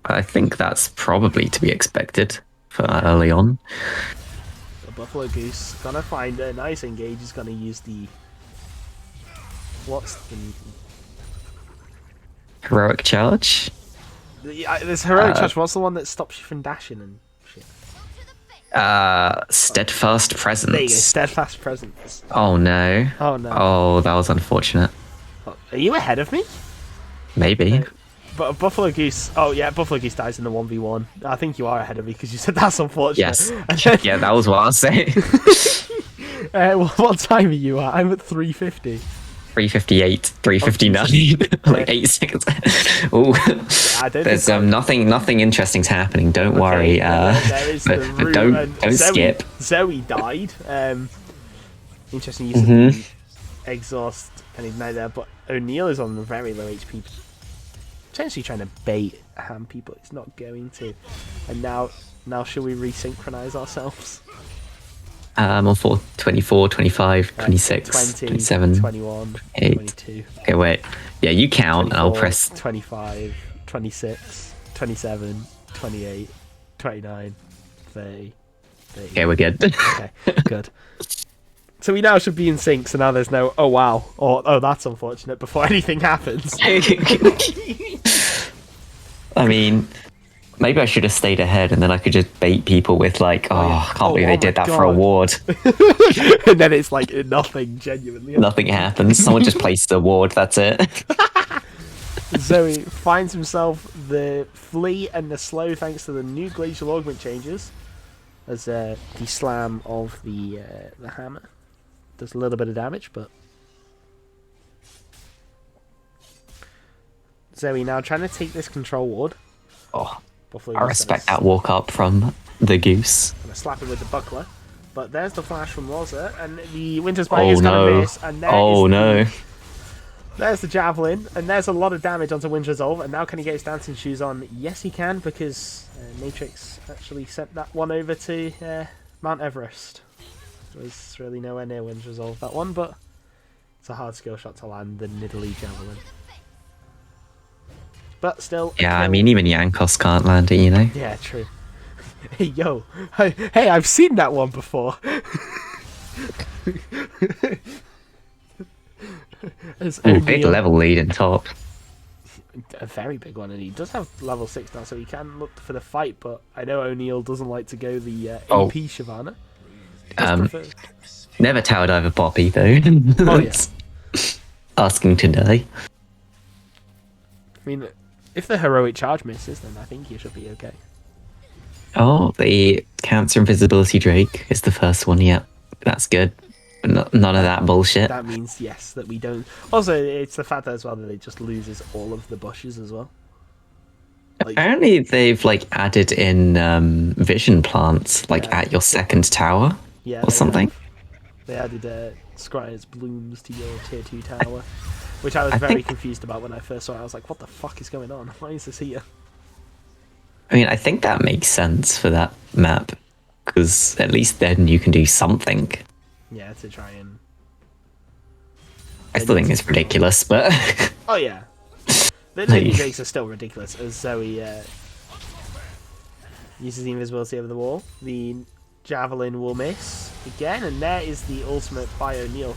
I think that's probably to be expected for early on. The Buffalo Goose gonna find a nice engage. He's gonna use the heroic charge. This heroic charge. What's the one that stops you from dashing and shit? Steadfast presence. There you go. Steadfast presence. Oh no. Oh no. Oh, that was unfortunate. Are you ahead of me? Maybe. But Buffalo Goose. Oh yeah, Buffalo Goose dies in the 1v1. I think you are ahead of me because you said that's unfortunate. Yes. Yeah, that was what I was saying. What time are you at? I'm at 350. 358, 359, like 8 seconds. Oh, I don't there's think nothing interesting's happening. Don't worry. there is the but root, don't and skip. Zoe died. Interesting use of the exhaust and ignite there, but O'Neal is on very low HP. Potentially trying to bait ham people. It's not going to. And now should we resynchronize ourselves? I'm on 4, 24, 25, 26, 20, 27, 21, 8. 22. Okay, wait. Yeah, you count, and I'll press 25, 26, 27, 28, 29, 30. Okay, we're good. Okay, good. So we now should be in sync, so now there's no, oh wow, or oh that's unfortunate, before anything happens. I mean, maybe I should have stayed ahead, and then I could just bait people with like, I can't believe they did that for a ward. And then it's like nothing, genuinely. Nothing happens. Someone just placed a ward, that's it. Zoe finds himself the flee and the slow thanks to the new glacial augment changes, as the slam of the hammer does a little bit of damage, but Zoe now trying to take this control ward. Oh, I respect that walk up from the goose. Gonna slap it with the buckler, but there's the flash from Loza, and the Winter's Bite is gonna miss, and there's the javelin, and there's a lot of damage onto Wind Resolve, and now can he get his dancing shoes on? Yes, he can, because Matrix actually sent that one over to Mount Everest. It was really nowhere near Wind Resolve, that one, but it's a hard skill shot to land the Nidalee javelin. But still... Yeah, I mean, even Yankos can't land it, you know? Yeah, true. Hey, yo. Hey, I've seen that one before. Ooh, big level lead in top. A very big one, and he does have level 6 now, so he can look for the fight, but I know O'Neal doesn't like to go the AP Shyvana. Never tower dive a Poppy, though. Oh, yeah. Asking to die. I mean, if the heroic charge misses, then I think you should be okay. Oh, the Cancer Invisibility Drake is the first one, yeah. That's good. But none of that bullshit. That means, yes, that we don't... Also, it's the fact that as well that it just loses all of the bushes as well. Like, apparently they've like added in vision plants like at your second tower or something. They added Scryer's blooms to your tier 2 tower, which I was very confused about when I first saw it. I was like, what the fuck is going on? Why is this here? I mean, I think that makes sense for that map, because at least then you can do something. Yeah, to try and... I still think it's ridiculous, but... Oh yeah. The Lady Drakes are still ridiculous, as Zoe uses the invisibility over the wall. The javelin will miss again, and there is the ultimate by O'Neal.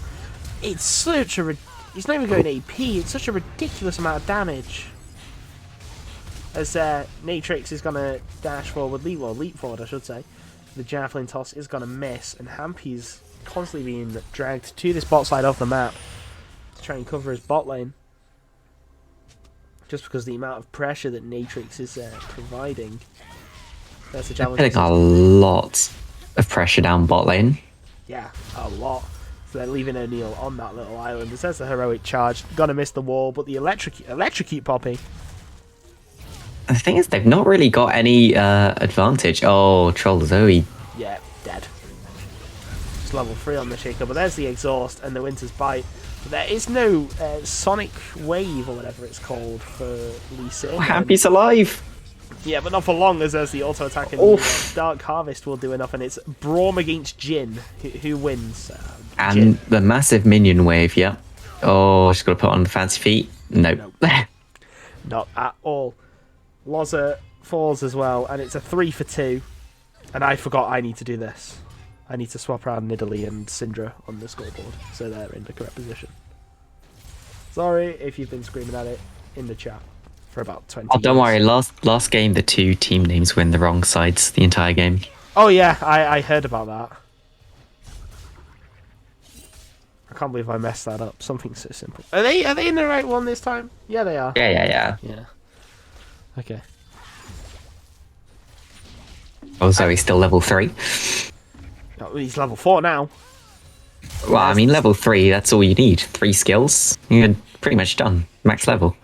It's such a... He's not even going AP, it's such a ridiculous amount of damage. As Natrix is going to dash forward, leap forward I should say. The javelin toss is going to miss, and Hampy's constantly being dragged to this bot side of the map to try and cover his bot lane. Just because the amount of pressure that Natrix is providing. There's the javelin. Putting a lot of pressure down bot lane. Yeah, a lot. So they're leaving O'Neal on that little island. There's the heroic charge. Gonna miss the wall, but the electrocute Poppy. The thing is, they've not really got any advantage. Oh, Troll Zoe. Yeah, dead. Just level 3 on the shaker, but there's the exhaust and the Winter's Bite. But there is no Sonic Wave or whatever it's called for Lee Sin. Oh, Happy's alive! Yeah, but not for long, as there's the auto attack and the Dark Harvest will do enough, and it's Braum against Jin. Who wins? And Jin. the massive minion wave, yeah. Oh, she's got to put on the fancy feet. Nope. Not at all. Loza falls as well, and it's a 3 for 2. And I forgot I need to do this. I need to swap around Nidalee and Syndra on the scoreboard, so they're in the correct position. Sorry if you've been screaming at it in the chat for about 20 Oh, don't worry. Last game, the two team names were in the wrong sides the entire game. Oh yeah, I heard about that. I can't believe I messed that up. Something so simple. Are they in the right one this time? Yeah, they are. Yeah. Yeah. Okay. Oh, so he's still level 3. Oh, he's level 4 now. Well, I mean, level 3, that's all you need. 3 skills. You're pretty much done. Max level.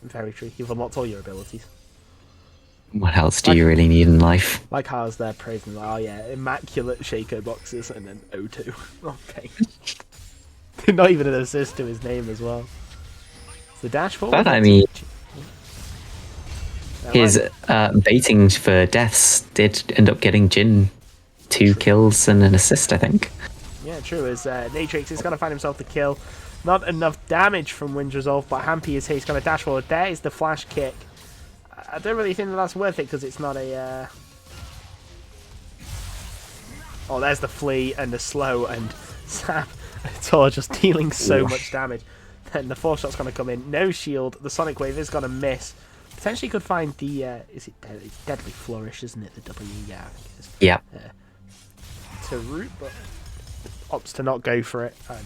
Very true. You've unlocked all your abilities. What else do you really need in life? Like how I was there praising, oh yeah, immaculate Shaco boxes and then O2. Okay. Not even an assist to his name as well. It's the dash forward. But I mean, his baiting for deaths did end up getting Jin 2 kills and an assist, I think. Yeah, true. As Natrix is going to find himself the kill. Not enough damage from Wind Resolve, but Hampy is here. He's going to dash forward. There is the flash kick. I don't really think that's worth it because it's not a... Oh, there's the flea and the slow, and Saboteur just dealing so much damage. Then the 4-shot's going to come in. No shield. The Sonic Wave is going to miss. Potentially could find the... is it it's Deadly Flourish, isn't it? The W, yeah, I think it is. Yeah. To root, but opts to not go for it and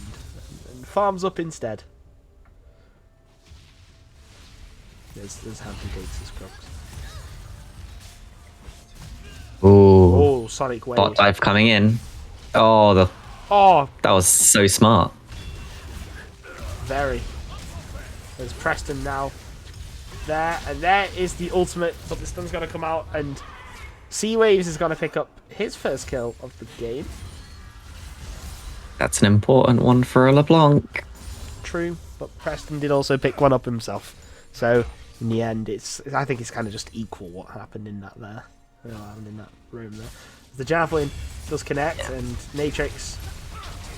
farms up instead. There's Hampton Gates as Crocs. Ooh. Oh, Sonic Wave. Bot dive coming in. Oh, that was so smart. Very. There's Preston now. There, and there is the ultimate, but the stun's going to come out, and Sea Waves is going to pick up his first kill of the game. That's an important one for a LeBlanc. True, but Preston did also pick one up himself. So, in the end, I think it's kind of just equal what happened in that there. What happened in that room there. The Javelin does connect, and Natrix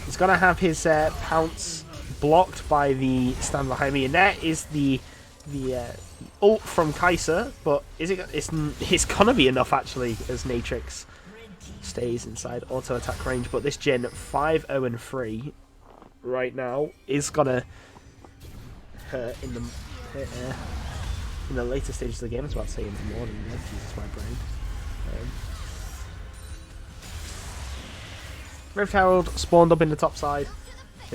is going to have his pounce blocked by the stand behind me, and there is the ult from Kaiser, but it's gonna be enough actually as Natrix stays inside auto attack range. But this Jin 5-0-3 right now is gonna hurt in the later stages of the game. I was about to say in the morning. Jesus, my brain. Rift Herald spawned up in the top side.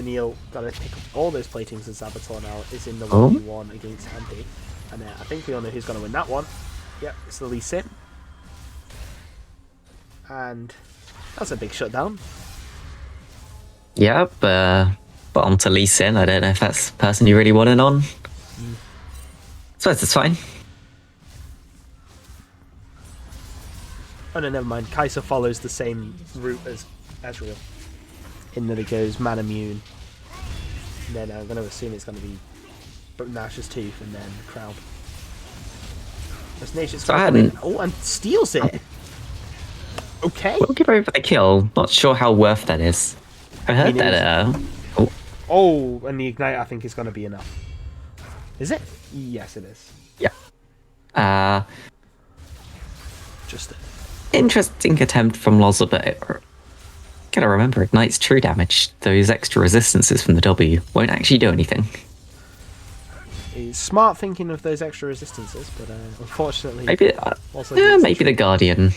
Neil got to pick up all those platings, and Saboteur now is in the 1v1 against Hampy. And I think we all know who's going to win that one. Yep, it's the Lee Sin. And that's a big shutdown. Yep, but on to Lee Sin. I don't know if that's the person you really wanted on. So it's fine. Oh no, never mind. Kaiser follows the same route as Ezreal, in that it goes Man Immune. And then I'm going to assume it's going to be Nash's Tooth and then Crowd. Oh, and steals it! Okay. We'll give over the kill. Not sure how worth that is. I heard that. Oh, and the Ignite I think is going to be enough. Is it? Yes, it is. Yeah. Just interesting attempt from Loza, but gotta remember, Ignite's true damage. Those extra resistances from the W won't actually do anything. He's smart thinking of those extra resistances, but unfortunately... Maybe the Guardian.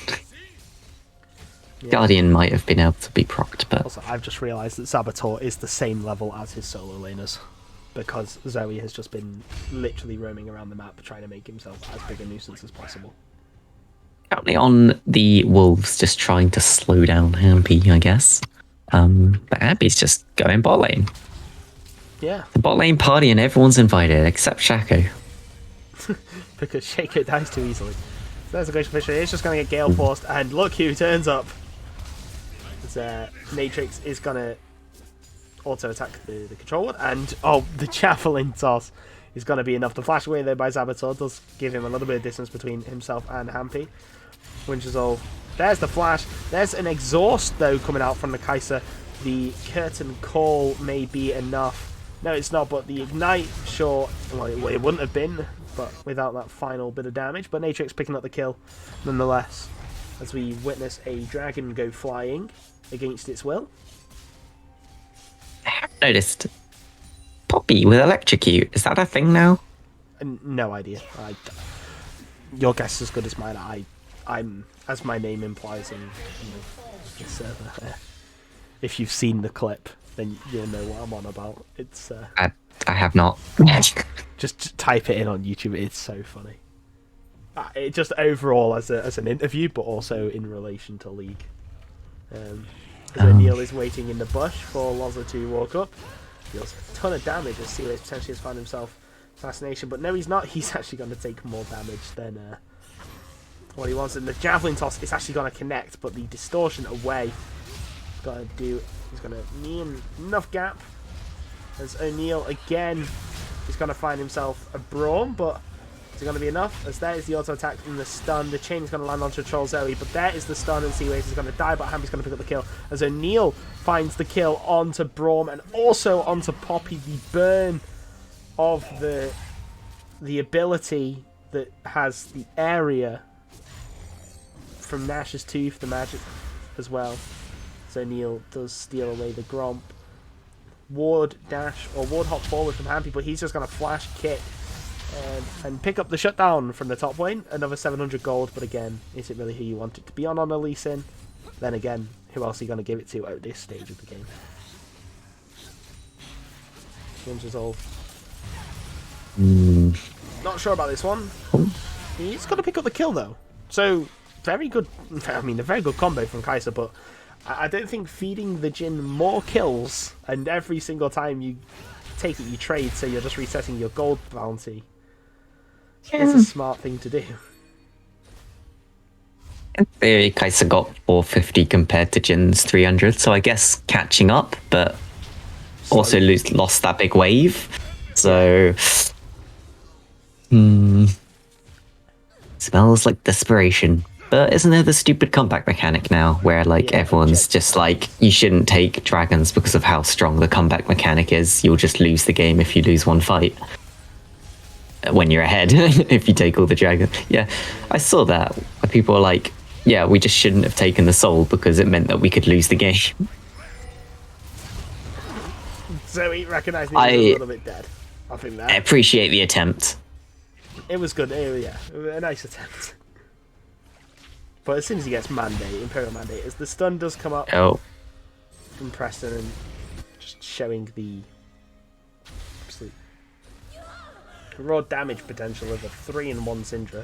Yeah. Guardian might have been able to be procced, but... Also, I've just realised that Saboteur is the same level as his solo laners, because Zoe has just been literally roaming around the map trying to make himself as big a nuisance as possible. Currently on the Wolves, just trying to slow down Hampy, I guess. But Hampy's just going bot lane. Yeah. The bot lane party and everyone's invited, except Shaco. Because Shaco dies too easily. So there's a Glacial Fisher. It's just going to get Gale Forced, and look who turns up. Matrix is going to auto-attack the controller, and the Javelin toss is going to be enough. The flash away there by Saboteur does give him a little bit of distance between himself and Hampy. Wind Resolve. There's the flash. There's an exhaust, though, coming out from the Kaiser. The curtain call may be enough. No, it's not, but the Ignite, sure, well, it wouldn't have been, but without that final bit of damage. But Natrix picking up the kill, nonetheless, as we witness a dragon go flying against its will. I have noticed Poppy with Electrocute. Is that a thing now? No idea. Your guess is as good as mine. I'm, as my name implies in the server. If you've seen the clip, then you'll know what I'm on about. It's I have not. just type it in on YouTube. It's so funny. It just overall as an interview, but also in relation to League. As O'Neal is waiting in the bush for Loza to walk up. Deals a ton of damage as Seaways potentially has found himself assassination, but no, he's not. He's actually going to take more damage than what he wants. And the javelin toss is actually going to connect, but the distortion away he's going to need enough gap. As O'Neal again is going to find himself a Braum, but is it going to be enough? As there is the auto attack and the stun. The chain is going to land onto Troll Zoe, but there is the stun, and Seaways is going to die, but Hampy's going to pick up the kill. As O'Neal finds the kill onto Braum and also onto Poppy. The burn of the ability that has the area from Nash's Tooth, the magic as well. So O'Neal does steal away the Gromp. Ward dash or ward hop forward from Hampy, but he's just going to flash kick and pick up the shutdown from the top lane. Another 700 gold, but again, is it really who you want it to be on a Lee Sin? Then again, who else are you going to give it to at this stage of the game? Winds Resolve. Not sure about this one. He's got to pick up the kill though. So very good. I mean, a very good combo from Kai'Sa, but I don't think feeding the Jhin more kills and every single time you take it you trade, so you're just resetting your gold bounty. It's a smart thing to do. In theory, Kai'Sa got 450 compared to Jin's 300, so I guess catching up, but also lost that big wave. So, smells like desperation. But isn't there the stupid comeback mechanic now, where like everyone's just like, you shouldn't take dragons because of how strong the comeback mechanic is. You'll just lose the game if you lose one fight. When you're ahead, if you take all the dragons. Yeah, I saw that. Where people are like, yeah, we just shouldn't have taken the soul because it meant that we could lose the game. So he recognised he was a little bit dead. I think that. I appreciate the attempt. It was good. Yeah, a nice attempt. But as soon as he gets Imperial Mandate, as the stun does come up from Preston and just showing the absolute raw damage potential of a 3-in-1 Syndra.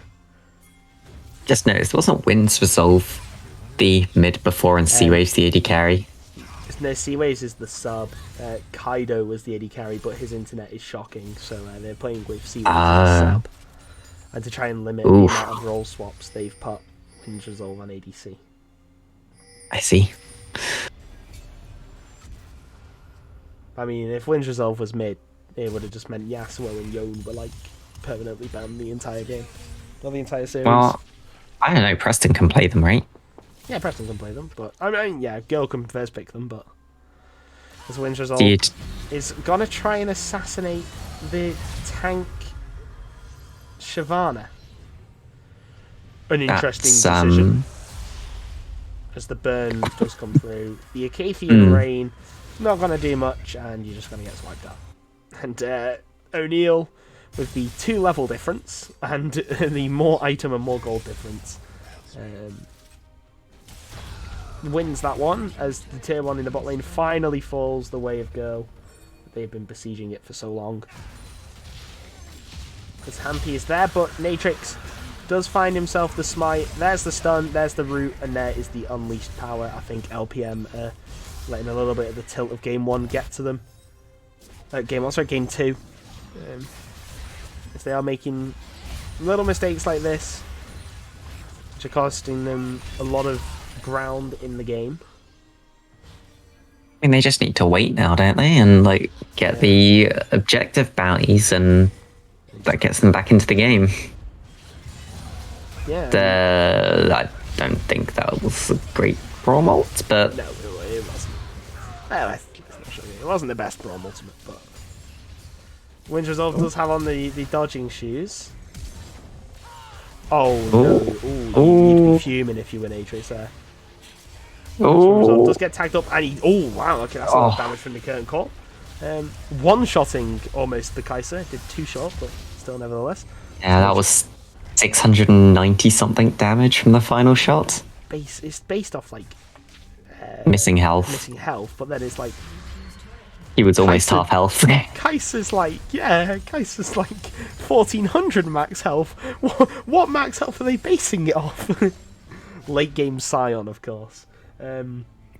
Just noticed, wasn't Winds Resolve the mid before and Seawaves the AD carry? No, Seawaves is the sub. Kaido was the AD carry, but his internet is shocking, so they're playing with Seawaves as the sub. And to try and limit the amount of role swaps, they've put Winds Resolve on ADC. I see. I mean, if Winds Resolve was mid, it would have just meant Yasuo and Yone were like permanently banned the entire game. Not the entire series. Well, I don't know, Preston can play them, right? Yeah, Preston can play them, but I mean, yeah, Girl can first pick them, but as Winds Resolve is gonna try and assassinate the tank Shyvana. An interesting decision. As the burn does come through. The Acathian Rain, not going to do much, and you're just going to get swiped out. And O'Neal, with the 2-level difference, and the more item and more gold difference, wins that one, as the tier 1 in the bot lane finally falls the way of Girl. They've been besieging it for so long. As Hampy is there, but Natrix does find himself the smite. There's the stun, there's the root, and there is the unleashed power. I think LPM letting a little bit of the tilt of game 1 get to them. Game 2. If they are making little mistakes like this, which are costing them a lot of ground in the game. I mean, they just need to wait now, don't they? And like get the objective bounties, and that gets them back into the game. Yeah. I don't think that was a great Braum ult, but no, it wasn't. Well, it wasn't the best Braum ultimate, but Winds Resolve does have on the dodging shoes. Oh no! You'd be fuming if you were Natrix there. Winds Resolve does get tagged up, and he. Oh wow! Okay, that's a lot of damage from the curtain call. One-shotting almost the Kai'Sa. Did 2 shot, but still nevertheless. Yeah, that was 690 something damage from the final shot. It's based off like missing health. Missing health, but then it's like he was almost half health. Kai'Sa's like 1400 max health. What max health are they basing it off? Late game Scion, of course.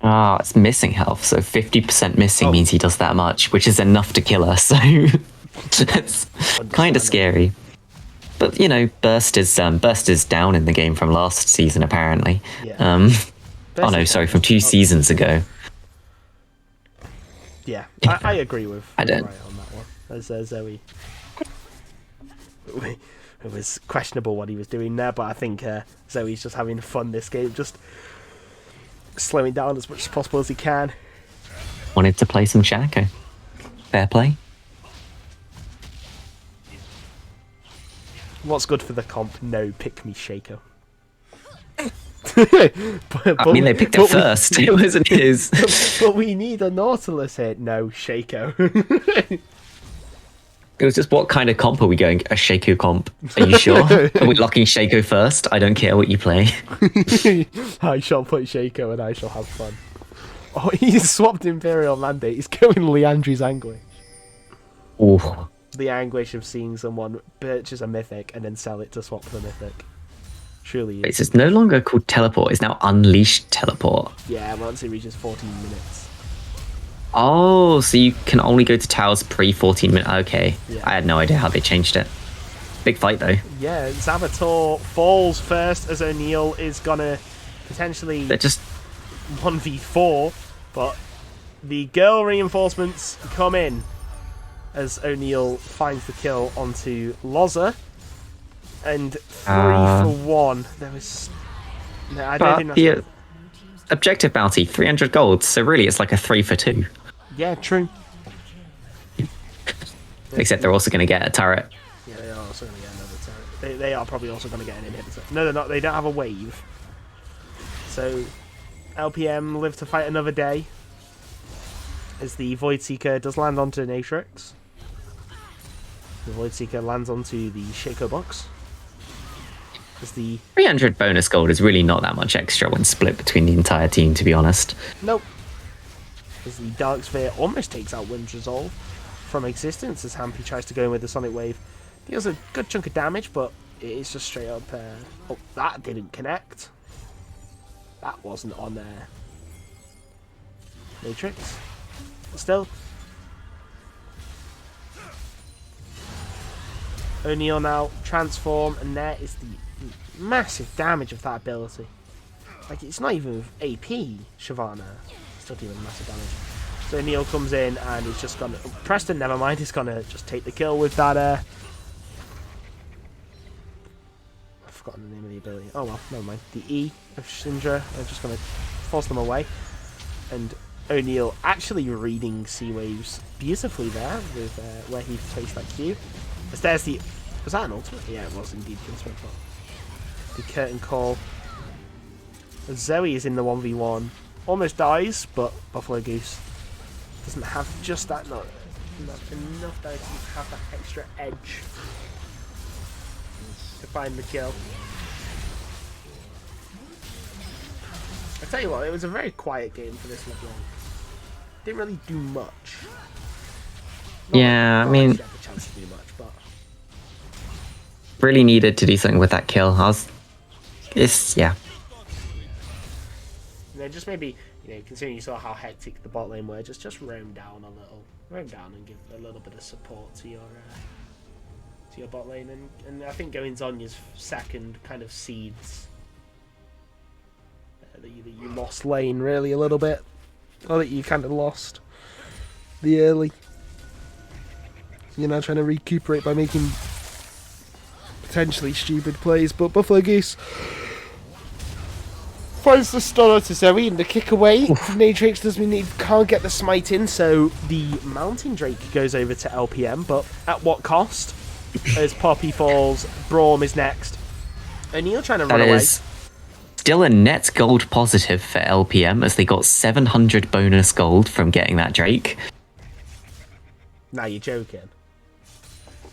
Ah, it's missing health, so 50% missing Oh. means he does that much, which is enough to kill us, so it's kind of Understandable. scary. But, you know, Burst is down in the game from last season, apparently. Yeah. Oh no, sorry, from 2 seasons ago. Yeah, I agree with I don't- Riot on that one. As Zoe, it was questionable what he was doing there, but I think Zoe's just having fun this game, just slowing down as much as possible as he can. Wanted to play some Shaco. Fair play. What's good for the comp? No, pick me Shaco. I mean, they picked it first. It wasn't his. But we need a Nautilus here. No, Shaco. It was just, what kind of comp are we going? A Shaco comp. Are you sure? Are we locking Shaco first? I don't care what you play. I shall play Shaco and I shall have fun. Oh, he's swapped Imperial Mandate. He's going Leandri's Anguish. Ooh. The anguish of seeing someone purchase a mythic and then sell it to swap the mythic. Surely It's no longer called Teleport. It's now Unleashed Teleport. Yeah, once it reaches 14 minutes. Oh, so you can only go to towers pre-14 minutes. Okay. Yeah. I had no idea how they changed it. Big fight, though. Yeah, Zavator falls first as O'Neal is gonna potentially They're just... 1v4, but the girl reinforcements come in as O'Neal finds the kill onto Loza. And 3 for 1. There was... No, I don't think But that's... the objective bounty, 300 gold. So really, it's like a 3 for 2. Yeah, true. Except they're also going to get a turret. Yeah, they are also going to get another turret. They are probably also going to get an inhibitor. No, they're not. They don't have a wave. So, LPM live to fight another day. As the Voidseeker does land onto Natrix. The Voidseeker lands onto the Shaco box. As the... 300 bonus gold is really not that much extra when split between the entire team, to be honest. Nope. As the Dark Sphere almost takes out Wind's Resolve from existence as Hampy tries to go in with the Sonic Wave. Deals a good chunk of damage, but it is just straight up... Oh, that didn't connect. That wasn't on there. Matrix. Still. O'Neal now transform, and there is the massive damage of that ability. Like, it's not even with AP, Shyvana. Still dealing massive damage. So O'Neal comes in and is just gonna... Oh, Preston, never mind, he's gonna just take the kill with that... I've forgotten the name of the ability. Oh well, never mind. The E of Syndra are just gonna force them away. And O'Neal actually reading Sea Waves beautifully there with where he placed that Q. As there's the... Was that an ultimate? Yeah, it was indeed. The curtain call. Zoe is in the 1v1. Almost dies, but Buffalo Goose doesn't have just that... Not enough though to have that extra edge to find the kill. I tell you what, it was a very quiet game for this LeBlanc. Didn't really do much. Yeah, I mean... Had the chance to do much, but... Really needed to do something with that kill. Yeah. You know, just maybe, you know, considering you saw how hectic the bot lane were, just roam down a little. Roam down and give a little bit of support to your bot lane. And I think going Zonya's second kind of seeds that you lost lane really a little bit. Or that you kind of lost the early. You're now trying to recuperate by making potentially stupid plays, but Buffalo Goose finds the stunner to Zoe and the kick away. Natrix can't get the smite in, so the Mountain Drake goes over to LPM, but at what cost? As Poppy falls, Braum is next. O'Neal trying to run away. Is still a net gold positive for LPM as they got 700 bonus gold from getting that Drake. Nah, you're joking.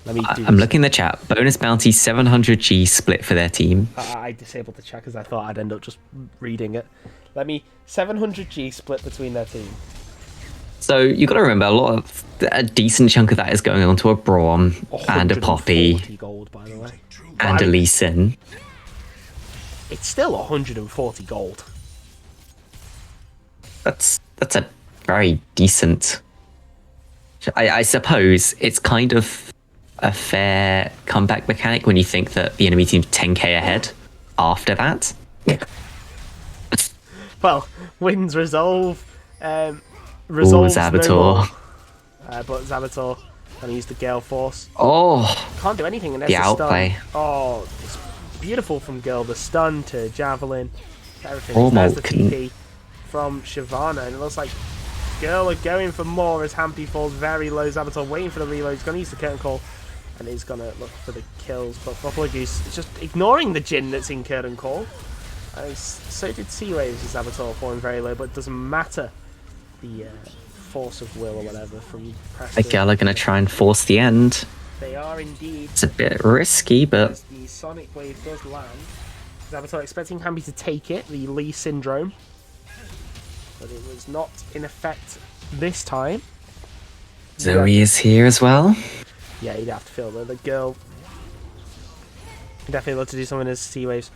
Let me do I'm this. looking in the chat. Bonus bounty 700G split for their team. I disabled the chat because I thought I'd end up just reading it. Let me 700G split between their team. So you got to remember a decent chunk of that is going on to a Braum and a Poppy 140 gold, by the way. and a Lee Sin. It's still 140 gold. That's a very decent. I suppose it's kind of a fair comeback mechanic when you think that the enemy team's 10k ahead after that. Well, wins resolve. Ooh, Resolves no more. Zabator. But Zabator gonna use the Gale Force. Oh, Can't do anything unless the the stun. outplay. Oh, it's beautiful from Girl. The stun to Javelin. Everything. Raw There's the Malt can- TP from Shyvana. And it looks like Girl are going for more as Hampy falls very low. Zabator waiting for the reload. He's going to use the curtain call. And he's going to look for the kills. But Buffalo Goose is just ignoring the Jhin that's in curtain call. So did Sea-Waves as Zabator falling very low. But it doesn't matter. The force of will or whatever from Preston. The Gala gonna try and force the end. They are indeed. It's a bit risky, but As the Sonic Wave does land. Zabator expecting Hamby to take it, the Lee Syndrome. But it was not in effect this time. Zoe is here as well. Yeah, you'd have to feel that the girl definitely love to do something as Sea-Waves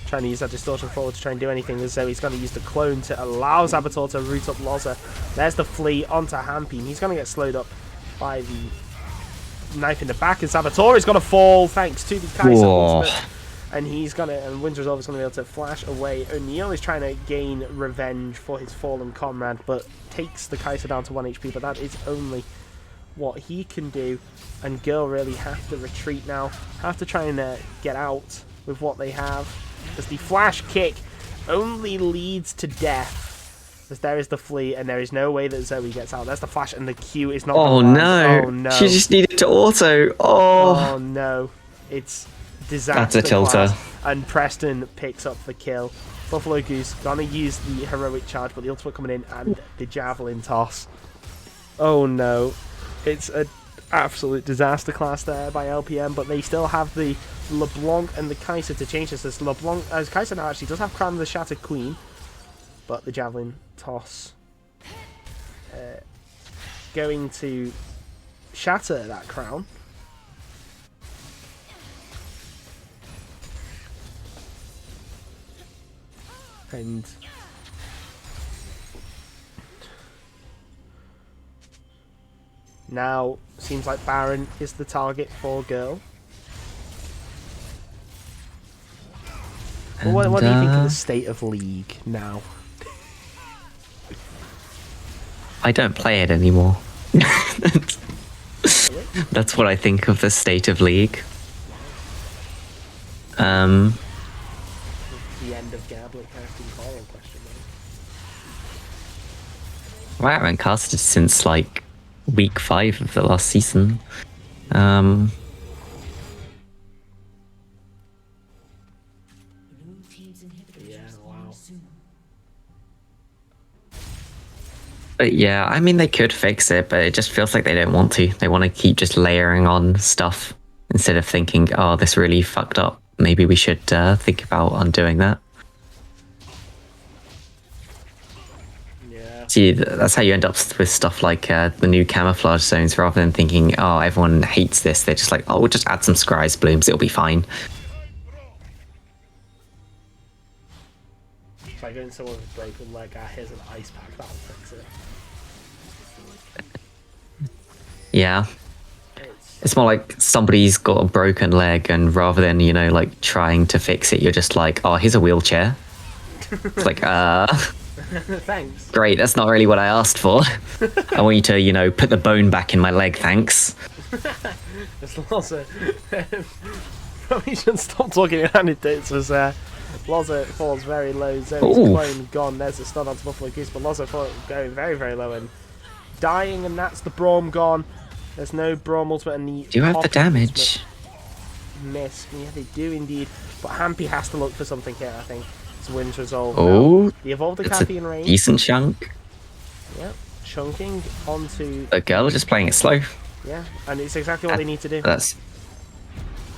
trying to use that distortion forward to try and do anything, as Zoe's going to use the clone to allow Zabator to root up Loza. There's the flea onto Hampy, and he's going to get slowed up by the knife in the back, and Zabator is going to fall thanks to the Kai'Sa ultimate. And he's going to, and Wind's Resolve is going to be able to flash away. O'Neal is trying to gain revenge for his fallen comrade, but takes the Kai'Sa down to 1 HP, but that is only what he can do. And Girl really have to retreat now, have to try and get out with what they have, as the flash kick only leads to death, as there is the flea and there is no way that Zoe gets out. There's the flash and the Q is not Oh gonna no. land. Oh no, She just needed to auto. oh no, it's disaster. That's a tilter. Class, and Preston picks up the kill. Buffalo Goose gonna use the heroic charge, but the ultimate coming in and the javelin toss. Oh no, it's a absolute disaster class there by LPM, but they still have the LeBlanc and the Kai'Sa to change this. As LeBlanc, as Kai'Sa now actually does have Crown of the Shattered Queen, but the javelin toss going to shatter that crown. And now seems like Baron is the target for Girl. Well, what do you think of the state of League now? I don't play it anymore. That's what I think of the state of League. The end of Gablet casting CoraL question mark. Well, I haven't casted since like week 5 of the last season. Blue team's inhibitor Yeah, is wow. soon. But yeah, I mean, they could fix it, but it just feels like they don't want to. They want to keep just layering on stuff instead of thinking, oh, this really fucked up. Maybe we should think about undoing that. Yeah. See, that's how you end up with stuff like the new camouflage zones. Rather than thinking, oh, everyone hates this, they're just like, oh, we'll just add some Scry's blooms, it'll be fine. If I go in someone with a broken leg, here's an ice pack, that'll fix it. Yeah. It's, It's more like somebody's got a broken leg, and rather than, you know, like trying to fix it, you're just like, oh, here's a wheelchair. It's like, thanks. great, that's not really what I asked for. I want you to, you know, put the bone back in my leg, thanks. There's Loza. Probably should stop talking in anecdotes as Loza falls very low. Zoe's Ooh. clone gone. There's the stun onto Buffalo Goose, but Loza going very, very low and dying, and that's the Braum gone. There's no Braum ultimate, and the Do you have the Poppy damage? ultimate miss. Yeah, they do indeed. But Hampy has to look for something here, I think. It's Wind's Resolve. Oh, The Evolve the it's Caffeine a range. decent chunk. Yep. Chunking onto. The girl is just playing it slow. Yeah, and it's exactly what they need to do. That's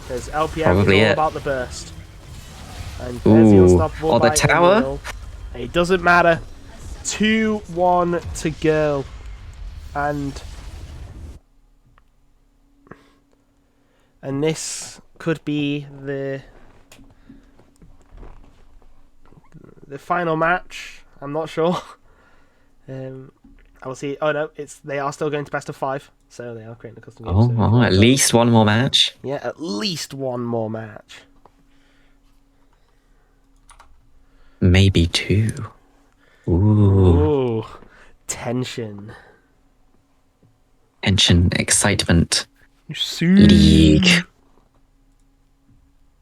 Because LPM probably is all it. about the burst. And there's the Ooh. unstoppable Oh, the by tower? O'Neal. It doesn't matter. 2-1 to Girl. And this could be the final match. I'm not sure. I will see. Oh no, they are still going to best of 5, so they are creating a custom game. Oh, So if you oh, want at to least one more match. yeah, at least one more match. Maybe 2. Ooh. Ooh, tension. Tension, excitement, League. See.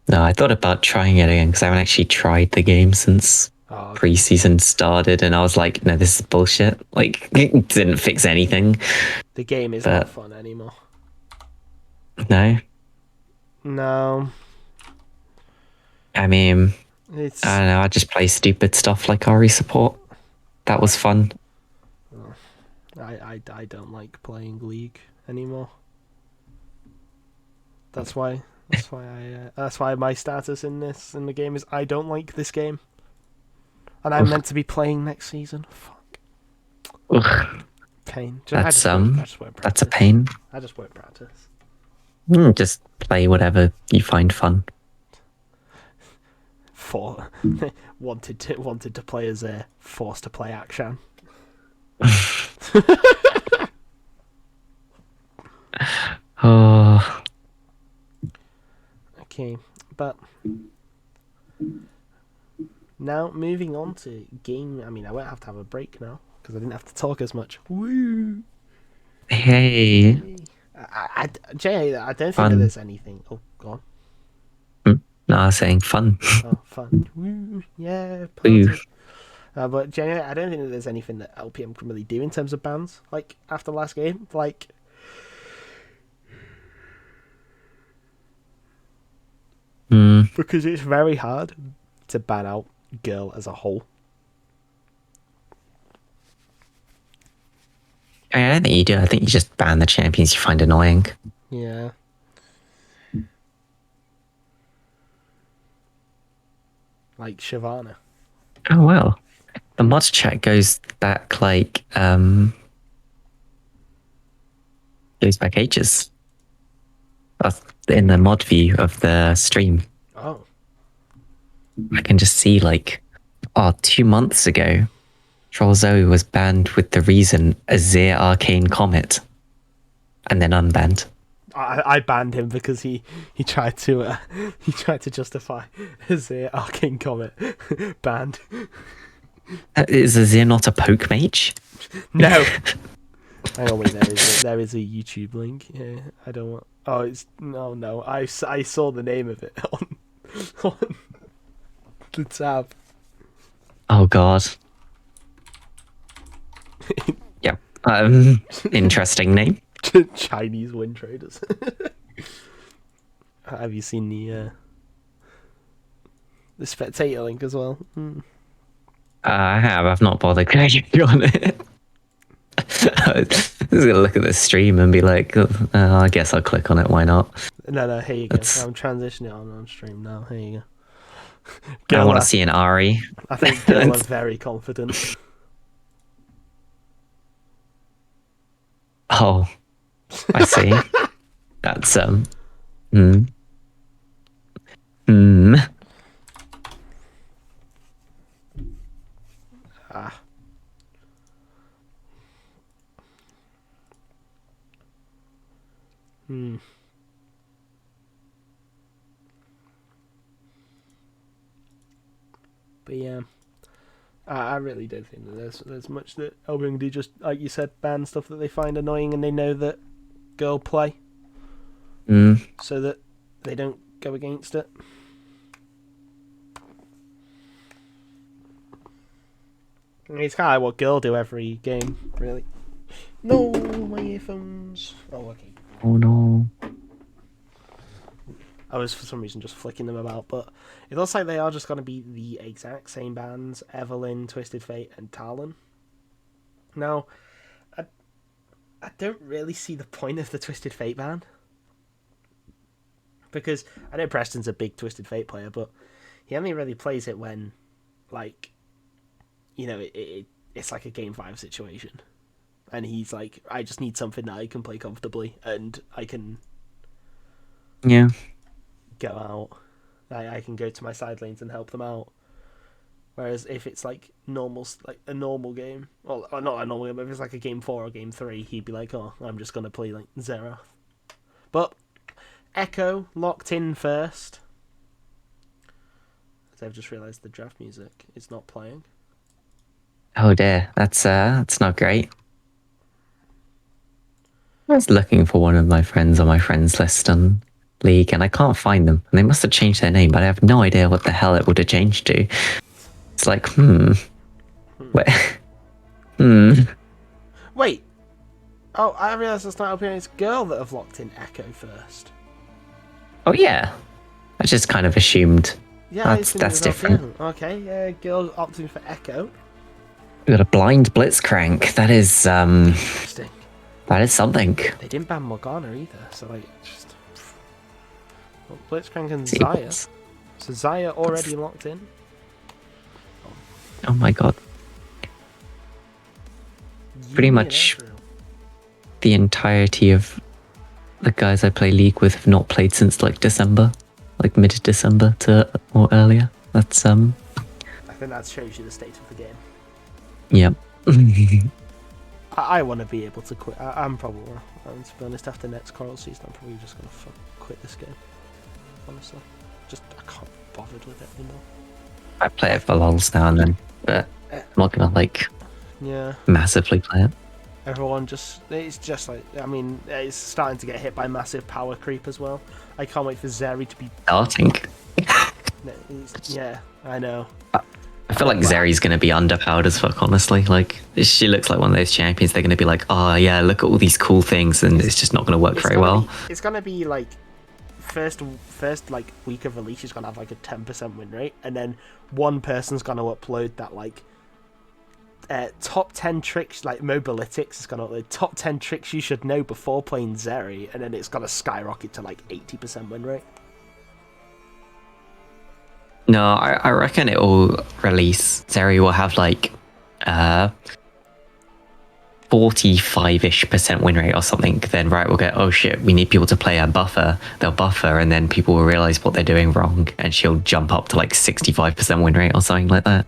No, I thought about trying it again because I haven't actually tried the game since Oh, preseason started, and I was like, no, this is bullshit. Like, it didn't fix anything. the game is not But fun anymore. no, No, I mean, I it's. don't know. I just play stupid stuff like RE support. That was fun. I don't like playing League anymore. That's why. That's why my status in the game is I don't like this game, and I'm Ugh. meant to be playing next season. Fuck. Ugh, Pain. that's I just won't that's a practice. pain. I just won't practice. Just play whatever you find fun. For wanted to play as a forced to play action. Oh, Okay, but now moving on to game. I mean, I won't have to have a break now because I didn't have to talk as much. Woo! hey, Jay, I don't think that fun. there's anything. Oh, go on. No, I was saying fun. Oh, fun. Woo! Yeah, Ooh. party. But genuinely, I don't think that there's anything that LPM can really do in terms of bans. Like after last game, like because it's very hard to ban out girl as a whole. I don't think you do. I think you just ban the champions you find annoying. Yeah. Like Shyvana. Oh well. The mods chat goes back like goes back ages. That's in the mod view of the stream. Oh. I can just see like 2 months ago Troll Zoe was banned with the reason Azir Arcane Comet. And then unbanned. I banned him because he tried to justify his Arcane Comet banned. Is Azir not a poke mage? No. Hang on, wait. There is a YouTube link. Yeah, I don't want. Oh, it's no. I saw the name of it on the tab. Oh god. Yep. Interesting name. Chinese wind traders. Have you seen the spectator link as well? I have. I've not bothered clicking on it. I'm just gonna look at the stream and be like, I guess I'll click on it. Why not? No. Here you go. It's, I'm transitioning on stream now. Here you I go. want to see an Ari. I think Girl are very confident. Oh, I see. That's Ah. But yeah, I really don't think that there's much that LPM can do. Just like you said, ban stuff that they find annoying and they know that girl play, so that they don't go against it. I mean, it's kind of like what girl do every game, really. No, my earphones. Oh, okay. Oh no. I was for some reason just flicking them about, but it looks like they are just going to be the exact same bands: Evelyn, Twisted Fate, and Talon. Now, I don't really see the point of the Twisted Fate ban, because I know Preston's a big Twisted Fate player, but he only really plays it when, like, you know, it's like a game 5 situation, and he's like, I just need something that I can play comfortably and I can Yeah. go out. I can go to my side lanes and help them out. Whereas if it's like like a normal game, well, or not a normal game, but if it's like a game 4 or game 3, he'd be like, "Oh, I'm just gonna play like Xerath." But Echo locked in first. As I've just realised the draft music is not playing. Oh dear, that's not great. I was looking for one of my friends on my friends list on League, and I can't find them. And they must have changed their name, but I have no idea what the hell it would have changed to. It's like, wait, Wait. Oh, I realised it's not LPM. It's Girl that have locked in Echo first. Oh yeah, I just kind of assumed. Yeah, I That's assumed it was different. LPM. Okay, yeah, Girl opting for Echo. We got a blind Blitzcrank. That is Interesting. that is something. They didn't ban Morgana either, so like just well, Blitzcrank and See, Xayah. So Xayah already locked in. oh my god. Pretty Yumi and much Ezreal. the entirety of the guys I play League with have not played since like December, like mid-December to or earlier. That's I think that shows you the state of the game. yep. I want to be able to quit. I'm probably, to be honest, after next CoraL season, I'm probably just going to quit this game. Honestly. Just, I can't be bothered with it anymore. I play it for lols now and then, but I'm not gonna like Yeah. massively play it. Everyone it's just like, I mean, it's starting to get hit by massive power creep as well. I can't wait for Zeri to be. Starting. Yeah, I know. I feel like Zeri's gonna be underpowered as fuck, honestly. Like, she looks like one of those champions. They're gonna be like, oh yeah, look at all these cool things, and it's just not gonna work very well. It's gonna be like first like week of release, she's gonna have like a 10% win rate, and then one person's gonna upload that like top 10 tricks, like Mobilytics is gonna upload top 10 tricks you should know before playing Zeri, and then it's gonna skyrocket to like 80% win rate. No, I reckon it will release. Zeri will have like 45-ish% win rate or something. Then right, we'll get, oh shit, we need people to play a buffer. They'll buffer, and then people will realize what they're doing wrong, and she'll jump up to like 65% win rate or something like that.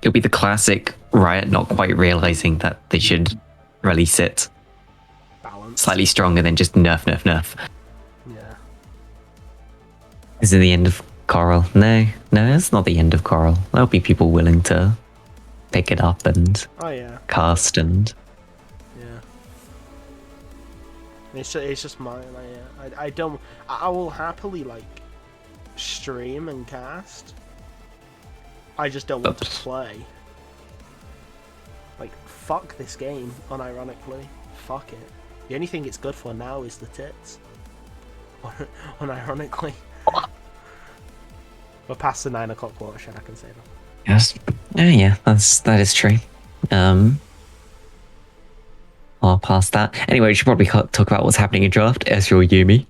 It'll be the classic Riot not quite realizing that they should release it Balance. slightly stronger than just nerf. Yeah. Is it the end of CoraL? No, it's not the end of CoraL. There'll be people willing to pick it up and Oh yeah. cast and. Yeah. It's just mine. I don't. I will happily like stream and cast. I just don't want to play. Like, fuck this game, unironically. Fuck it. The only thing it's good for now is the tits. Unironically. We're past the 9 o'clock watershed, I can say that. Yes. Yeah, that is true. I'll pass that. Anyway, we should probably talk about what's happening in draft. Ezreal Yumi.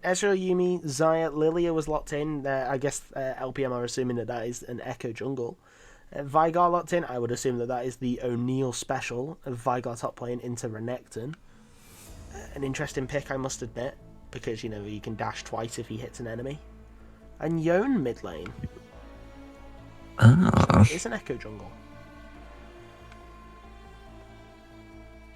Ezreal, Yumi, Xayah, Lilia was locked in. I guess LPM are assuming that is an Echo jungle. Veigar locked in. I would assume that is the O'Neal special of Veigar top lane into Renekton. An interesting pick, I must admit, because you know he can dash twice if he hits an enemy. And Yone mid lane. Oh. It's an Echo jungle.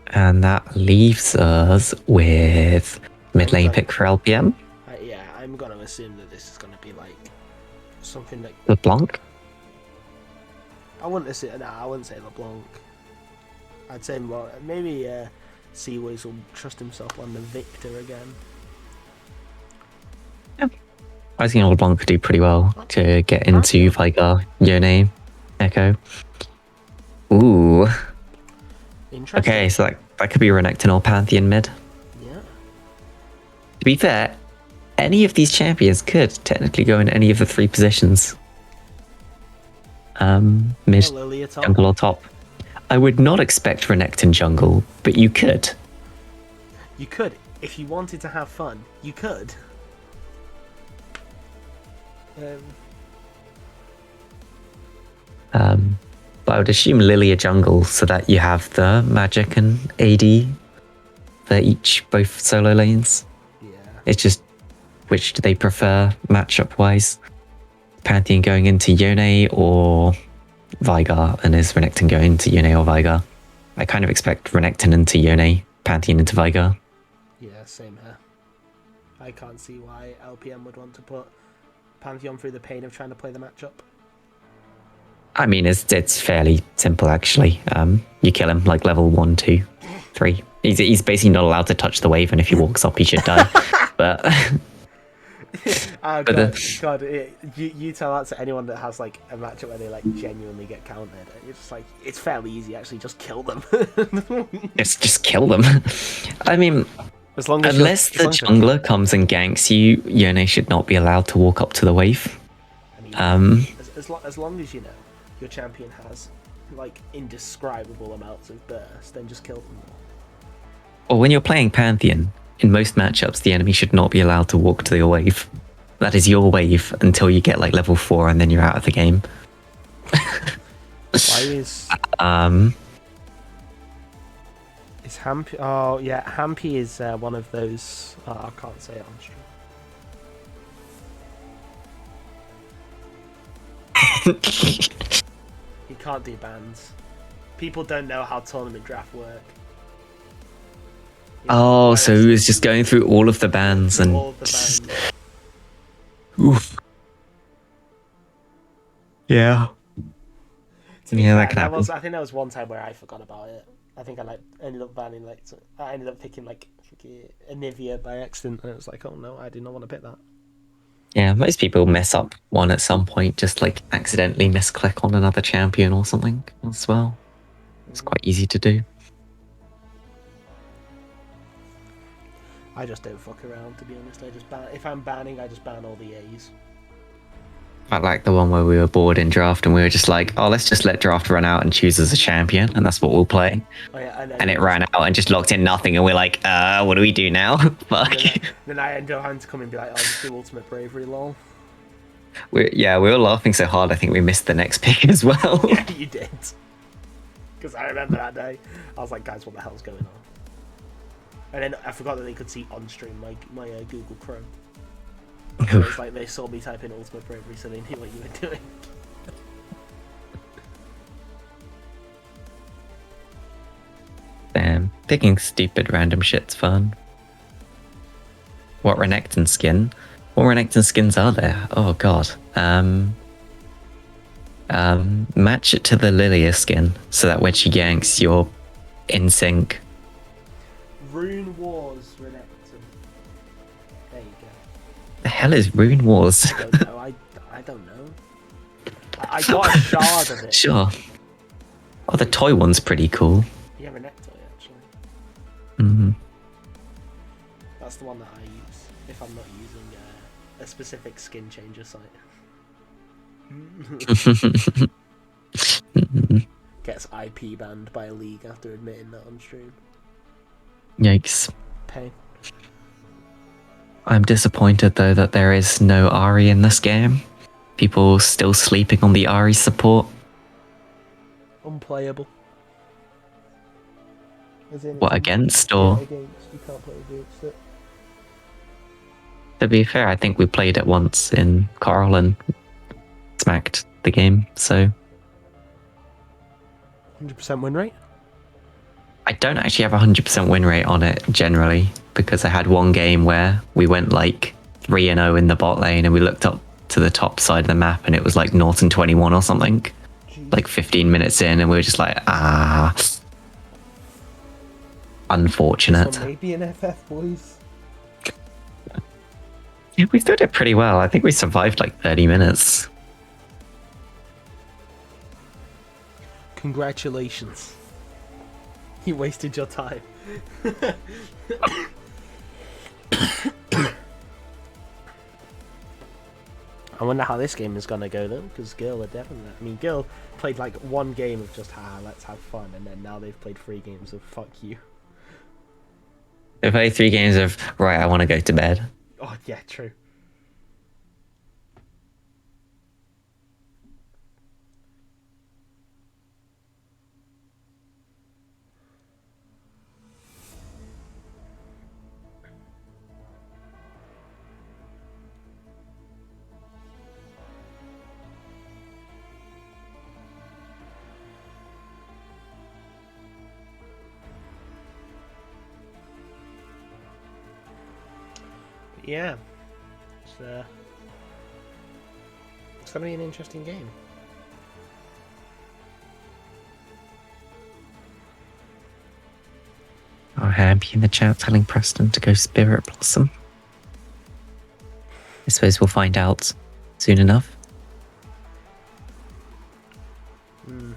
And that leaves us with mid lane pick for LPM. Yeah, I'm going to assume that this is going to be like something that. LeBlanc? I wouldn't say LeBlanc. I'd say more, maybe Seaways will trust himself on the Victor again. I think LeBlanc could do pretty well to get into Veigar, Yone, Echo. Ooh. Interesting. Okay, so that could be Renekton or Pantheon mid. Yeah. To be fair, any of these champions could technically go in any of the 3 positions. Mid, Lilia top. jungle, or top. I would not expect Renekton jungle, but you could. You could. If you wanted to have fun, you could. But I would assume Lilia jungle so that you have the magic and AD for both solo lanes. Yeah. It's just which do they prefer matchup wise? Pantheon going into Yone or Veigar, and is Renekton going into Yone or Veigar? I kind of expect Renekton into Yone, Pantheon into Veigar. Yeah, same here. I can't see why LPM would want to put Pantheon through the pain of trying to play the matchup. I mean, it's fairly simple actually. You kill him like level 1, 2, 3. He's basically not allowed to touch the wave, and if he walks up, he should die. But Oh but God! You tell that to anyone that has like a matchup where they like genuinely get countered. It's like it's fairly easy actually. Just kill them. it's just kill them. I mean, as long as unless the jungler comes and ganks you, Yone should not be allowed to walk up to the wave. I mean, as long as you know your champion has like indescribable amounts of burst, then just kill them. Or when you're playing Pantheon, in most matchups, the enemy should not be allowed to walk to your wave. That is your wave until you get like level 4, and then you're out of the game. Why is Hampy? Oh yeah, Hampy is one of those. I can't say it on stream. He can't do bans. People don't know how tournament draft work. Oh, so he was just going through all of the bans and. All of the bans. Oof. Yeah. Yeah, that can happen. I think there was one time where I forgot about it. I think I ended up banning I ended up picking Anivia by accident, and it was like, oh no, I did not want to pick that. Yeah, most people mess up one at some point, just like accidentally misclick on another champion or something as well. It's quite easy to do. I just don't fuck around, to be honest. I just ban. If I'm banning, I just ban all the A's. I like the one where we were bored in draft and we were just like, oh, let's just let draft run out and choose as a champion, and that's what we'll play. Oh, yeah, and it ran out and just locked in nothing, and we're like, what do we do now? Fuck. Then I end up having to come and be like, I'll just do ultimate bravery, lol. We were laughing so hard, I think we missed the next pick as well. Yeah, you did. Because I remember that day. I was like, guys, what the hell's going on? And then I forgot that they could see on stream my Google Chrome. So it's like they saw me type in ultimate bravery, so they knew what you were doing. Damn, picking stupid random shit's fun. What Renekton skin? What Renekton skins are there? Oh god. Match it to the Lilia skin so that when she ganks, you're in sync. Rune Wars Renekton. There you go. The hell is Rune Wars? I don't know. I don't know. I got a shard of it. Sure. Oh, the toy one's pretty cool. Yeah, Renekton actually. Mm-hmm. That's the one that I use if I'm not using a specific skin changer site. Gets IP banned by a league after admitting that on stream. Yikes. Pain. I'm disappointed though that there is no Ari in this game. People still sleeping on the Ari support. Unplayable. What, against or? Yeah, against. You can't play against it. To be fair, I think we played it once in CoraL and smacked the game, so. 100% win rate? I don't actually have a 100% win rate on it generally, because I had one game where we went like 3-0 in the bot lane and we looked up to the top side of the map and it was like Norton 21 or something. Jeez. Like 15 minutes in and we were just like, unfortunate. So maybe an FF, boys. Yeah, we still did pretty well. I think we survived like 30 minutes. Congratulations. You wasted your time. I wonder how this game is going to go though, because Girl are definitely... I mean, Girl played like one game of just, let's have fun, and then now they've played 3 games of fuck you. They played 3 games of, right, I want to go to bed. Oh, yeah, true. Yeah, it's going to be an interesting game. Oh, Happy in the chat telling Preston to go Spirit Blossom. I suppose we'll find out soon enough. Hmm.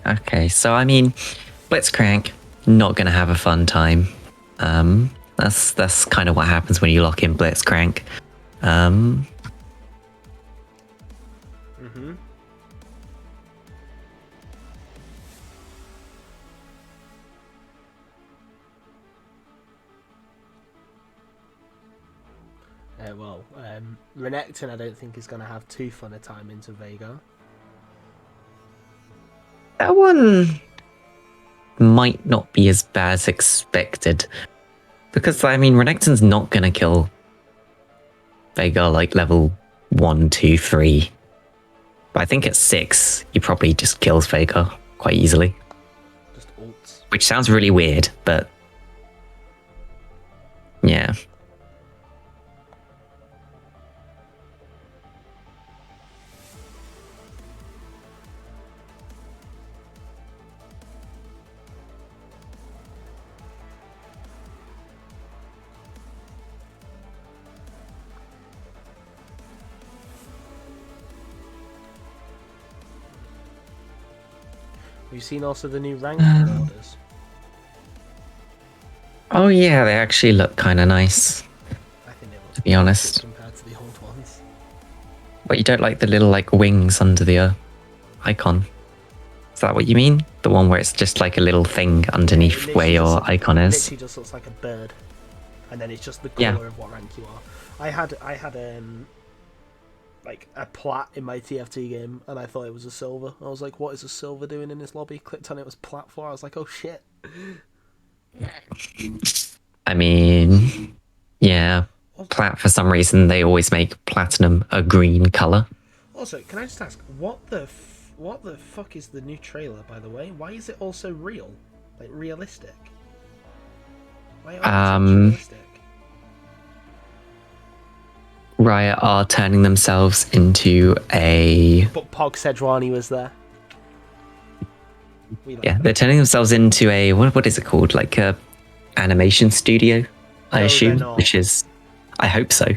Okay, so I mean, Blitzcrank, not gonna have a fun time. That's kind of what happens when you lock in Blitzcrank. Mm-hmm. Well, Renekton I don't think is going to have too fun a time into Veigar. That one might not be as bad as expected. Because, I mean, Renekton's not gonna kill Veigar like level 1, 2, 3. But I think at 6, he probably just kills Veigar quite easily. Just ults. Which sounds really weird, but yeah. We've seen also the new rank orders. Oh yeah, they actually look kind of nice. I think they look To be honest. compared to the old ones. But you don't like the little like wings under the icon? Is that what you mean? The one where it's just like a little thing underneath where your icon is? Literally just looks like a bird, and then it's just the colour of what rank you are. I had like a plat in my TFT game, and I thought it was a silver. I was like, "What is a silver doing in this lobby?" Clicked on it, was plat 4. I was like, "Oh shit." I mean, yeah. Plat, for some reason, they always make platinum a green color. Also, can I just ask, what the fuck is the new trailer, by the way? Why is it also real? Like, realistic? Why are they realistic? Riot are turning themselves into a... But Pog Sejuani was there. Yeah, they're turning themselves into a... What is it called? Like a animation studio, I assume? Which is... I hope so.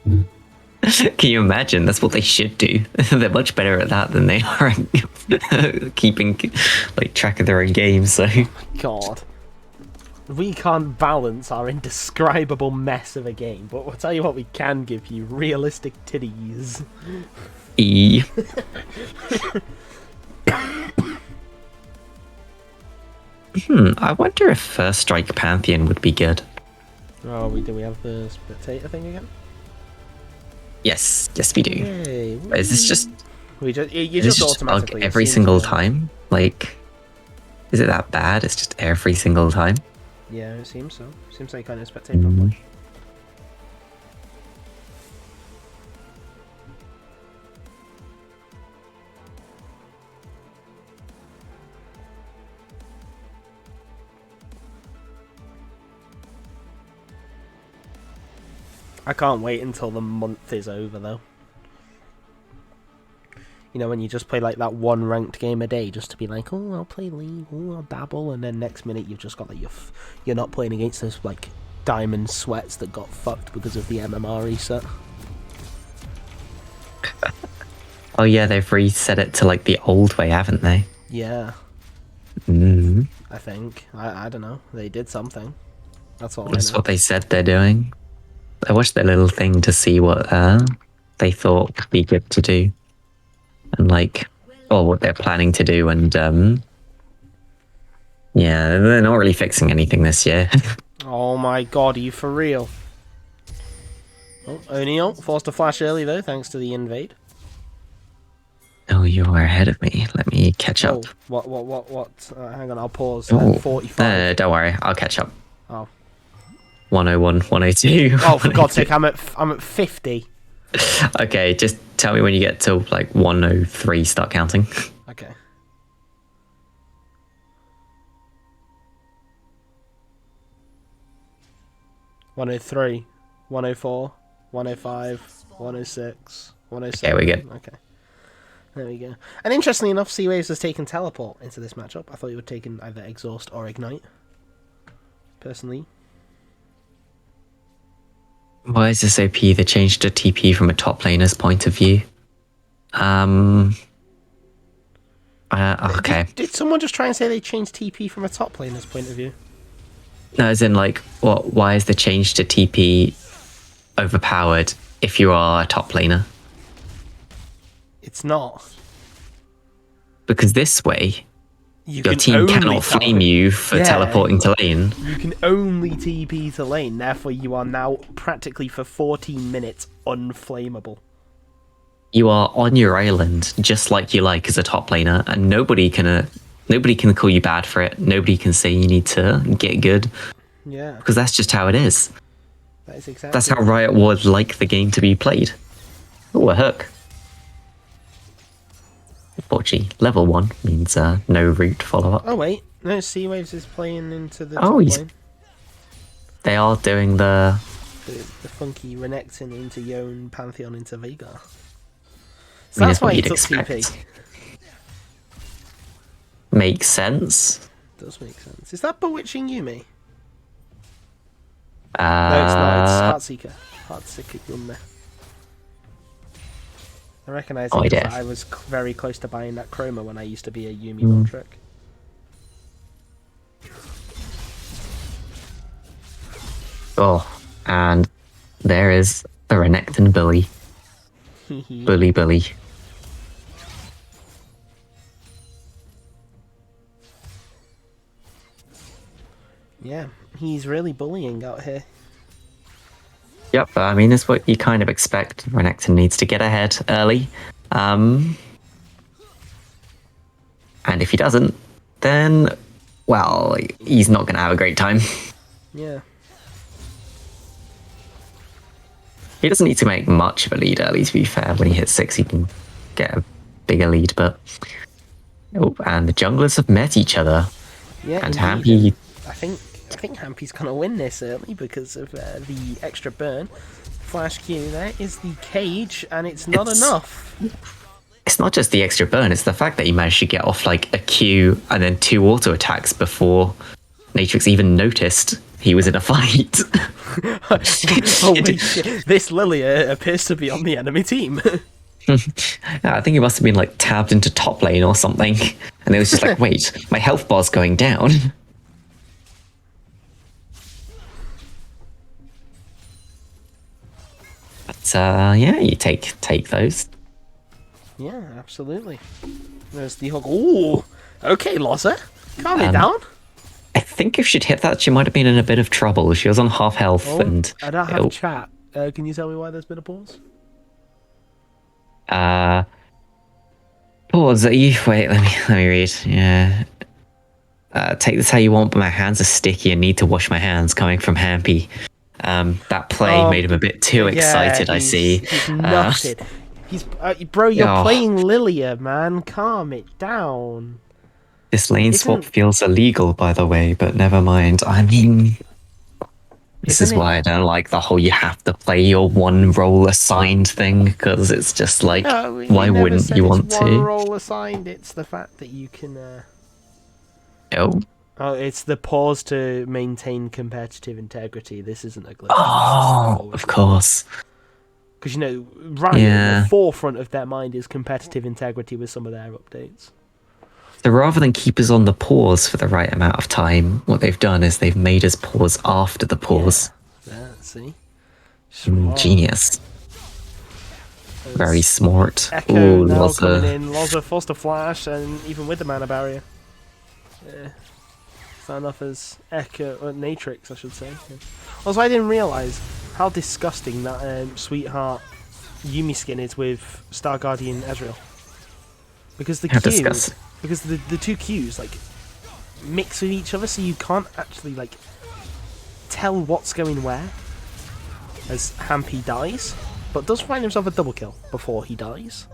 Can you imagine? That's what they should do. They're much better at that than they are at keeping like track of their own games. So, God, we can't balance our indescribable mess of a game, but we'll tell you what we can give you: realistic titties. I wonder if First Strike Pantheon would be good. Oh, do we have the spectator thing again? Yes, we do. Yay. Is this just... You just automatically every single time? Like, is it that bad? It's just every single time? Yeah, it seems so. Seems like kind of spectate properly. I can't wait until the month is over, though. You know, when you just play like that one ranked game a day, just to be like, oh, I'll play League, oh, I'll dabble, and then next minute you've just got like you're not playing against those like diamond sweats that got fucked because of the MMR reset. Oh yeah, they've reset it to like the old way, haven't they? Yeah. I think. I don't know. They did something. That's all. That's what they said they're doing. I watched their little thing to see what they thought would be good to do, and like, or what they're planning to do, and yeah, they're not really fixing anything this year. Oh my god, are you for real? Oh, O'Neal forced a flash early though, thanks to the invade. Oh, you are ahead of me. Let me catch Oh, up. what? Hang on, I'll pause. Oh, 45. don't worry. I'll catch up. Oh. 101, 102. Oh, for God's sake, I'm at 50. Okay, just tell me when you get to like 103, start counting. Okay. "103, 104, 105, 106, 107." Okay, we're good. Okay. There we go. And interestingly enough, Seawaves has taken Teleport into this matchup. I thought he would have taken either Exhaust or Ignite. Personally. Why is this OP? They changed to TP from a top laner's point of view. Okay. Did someone just try and say they changed TP from a top laner's point of view? No, as in like, what? Why is the change to TP overpowered if you are a top laner? It's not. Because this way, You your can team only cannot flame you for teleporting to lane. You can only TP to lane, therefore you are now practically for 14 minutes unflammable. You are on your island just like you like as a top laner, and nobody can call you bad for it. Nobody can say you need to get good. Yeah. Because that's just how it is. That is exactly. That's how Riot would like the game to be played. Oh, a hook. Unfortunately, level 1 means no root follow-up. Oh wait, no, Seawaves is playing into the Oh, top he's- lane. They are doing the... The funky Renekton into Yone, Pantheon into Veigar. So I mean, that's why he you'd took expect. TP. Makes sense. Does make sense. Is that Bewitching Yumi? No, it's not. It's Heartseeker. Heartseeker Yumi. I recognise it because I was very close to buying that Chroma when I used to be a Yumi bull trick. Oh, and there is the Renekton bully. Bully. Yeah, he's really bullying out here. Yep, I mean, it's what you kind of expect. Renekton needs to get ahead early. And if he doesn't, then, well, he's not going to have a great time. Yeah. He doesn't need to make much of a lead early, to be fair. When he hits 6, he can get a bigger lead, but... Oh, and the junglers have met each other. Yeah, and indeed. Hampy... I think Hampy's going to win this early because of the extra burn. Flash Q, there is the cage, and it's not enough. It's not just the extra burn, it's the fact that he managed to get off like a Q and then 2 auto attacks before Natrix even noticed he was in a fight. Holy shit. This Lilia appears to be on the enemy team. I think he must have been like tabbed into top lane or something. And it was just like, wait, my health bar's going down. But yeah, you take those. Yeah, absolutely. There's the hook. Ooh, okay, Loza, calm it down. I think if she'd hit that, she might have been in a bit of trouble. She was on half health, and I don't have chat. Can you tell me why there's been a pause? Pause. Wait, let me read. Yeah. Take this how you want, but my hands are sticky and need to wash my hands. Coming from Hampy. That play made him a bit too excited. I see. He's nutted. Bro, you're playing Lilia, man. Calm it down. This lane swap feels illegal, by the way, but never mind. I mean, this is why I don't like the whole you have to play your one role assigned thing, because it's just like, why wouldn't you want to? One role assigned. It's the fact that you can. Oh, it's the pause to maintain competitive integrity. This isn't a glitch. Oh, of course. Because Riot, the forefront of their mind is competitive integrity with some of their updates. So rather than keep us on the pause for the right amount of time, what they've done is they've made us pause after the pause. Yeah, see? Genius. Very smart. Echo now coming in. Loza forced a flash, and even with the mana barrier. Yeah. It's not enough as Echo, or Natrix, I should say. Also, I didn't realise how disgusting that sweetheart Yumi skin is with Star Guardian Ezreal. Because the How Qs, disgusting. because the two Qs like mix with each other, so you can't actually like tell what's going where. As Hampy dies, but does find himself a double kill before he dies.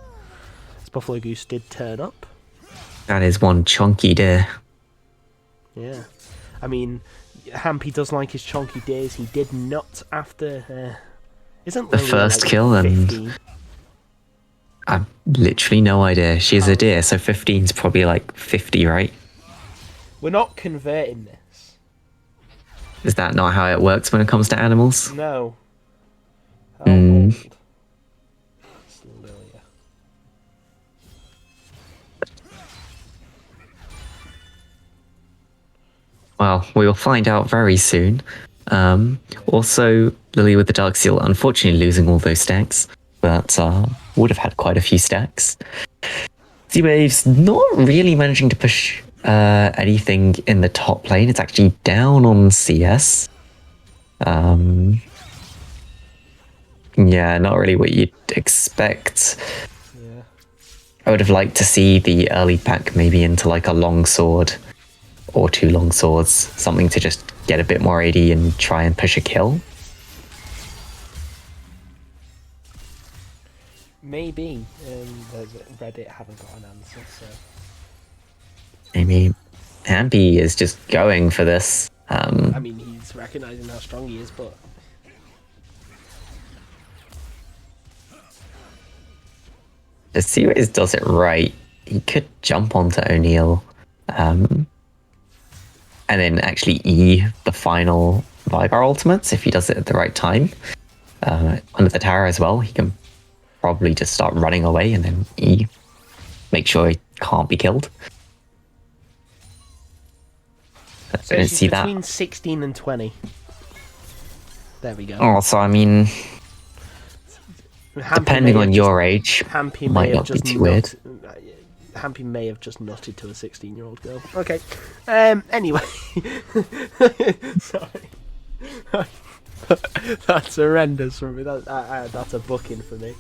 As Buffalo Goose did turn up. That is one chunky deer. Yeah, I mean, Hampy does like his chunky days. He did not after. Isn't The Lilia, first like, kill, and 15? I've literally no idea. She's a deer, so 15's probably like 50, right? We're not converting this. Is that not how it works when it comes to animals? No. How old is Lilia? Well, we will find out very soon. Also, Lily with the Dark Seal, unfortunately losing all those stacks, but would have had quite a few stacks. Z-Wave's not really managing to push anything in the top lane. It's actually down on CS. Yeah, not really what you'd expect. Yeah. I would have liked to see the early pack maybe into like a long sword or 2 long swords, something to just get a bit more AD and try and push a kill. Maybe. Reddit haven't got an answer, so. Maybe Hampy is just going for this. I mean, he's recognizing how strong he is, but. If Seaways does it right, he could jump onto O'Neal and then actually E the final Vigar ultimates if he does it at the right time. Under the tower as well, he can probably just start running away and then E. Make sure he can't be killed. So I didn't she's see between that. 16 and 20. There we go. Oh, so I mean, Hampy depending may have on your age, Hampy may might have not be just too weird. Hampy may have just nutted to a 16-year-old girl. Okay. Anyway. Sorry. That's horrendous for me. That's a booking for me.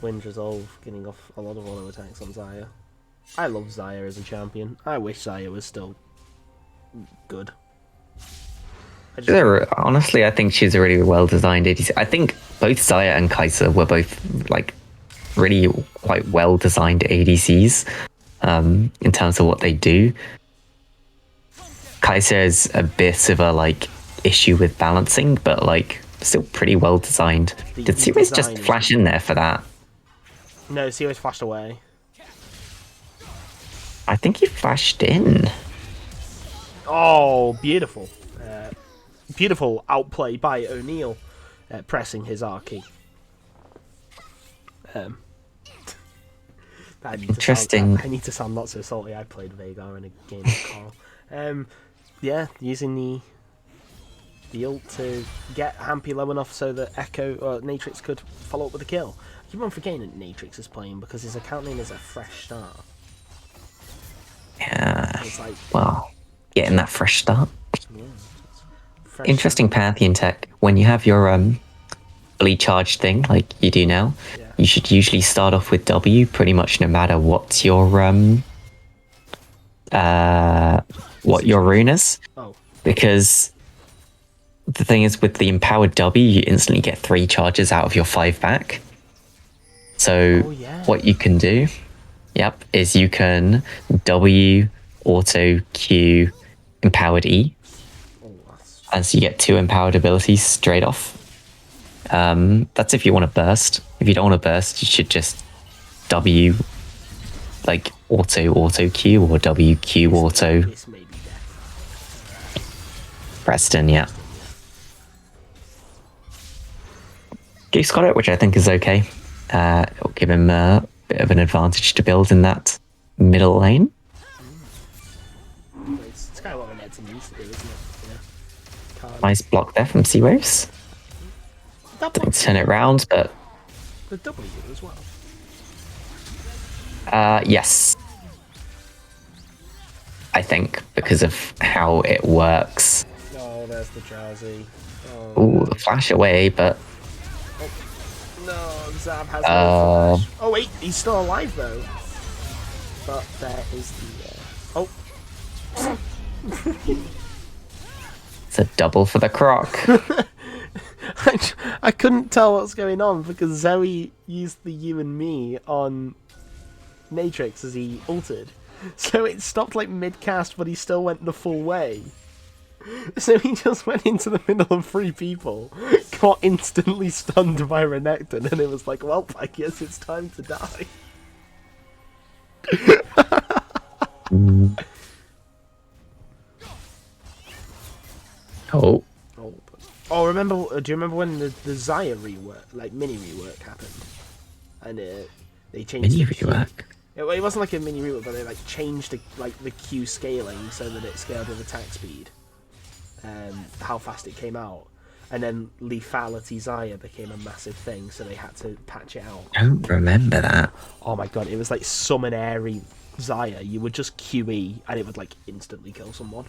Wind resolve, getting off a lot of auto attacks on Xayah. I love Xayah as a champion. I wish Xayah was still good. Honestly, I think she's a really well-designed ADC. I think both Xayah and Kai'Sa were both like really quite well-designed ADCs in terms of what they do. Kai'Sa is a bit of a like issue with balancing, but like still pretty well-designed. Did Seaways just flash in there for that? No, Seaways flashed away. I think he flashed in. Oh, beautiful. Beautiful outplay by O'Neal, pressing his R key. Interesting. I need to sound not so salty. I played Veigar in a game of CoraL. Yeah, using the ult to get Hampy low enough so that Echo or Natrix could follow up with a kill. I keep on forgetting that Natrix is playing because his account name is a fresh start. Yeah. It's like, well, getting that fresh start. yeah, fresh Interesting Pantheon tech. When you have your fully charged thing, like you do now, Yeah. you should usually start off with W pretty much no matter what your what your rune is. Oh. Because the thing is with the empowered W, you instantly get 3 charges out of your 5 back. So what you can do, is you can W, auto, Q, empowered E. And so you get 2 empowered abilities straight off. That's if you want to burst. If you don't want to burst, you should just W, like auto Q or W Q auto. This may be death. Preston, yeah. Goose got it, which I think is okay. It'll give him a bit of an advantage to build in that middle lane. It's kind of what Edson used to do, isn't it? Yeah. Nice block there from Seawaves. Don't turn it round, but The W as well. yes. I think, because of how it works. Oh, there's the drowsy. Oh, Ooh, no. the flash away, but No, Zab has no flash. Oh wait, he's still alive though. But there is the. it's a double for the croc. I couldn't tell what's going on because Zoe used the you and me on Natrix as he ulted. So it stopped like mid-cast, but he still went the full way. So he just went into the middle of 3 people, got instantly stunned by Renekton, and it was like, well, I guess it's time to die. Oh. Oh, remember? Do you remember when the Xayah rework, like mini rework, happened? And they changed Mini the Q. rework? It wasn't like a mini rework, but they like changed the Q scaling so that it scaled with attack speed, how fast it came out, and then lethality Xayah became a massive thing, so they had to patch it out. I don't remember that. Oh my god, it was like summon airy Xayah. You would just QE and it would like instantly kill someone.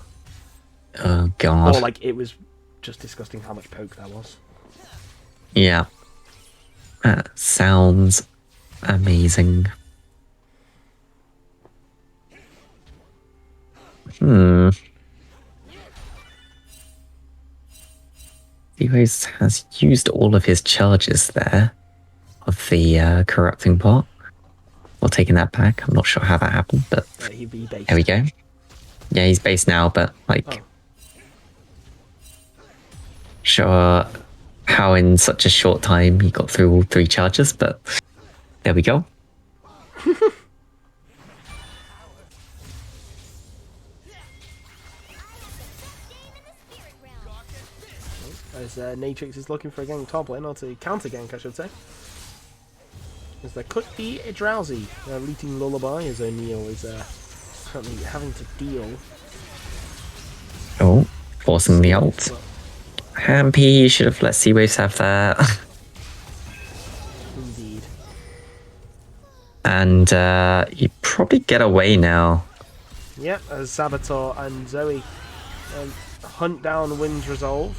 Oh god. Or like it was just disgusting how much poke there was. Yeah. That sounds amazing. Anyways, has used all of his charges there of the corrupting pot. Well, taking that back. I'm not sure how that happened, but He based. there we go. Yeah, he's based now, but like, sure how in such a short time he got through all 3 charges, but there we go. As Natrix is looking for a gank top lane, or to counter gank, I should say. As there could be a drowsy leading lullaby, as O'Neal is currently having to deal. Oh, forcing the ult. Hampy should have let Seawaves have that. Indeed. And you probably get away now. Yep, as Saboteur and Zoe hunt down Wind's Resolve.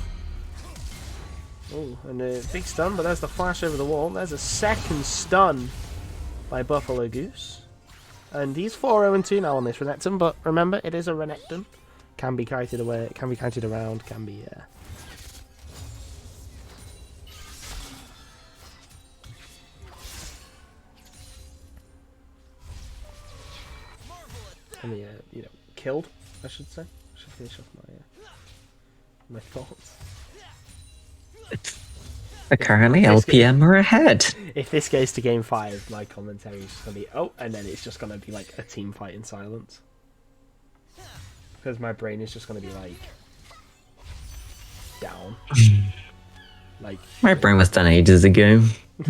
Oh, and a big stun, but there's the flash over the wall. There's a second stun by Buffalo Goose. And he's 4-0-2 now on this Renekton, but remember, it is a Renekton. Can be kited away, can be kited around, can be... Can be, killed, I should say. I should finish off my thoughts. Currently, LPM are ahead. If this goes to game 5, my commentary is just going to be, oh, and then it's just going to be like a team fight in silence. Because my brain is just going to be like, down. Like My brain was done ages ago.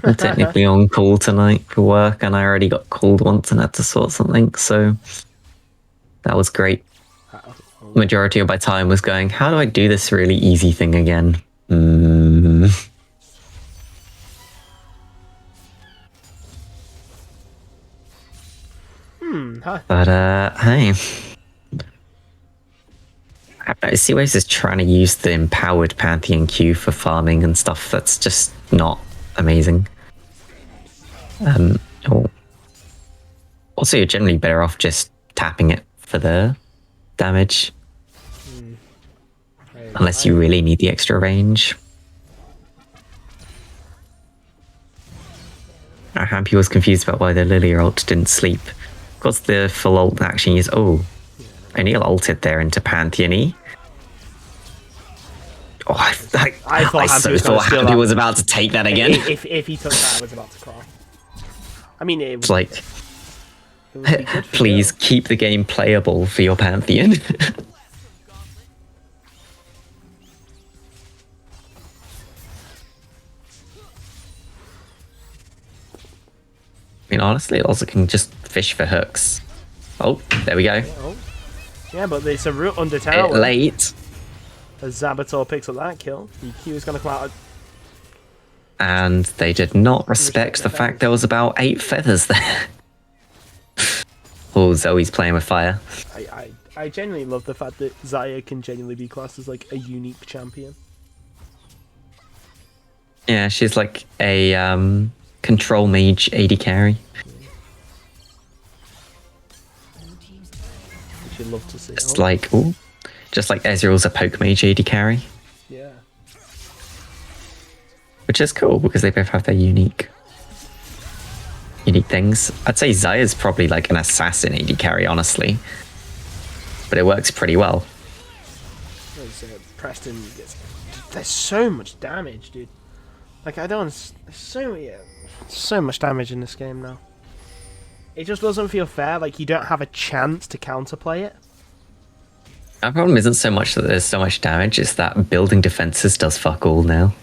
I'm technically on call tonight for work, and I already got called once and had to sort something, so that was great. Majority of my time was going, how do I do this really easy thing again? But hey, Seaways is trying to use the empowered Pantheon Q for farming and stuff that's just not amazing. Also, you're generally better off just tapping it for the damage. Unless you really need the extra range. Hampy was confused about why the Lilia ult didn't sleep. Because the full ult action is... Oh, O'Neal ulted there into Pantheon-y. Oh, I thought Hampy was about to take that again. If he took that, I was about to cry. I mean, it was like... Please keep the game playable for your Pantheon. I mean, honestly, it also can just fish for hooks. Oh, there we go. Yeah, but it's a root under tower. Late. As Zabator picks up that kill, the Q is going to come out. And they did not respect the fact there was about 8 feathers there. Oh, Zoe's playing with fire. I genuinely love the fact that Xayah can genuinely be classed as like a unique champion. Yeah, she's like a control mage AD carry. Which you'd love to see. It's like, ooh, just like Ezreal's a poke mage AD carry, Yeah. which is cool because they both have their unique things. I'd say Xayah's probably like an assassin AD carry, honestly, but it works pretty well. Preston gets. There's so much damage, dude. Like I don't. So much damage in this game now. It just doesn't feel fair. Like you don't have a chance to counterplay it. Our problem isn't so much that there's so much damage, it's that building defenses does fuck all now.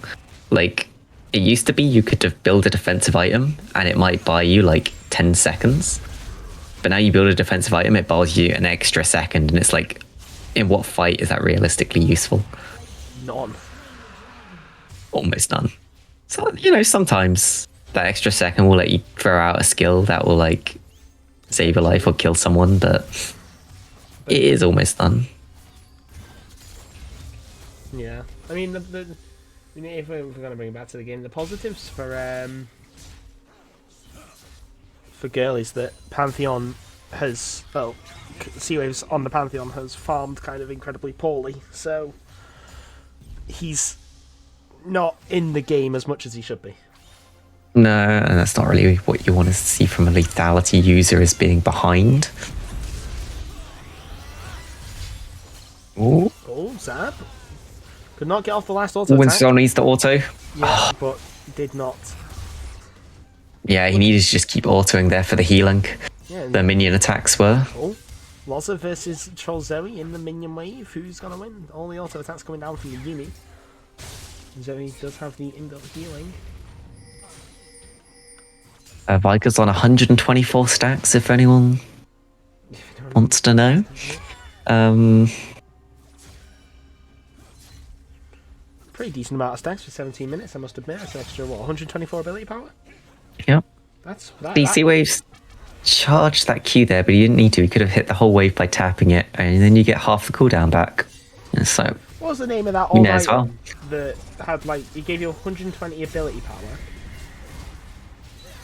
Like, it used to be you could build a defensive item and it might buy you like 10 seconds. But now you build a defensive item, it buys you an extra second, and it's like, in what fight is that realistically useful? None. Almost none. So, you know, sometimes that extra second will let you throw out a skill that will like save your life or kill someone, but it is almost none. Yeah, I mean, if we're going to bring it back to the game, the positives for Girl is that Pantheon has, well, Seawaves on the Pantheon has farmed kind of incredibly poorly, so he's not in the game as much as he should be. No, and that's not really what you want to see from a lethality user, is being behind. Ooh. Oh, Zab. Could not get off the last auto When attack. Son needs the auto. Yeah, but did not. Yeah, he needed to just keep autoing there for the healing. Yeah, The minion attacks were. oh, Loza versus Troll Zoe in the minion wave. Who's going to win? All the auto attacks coming down from the Yumi. Zoe does have the inbuilt healing. Viker's on 124 stacks, if anyone wants to know. Pretty decent amount of stacks for 17 minutes, I must admit. That's an extra, what, 124 ability power? Yep. That's DC Waves charged that Q there, but he didn't need to. He could have hit the whole wave by tapping it, and then you get half the cooldown back. And so, what was the name of that you old know as well. item that had, like, it gave you 120 ability power?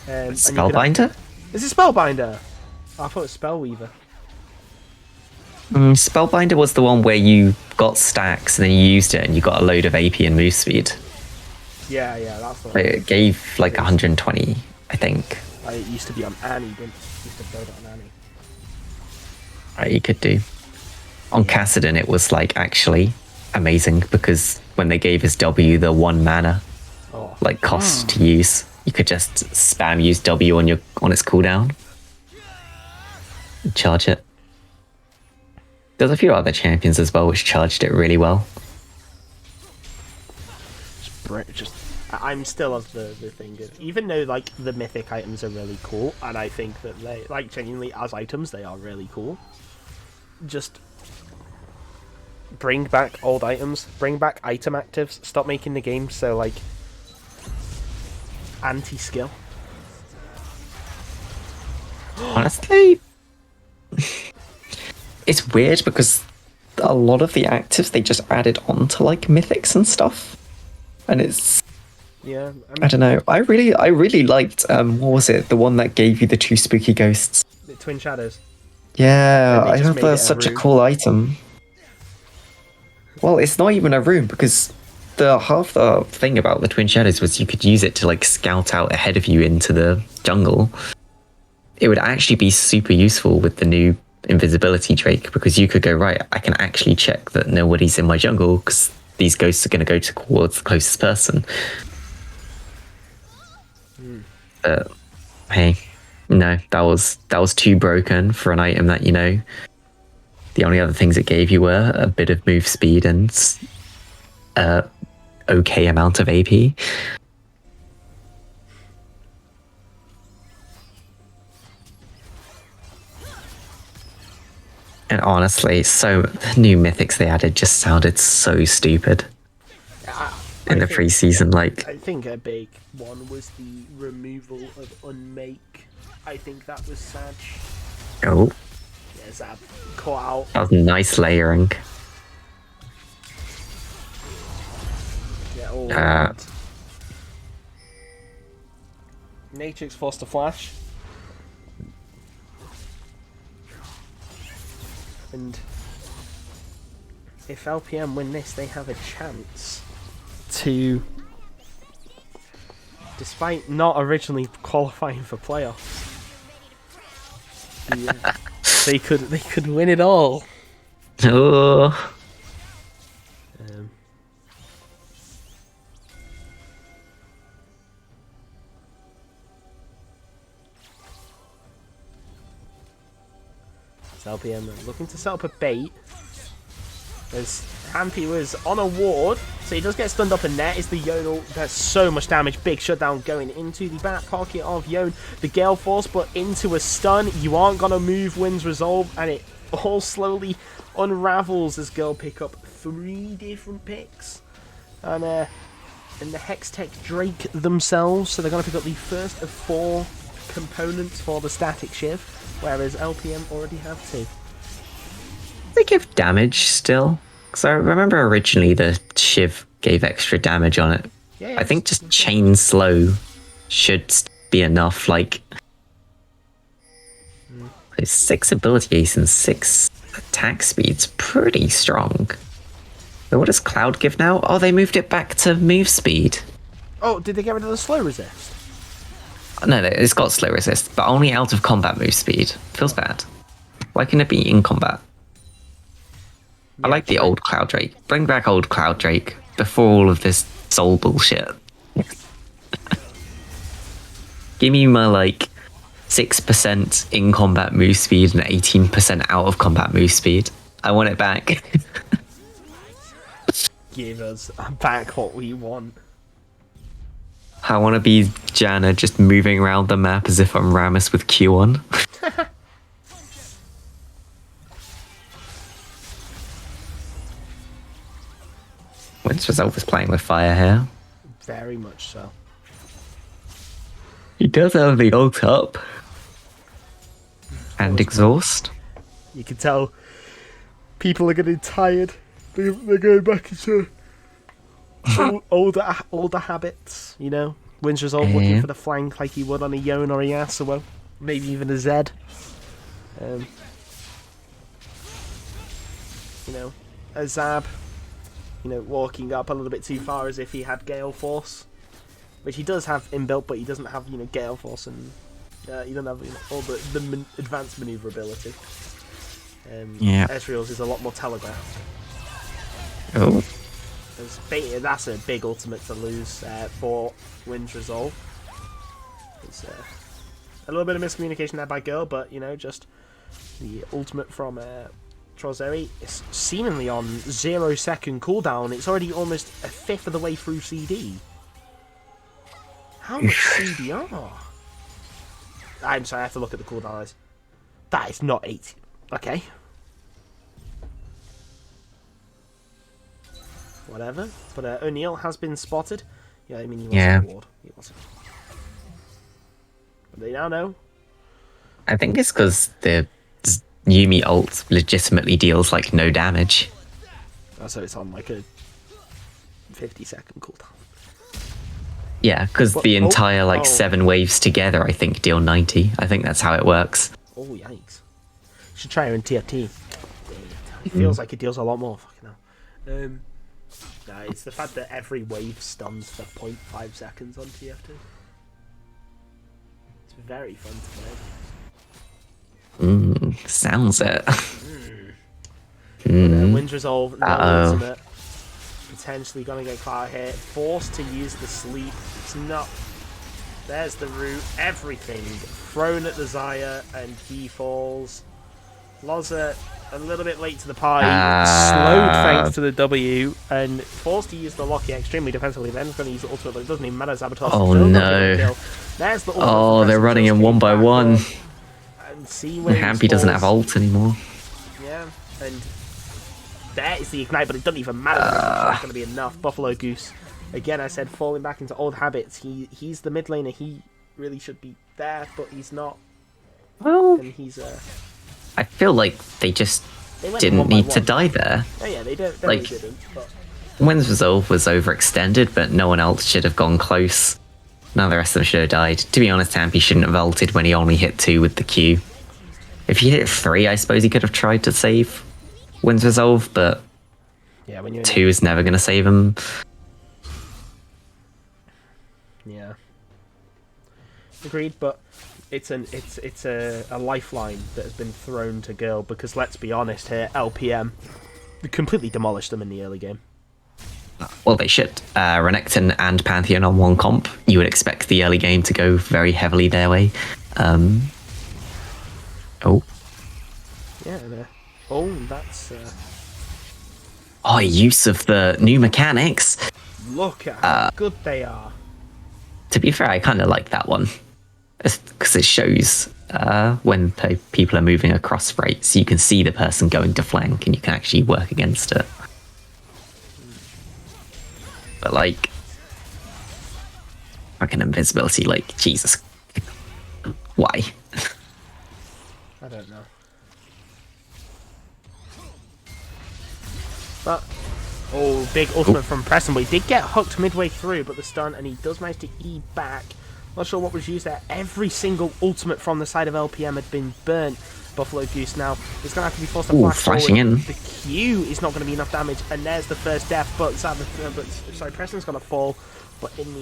Spellbinder? Is it Spellbinder? Oh, I thought it was Spellweaver. Spellbinder was the one where you got stacks and then you used it and you got a load of AP and move speed. Yeah, that's the one. It gave like 120, I think. It used to be on Annie, didn't it? Used to build it on Annie. Right, you could do. On Kassadin, it was like actually amazing because when they gave his W the 1 mana like cost to use, you could just spam use W on its cooldown and charge it. There's a few other champions as well which charged it really well. I'm still of the thing of, even though like the mythic items are really cool, and I think that they, like, genuinely as items they are really cool, just bring back old items, bring back item actives, stop making the game so like anti-skill. Honestly, it's weird because a lot of the actives they just added on to like mythics and stuff, and it's I don't know. I really liked what was it? The one that gave you the 2 spooky ghosts. The Twin Shadows. Yeah, I just thought made that it was a such a rune. cool item. Well, it's not even a rune because the half the thing about the Twin Shadows was you could use it to like scout out ahead of you into the jungle. It would actually be super useful with the new invisibility Drake because you could go, right, I can actually check that nobody's in my jungle because these ghosts are going to go towards the closest person. But hey, no, that was too broken for an item that, you know, the only other things it gave you were a bit of move speed and okay amount of AP. And honestly, so the new mythics they added just sounded so stupid in the pre-season. Like, I think a big one was the removal of Unmake. I think that was sad. oh, Yeah, Zab caught out. That was nice layering. Yeah, all Uh, around. Natrix forced to flash. And if LPM win this, they have a chance to, despite not originally qualifying for playoffs, yeah, they could win it all. Oh. Um, so LPM looking to set up a bait. As Hampy was on a ward, so he does get stunned up, and there is the Yodel. That's so much damage. Big shutdown going into the back pocket of Yon. The Gale Force, but into a stun. You aren't going to move Wind's Resolve, and it all slowly unravels as Girl pick up 3 different picks. And the Hextech Drake themselves, so they're going to pick up the first of 4 components for the Static Shiv, whereas LPM already have 2. They give damage still? Because I remember originally the Shiv gave extra damage on it. Yeah, I think just chain slow should be enough. Like, there's 6 ability ace and 6 attack speed's pretty strong. So what does Cloud give now? Oh, they moved it back to move speed. Oh, did they get rid of the slow resist? No, it's got slow resist, but only out of combat move speed. Feels bad. Why can it be in combat? I like the old Cloud Drake. Bring back old Cloud Drake before all of this soul bullshit. Give me my, like, 6% in combat move speed and 18% out of combat move speed. I want it back. Give us back what we want. I want to be Janna just moving around the map as if I'm Rammus with Q on. Wind's Resolve is playing with fire here. Very much so. He does have the ult up. And exhaust. You can tell people are getting tired. They're going back into older habits, you know? Wind's Resolve looking for the flank like he would on a Yon or a Yasuo. Maybe even a Zed. You know, a Zab. You know, walking up a little bit too far as if he had Gale Force. Which he does have inbuilt, but he doesn't have, you know, Gale Force and... he doesn't have, you know, all the advanced maneuverability. Ezreal's is a lot more telegraphed. Oh. That's a big ultimate to lose for Wind's Resolve. It's a little bit of miscommunication there by Girl, but, you know, just the ultimate from Trozeri is seemingly on 0-second cooldown. It's already almost a fifth of the way through CD. How much CDR? I'm sorry, I have to look at the cooldown. That is not 80. Okay. Whatever. But O'Neal has been spotted. Yeah, I mean, he wasn't a ward. He wasn't. But they now know. I think it's because the Yumi ult legitimately deals like no damage. Oh, so it's on like a 50-second cooldown. Yeah, because the entire 7 waves together, I think, deal 90. I think that's how it works. Oh, yikes. Should try her in TFT. It feels like it deals a lot more. Fucking hell. No, it's the fact that every wave stuns for 0.5 seconds on TFT. It's very fun to play. Sounds it. Wind's Resolve, no ultimate. Potentially gonna get caught here. Forced to use the sleep. It's not. There's the root. Everything thrown at the Xayah, and he falls. Loza a little bit late to the party. Slowed thanks to the W, and forced to use the Locky extremely defensively. Then he's going to use the ultimate, but it doesn't even matter. Sabotage. Oh no! There's the ultimate. Oh, they're running in 1 by 1. And see where Hampy doesn't have ult anymore. Yeah, and there is the ignite, but it doesn't even matter. It's not going to be enough. Buffalo Goose, again, I said falling back into old habits. He's the mid laner. He really should be there, but he's not. Well, and he's I feel like they just They went didn't one by need to one. die there. Oh yeah, they definitely Like- didn't. But Wind's Resolve was overextended, but no one else should have gone close. None of the rest of them should have died. To be honest, Hampy shouldn't have ulted when he only hit 2 with the Q. If he hit 3, I suppose he could have tried to save Wind's Resolve, but yeah, when you're 2 is never going to save him. yeah, agreed. But it's a lifeline that has been thrown to Girl because let's be honest here, LPM completely demolished them in the early game. Well, they should. Renekton and Pantheon on one comp. You would expect the early game to go very heavily their way. Oh, Yeah. Oh, that's use of the new mechanics. look at how good they are. To be fair, I kind of like that one. Because it shows when people are moving across rates, you can see the person going to flank and you can actually work against it. But like, fucking invisibility, like, Jesus. Why? I don't know. But oh, big ultimate from Preston. But he did get hooked midway through, but the stun, and he does manage to E back. Not sure what was used there. Every single ultimate from the side of LPM had been burnt. Buffalo Goose now is going to have to be forced to flash flashing forward. in. The Q is not going to be enough damage, and there's the first death. But Preston's going to fall. But in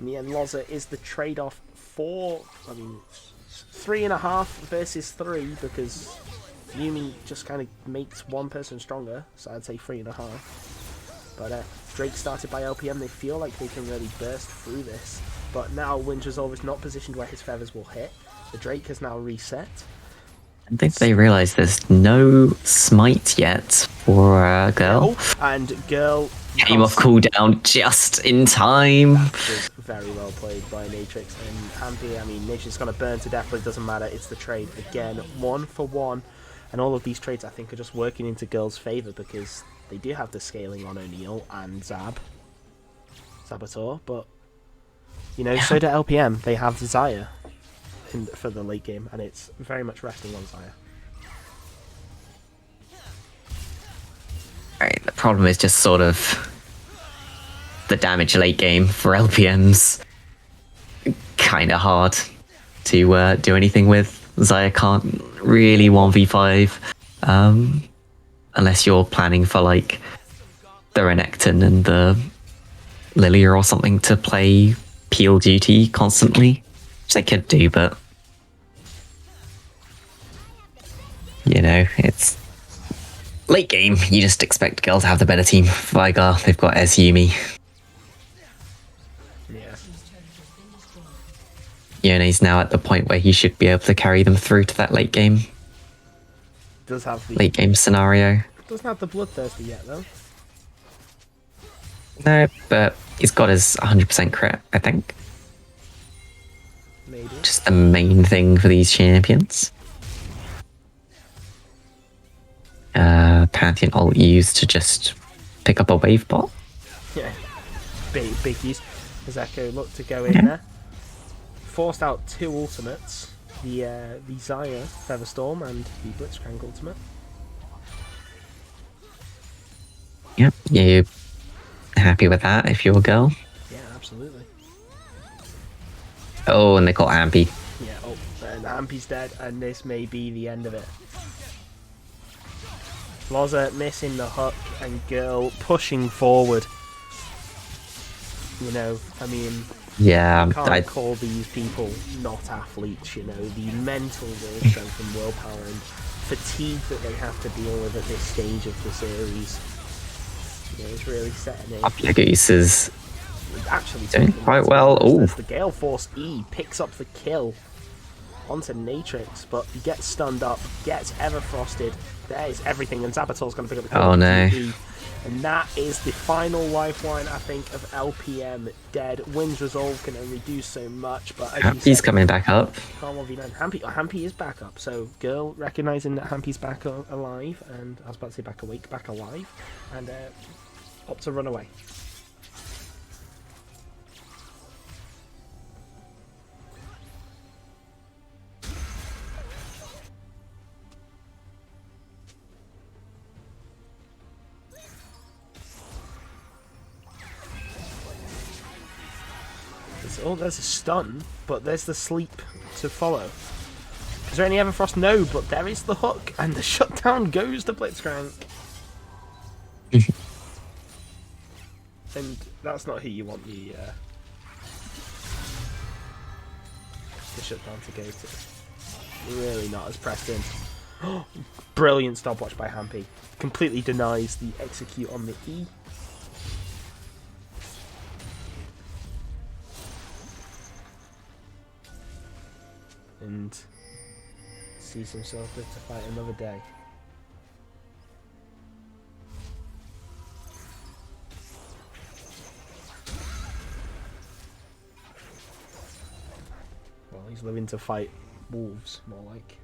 the end, Loza is the trade-off for 3.5 versus 3 because Yumi just kind of makes one person stronger. So I'd say 3.5. But Drake started by LPM. They feel like they can really burst through this. But now Wind's Resolve is not positioned where his feathers will hit. The Drake has now reset. I think they realise there's no smite yet for Girl. Oh, and Girl Came off cooldown just in time. was very well played by Natrix. And Hampy, Natrix is going to burn to death, but it doesn't matter. It's the trade. Again, 1 for 1. And all of these trades, I think, are just working into Girl's favour because they do have the scaling on O'Neal and Zabator, but so do LPM. They have Desire for the late game, and it's very much resting on Desire. Right, the problem is just sort of the damage late game for LPM's kind of hard to do anything with. Zaya can't really 1v5 unless you're planning for like the Renekton and the Lilia or something to play peel duty constantly, which they could do, but it's late game. You just expect Girl to have the better team. Vigar, they've got Yumi. Yeah. Yone's now at the point where he should be able to carry them through to that late game. Does have the Late game scenario. Doesn't have the bloodthirsty yet though. No, but he's got his 100% crit, I think. Maybe. Just the main thing for these champions. Pantheon ult used to just pick up a wave bot. Yeah. Big use. As Echo looked to go in there. Forced out 2 ultimates. The Xayah Featherstorm and the Blitzcrank ultimate. Yep, you happy with that if you're a Girl? Yeah, absolutely. Oh, and they call Ampy. Yeah, and Ampy's dead, and this may be the end of it. Loza missing the hook, and Girl pushing forward. Yeah, you can't call these people not athletes, the mental will strength and willpower and fatigue that they have to deal with at this stage of the series. It's really setting in. Goose is Actually doing quite well. Oh, the Gale Force E picks up the kill onto Natrix, but he gets stunned up, gets Everfrosted. There's everything, and Zabator's going to pick up the kill. Oh no. And that is the final lifeline, I think, of LPM dead. Wind's Resolve can only do so much, but Hampy's coming back up. Hampy is back up, so Girl recognising that Hampy's back alive, and I was about to say back awake, back alive, and opt to run away. Oh, there's a stun, but there's the sleep to follow. Is there any Everfrost? No, but there is the hook, and the shutdown goes to Blitzcrank. And that's not who you want the shutdown to go to. Really not, as Preston. Brilliant stopwatch by Hampy. Completely denies the execute on the E. And sees himself live to fight another day. Well, he's living to fight wolves, more like.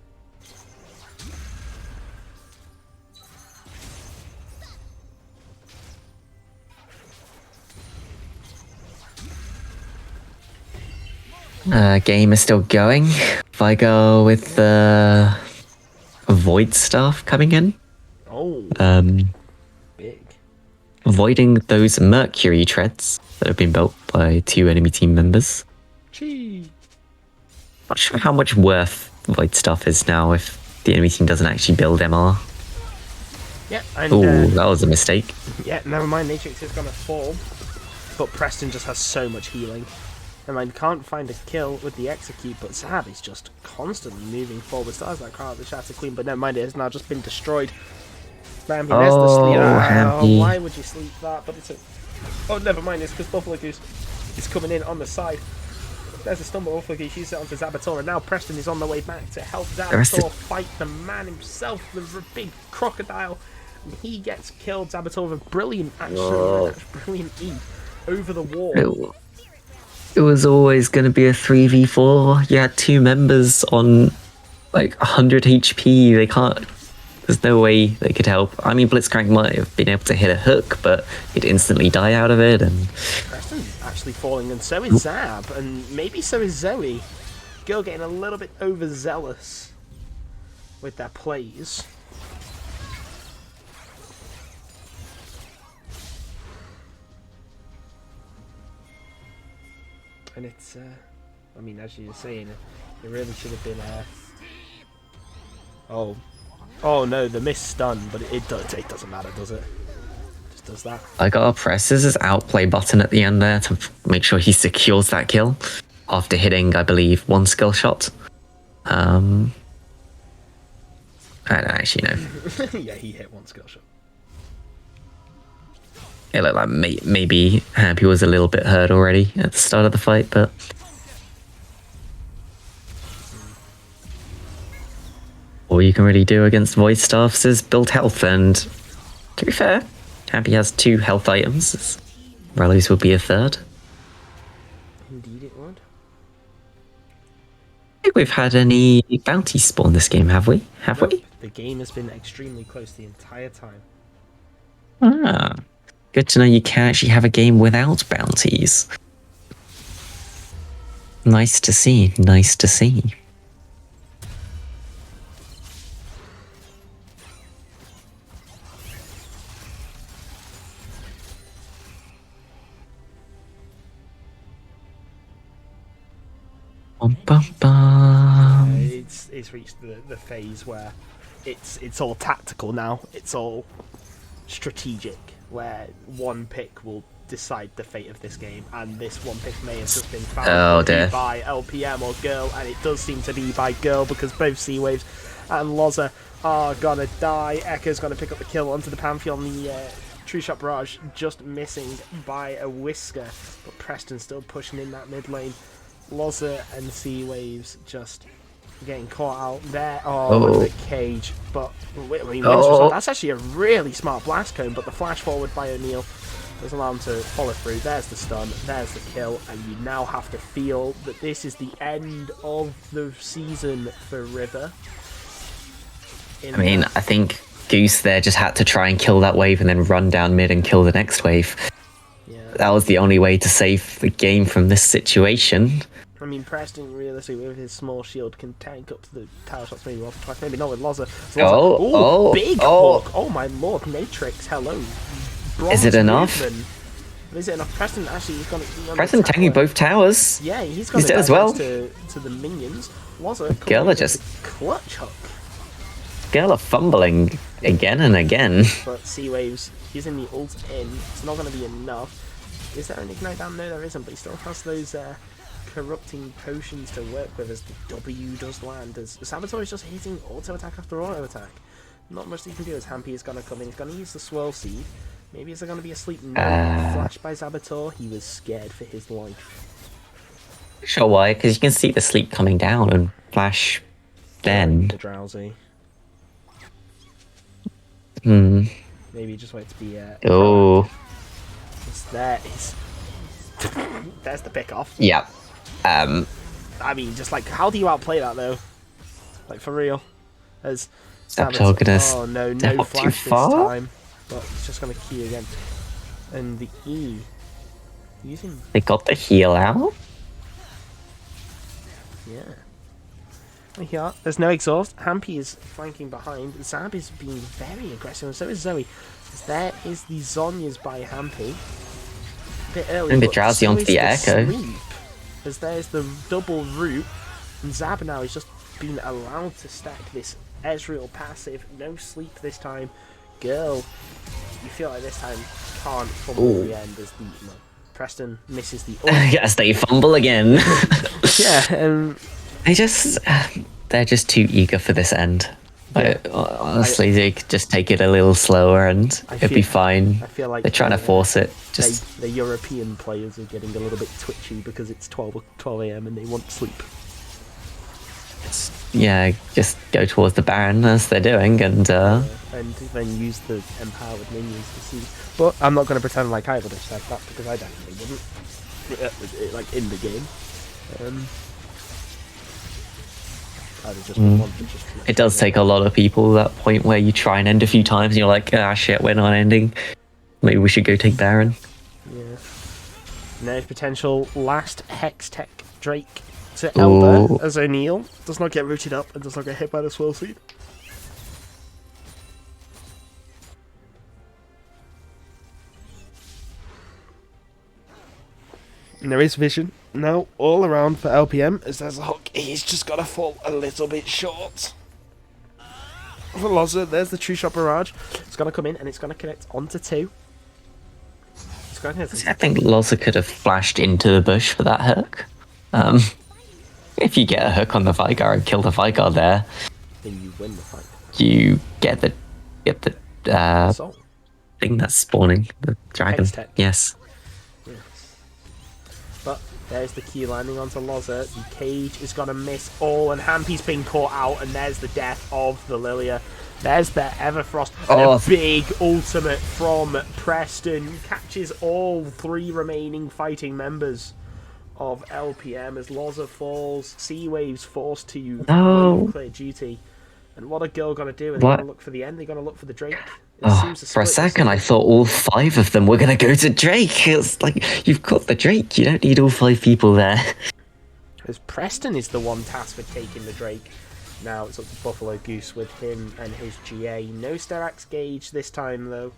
Game is still going. If I go with the void staff coming in, Oh, big. avoiding those mercury treads that have been built by 2 enemy team members. Gee. Not sure how much worth void staff is now if the enemy team doesn't actually build MR. Yeah, and Oh, that was a mistake. yeah, never mind. Natrix is gonna fall, but Preston just has so much healing. And I can't find a kill with the execute, but Zab is just constantly moving forward. Stars like Carl, the Shatter Queen, but never mind, it has now just been destroyed. Bambi, there's the sleep. Hampy. Why would you sleep that? But it's a... Oh, never mind, it's because Buffalo Goose is coming in on the side. There's a stumble. Buffalo Goose uses it onto Zabator, and now Preston is on the way back to help Zabator fight the man himself, the big crocodile. And he gets killed. Zabator with a brilliant action, brilliant E over the wall. It was always going to be a 3v4. You had 2 members on like 100 HP. They can't. There's no way they could help. I mean, Blitzcrank might have been able to hit a hook, but he'd instantly die out of it. And Preston actually falling, and so is Zab, and maybe so is Zoe. Girl getting a little bit overzealous with their plays. And it's, I mean, as you were saying, it really should have been, oh no, the miss stun, but it doesn't matter, does it? Just does that. I gotta press his outplay button at the end there to make sure he secures that kill after hitting, I believe, 1 skill shot. I don't actually know. Yeah, he hit 1 skill shot. It looked like maybe Happy was a little bit hurt already at the start of the fight, but all you can really do against void staffs is build health, and to be fair, Happy has 2 health items. Rallies will be a 3rd. Indeed it would. I think we've had any bounties spawn this game, have we? Have Nope. we? The game has been extremely close the entire time. Ah. Good to know you can actually have a game without bounties. Nice to see, nice to see. Bum, bum, bum. It's reached the phase where it's all tactical now. It's all strategic, where one pick will decide the fate of this game, and this one pick may have just been found by LPM or Girl, and it does seem to be by Girl because both Sea Waves and Loza are gonna die. Echo's gonna pick up the kill onto the Pantheon. The True Shot Barrage just missing by a whisker, but Preston still pushing in that mid lane. Loza and Sea Waves just getting caught out there. The cage. But I mean, that's actually a really smart blast cone, but the flash forward by O'Neal doesn't allow him to follow through. There's the stun, there's the kill, and you now have to feel that this is the end of the season for River. I mean, I think Goose there just had to try and kill that wave and then run down mid and kill the next wave. Yeah. That was the only way to save the game from this situation. I mean, Preston, realistically, with his small shield, can tank up to the tower shots maybe once or twice, maybe not with Loza. Big hook! Oh my lord, Matrix, hello. Is it enough? Is it enough? Preston actually he's gonna be on Preston the tanking tower. both towers. Yeah, he's gonna dead as die well. to the minions. Loza Girl coming are in just- with the clutch hook. Girl are fumbling again and again. But Sea Waves using the ult in, it's not gonna be enough. Is there an ignite down? No, there isn't, but he still has those corrupting potions to work with as the W does land. As Saboteur is just hitting auto attack after auto attack. Not much he can do as Hampy is gonna come in. He's gonna use the swirl seed. Maybe is there gonna be a sleep? No. Flash by Saboteur. He was scared for his life. Sure why? Because you can see the sleep coming down and flash then. The drowsy. Hmm. Maybe he just wanted to be. Oh. There is. There's the pick off. Yeah. I mean, just like, how do you outplay that though? Like for real. As Saboteur gonna oh no, step no up too flash this far? time. But he's just gonna key again. And the E. Using They got the heal out. yeah. Here, there's no exhaust. Hampy is flanking behind. Zab is being very aggressive, and so is Zoe. As there is the Zonyas by Hampy. A bit early. And the but drowsy so onto is the echo. Sleep, as there's the double root, and Zab now is just being allowed to stack this Ezreal passive. No sleep this time. Girl, you feel like this time can't fumble the end as the Preston misses the Yes, they fumble again. yeah, They're just too eager for this end. Like, honestly, they could just take it a little slower and it'd be fine. I feel like they're trying to force it. Just the European players are getting a little bit twitchy because it's 12 a.m. and they want sleep. yeah, just go towards the Baron as they're doing, and And then use the empowered minions to see. But I'm not going to pretend like I would have said that because I definitely wouldn't. Like in the game. I'd have just wanted to just it does take a lot of people that point where you try and end a few times and you're like, ah shit, we're not ending. Maybe we should go take Baron. Yeah. No potential last Hex Tech Drake to Elder as O'Neal does not get rooted up and does not get hit by the swirl seed. And there is vision now all around for LPM as there's a hook. He's just got to fall a little bit short. For Loza, there's the True Shot Barrage. It's going to come in and it's going to connect onto two. It's going to I think Loza could have flashed into the bush for that hook. If you get a hook on the Vigar and kill the Vigar there, then you win the fight. you get the Soul. thing that's spawning, the dragon. Hextech. Yes. But there's the key landing onto Loza. The cage is going to miss all, and Hampy's been caught out, and there's the death of the Lilia. There's the Everfrost. And a big ultimate from Preston. Catches all three remaining fighting members of LPM as Loza falls. Sea Waves forced to clear duty. And what are Girl going to do? Are they going to look for the end? They're going to look for the Drake? For a second, I thought all 5 of them were going to go to Drake. It's like, you've got the Drake. You don't need all 5 people there. Because Preston is the one tasked for taking the Drake. Now it's up to Buffalo Goose with him and his GA. No Sterax Gauge this time, though.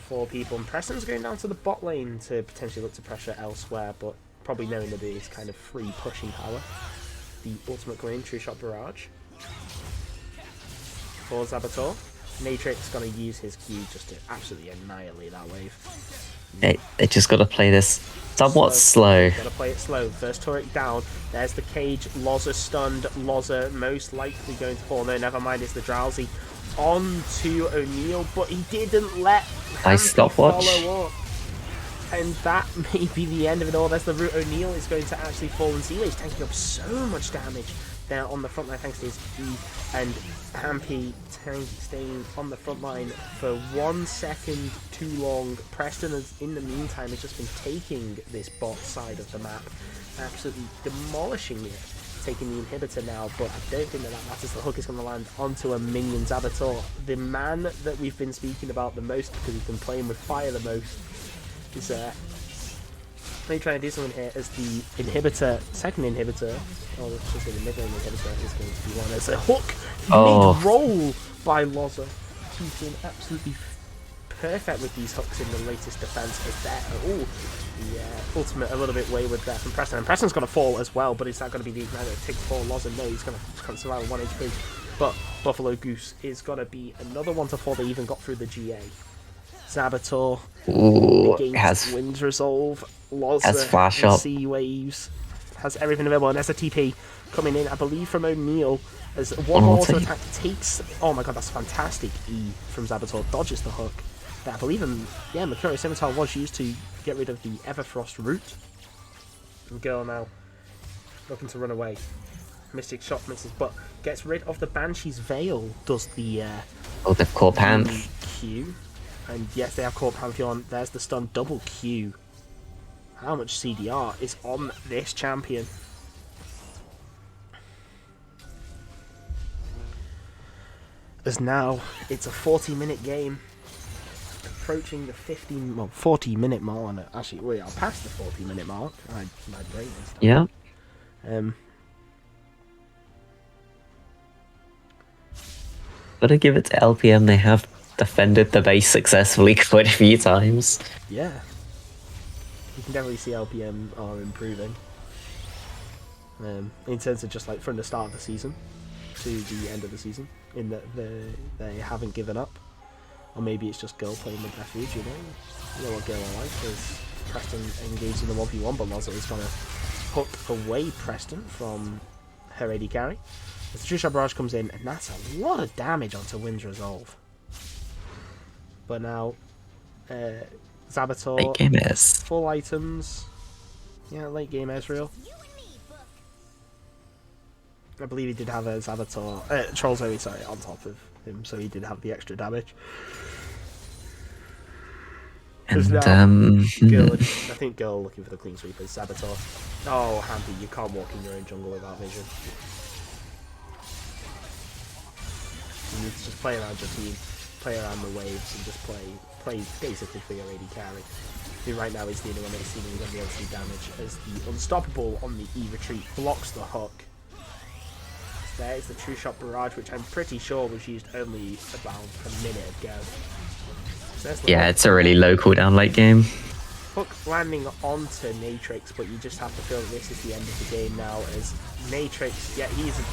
4 people. And Preston's going down to the bot lane to potentially look to pressure elsewhere, but probably knowing that it is kind of free pushing power. The ultimate going, True Shot Barrage. For Zabator. Matrix going to use his Q just to absolutely annihilate that wave. They just got to play this somewhat slow. Got to play it slow. First turret down. There's the cage. Loza stunned. Loza most likely going to fall. No, never mind. It's the Drowsy on to O'Neal, but he didn't let Nice stopwatch. follow up. And that may be the end of it all. There's the route. O'Neal is going to actually fall, and Sea Waves taking up so much damage there on the front line thanks to his E, and Hampy staying on the front line for 1 second too long. Preston has, in the meantime, has just been taking this bot side of the map, absolutely demolishing it, taking the inhibitor now, but I don't think that matters. The hook is going to land onto a minion. Zabator, the man that we've been speaking about the most because he's been playing with fire the most, is maybe trying to do something here as the inhibitor, second inhibitor, or let's just say the mid-lane inhibitor is going to be one. It's a hook mid-roll by Loza. He's been absolutely perfect with these hooks in the latest defense as that. Oh, the ultimate a little bit wayward there from Preston. And Preston's going to fall as well, but is that going to be the ignite that takes 4 Loza? No, he's going to survive with 1 HP. But Buffalo Goose is going to be another one to fall. They even got through the GA. Zabator against Wind's Resolve. has Loza flash and up. Sea Waves. Has everything available. And there's a TP coming in, I believe, from O'Neal. As one more auto attack takes... Oh my god, that's fantastic. E from Zabator dodges the hook. That I believe Mercurial Scimitar was used to get rid of the Everfrost root. And Girl now looking to run away. Mystic Shot misses, but gets rid of the Banshee's Veil. Does the they've caught Panth. Q. And yes, they have caught Pantheon. There's the stun double Q. How much CDR is on this champion? As now it's a 40-minute game, approaching the 40-minute mark. Actually, we are past the 40-minute mark. My brain is Yeah. Gotta give it to LPM. They have defended the base successfully quite a few times. Yeah, you can definitely see LPM are improving. In terms of just like from the start of the season to the end of the season, in that they haven't given up, or maybe it's just Girl playing with refuge. You know what Girl are like. There's Preston engaged in the 1v1, but Loza is gonna hook away Preston from her AD carry. As the True Shot Barrage comes in, and that's a lot of damage onto Wind's Resolve. But now, Zabator, Late game is. full items. Yeah, late game Ezreal. I believe he did have a Zabator, Troll Zoe, sorry, on top of him, so he did have the extra damage. And Girl, I think Girl looking for the clean sweep is Zabator. Oh, Handy, you can't walk in your own jungle without vision. You need to just play around your team, play around the waves, and just play basically for your AD carry. Who right now is the only one that's seemingly going to be able to do damage, as the Unstoppable on the E retreat blocks the hook. There is the True Shot Barrage, which I'm pretty sure was used only about a minute ago. So yeah, it's a really low cooldown late game. Hook landing onto Natrix, but you just have to feel that this is the end of the game now, as Natrix, yeah, he's a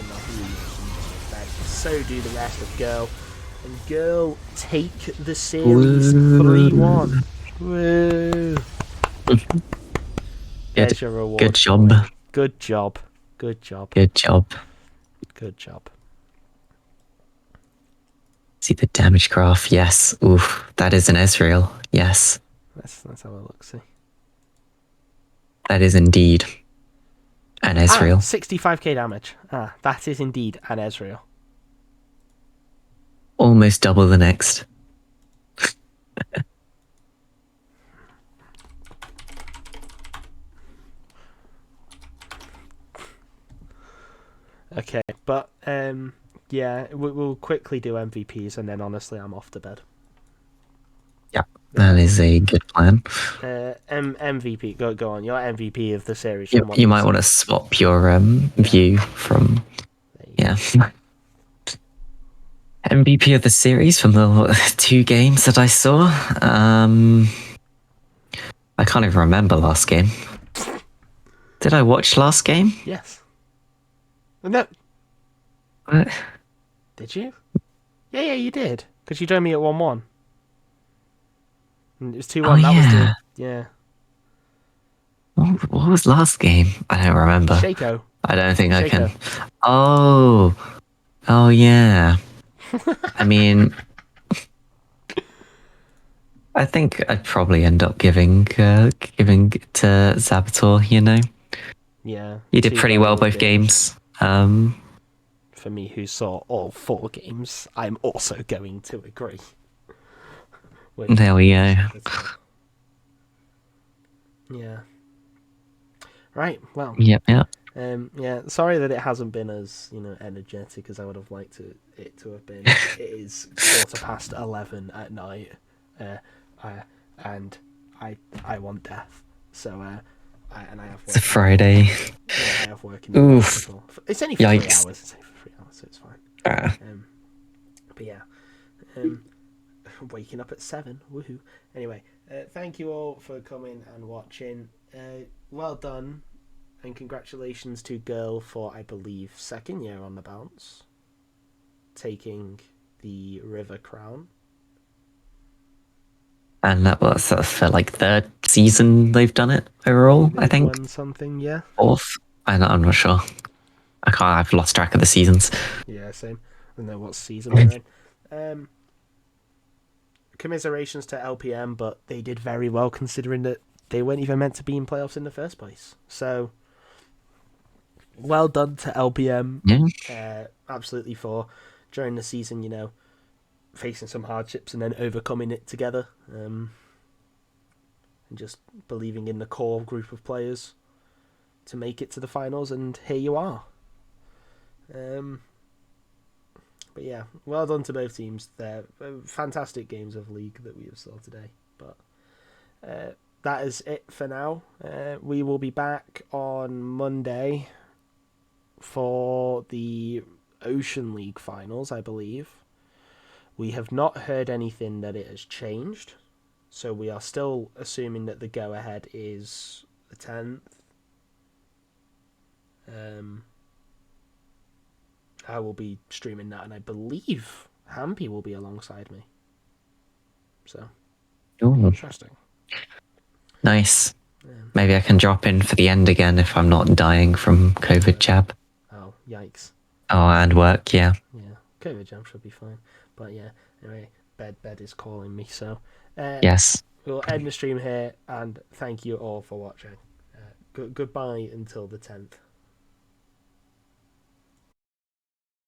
Nahu, so do the rest of Girl. And Girl take the series 3-1. Woo! There's your reward. Good job. Good job. Good job. Good job. Good job. See the damage graph. Yes. Oof. That is an Ezreal. Yes. Let's have a look. See. That is indeed an Ezreal. 65k damage. That is indeed an Ezreal. Almost double the next. Okay, but yeah, we'll quickly do MVPs, and then honestly, I'm off to bed. Yeah, that is a good plan. MVP, go on. Your MVP of the series. You might want to swap your view from. Yeah. MVP of the series from the 2 games that I saw. I can't even remember last game. Did I watch last game? Yes. No. What? Did you? Yeah, you did. Because you joined me at 1-1. And it was 2-1. Oh, that yeah. was yeah. What was last game? I don't remember. Shaco. I don't think I can. Shaco. Oh yeah. I mean, I think I'd probably end up giving to Zabator. You know. Yeah. You did pretty well both games. For me, who saw all 4 games, I'm also going to agree. There we go. Yeah. Right. Well. Yep. Yeah. Sorry that it hasn't been as energetic as I would have liked it to have been. It is 11:15 at night, and I want death. So I have work. It's a Friday. Yeah, I have work in the hospital. It's only for 3 hours. It's only for 3 hours, so it's fine. But yeah. waking up at 7. Woohoo! Anyway, thank you all for coming and watching. Well done, and congratulations to Girl for, I believe, second year on the bounce, taking the River Crown. And that was for like third season they've done it overall, I They've think. won something, yeah. Fourth. I'm not sure. I've lost track of the seasons. Yeah, same. I don't know what season they're in. Commiserations to LPM, but they did very well considering that they weren't even meant to be in playoffs in the first place. So, well done to LPM. Yeah. Absolutely for during the season, facing some hardships and then overcoming it together. And just believing in the core group of players to make it to the finals, and here you are. But yeah, well done to both teams. They're fantastic games of League that we have saw today. But that is it for now. We will be back on Monday for the Ocean League finals, I believe. We have not heard anything that it has changed, so we are still assuming that the go-ahead is the 10th. I will be streaming that, and I believe Hampy will be alongside me. So, Ooh, interesting. nice. Yeah. Maybe I can drop in for the end again if I'm not dying from COVID jab. Oh, yikes. Oh, and work, yeah. Yeah, COVID jab should be fine. But yeah, anyway, bed is calling me. So, Yes. we'll end the stream here, and thank you all for watching. Goodbye until the 10th.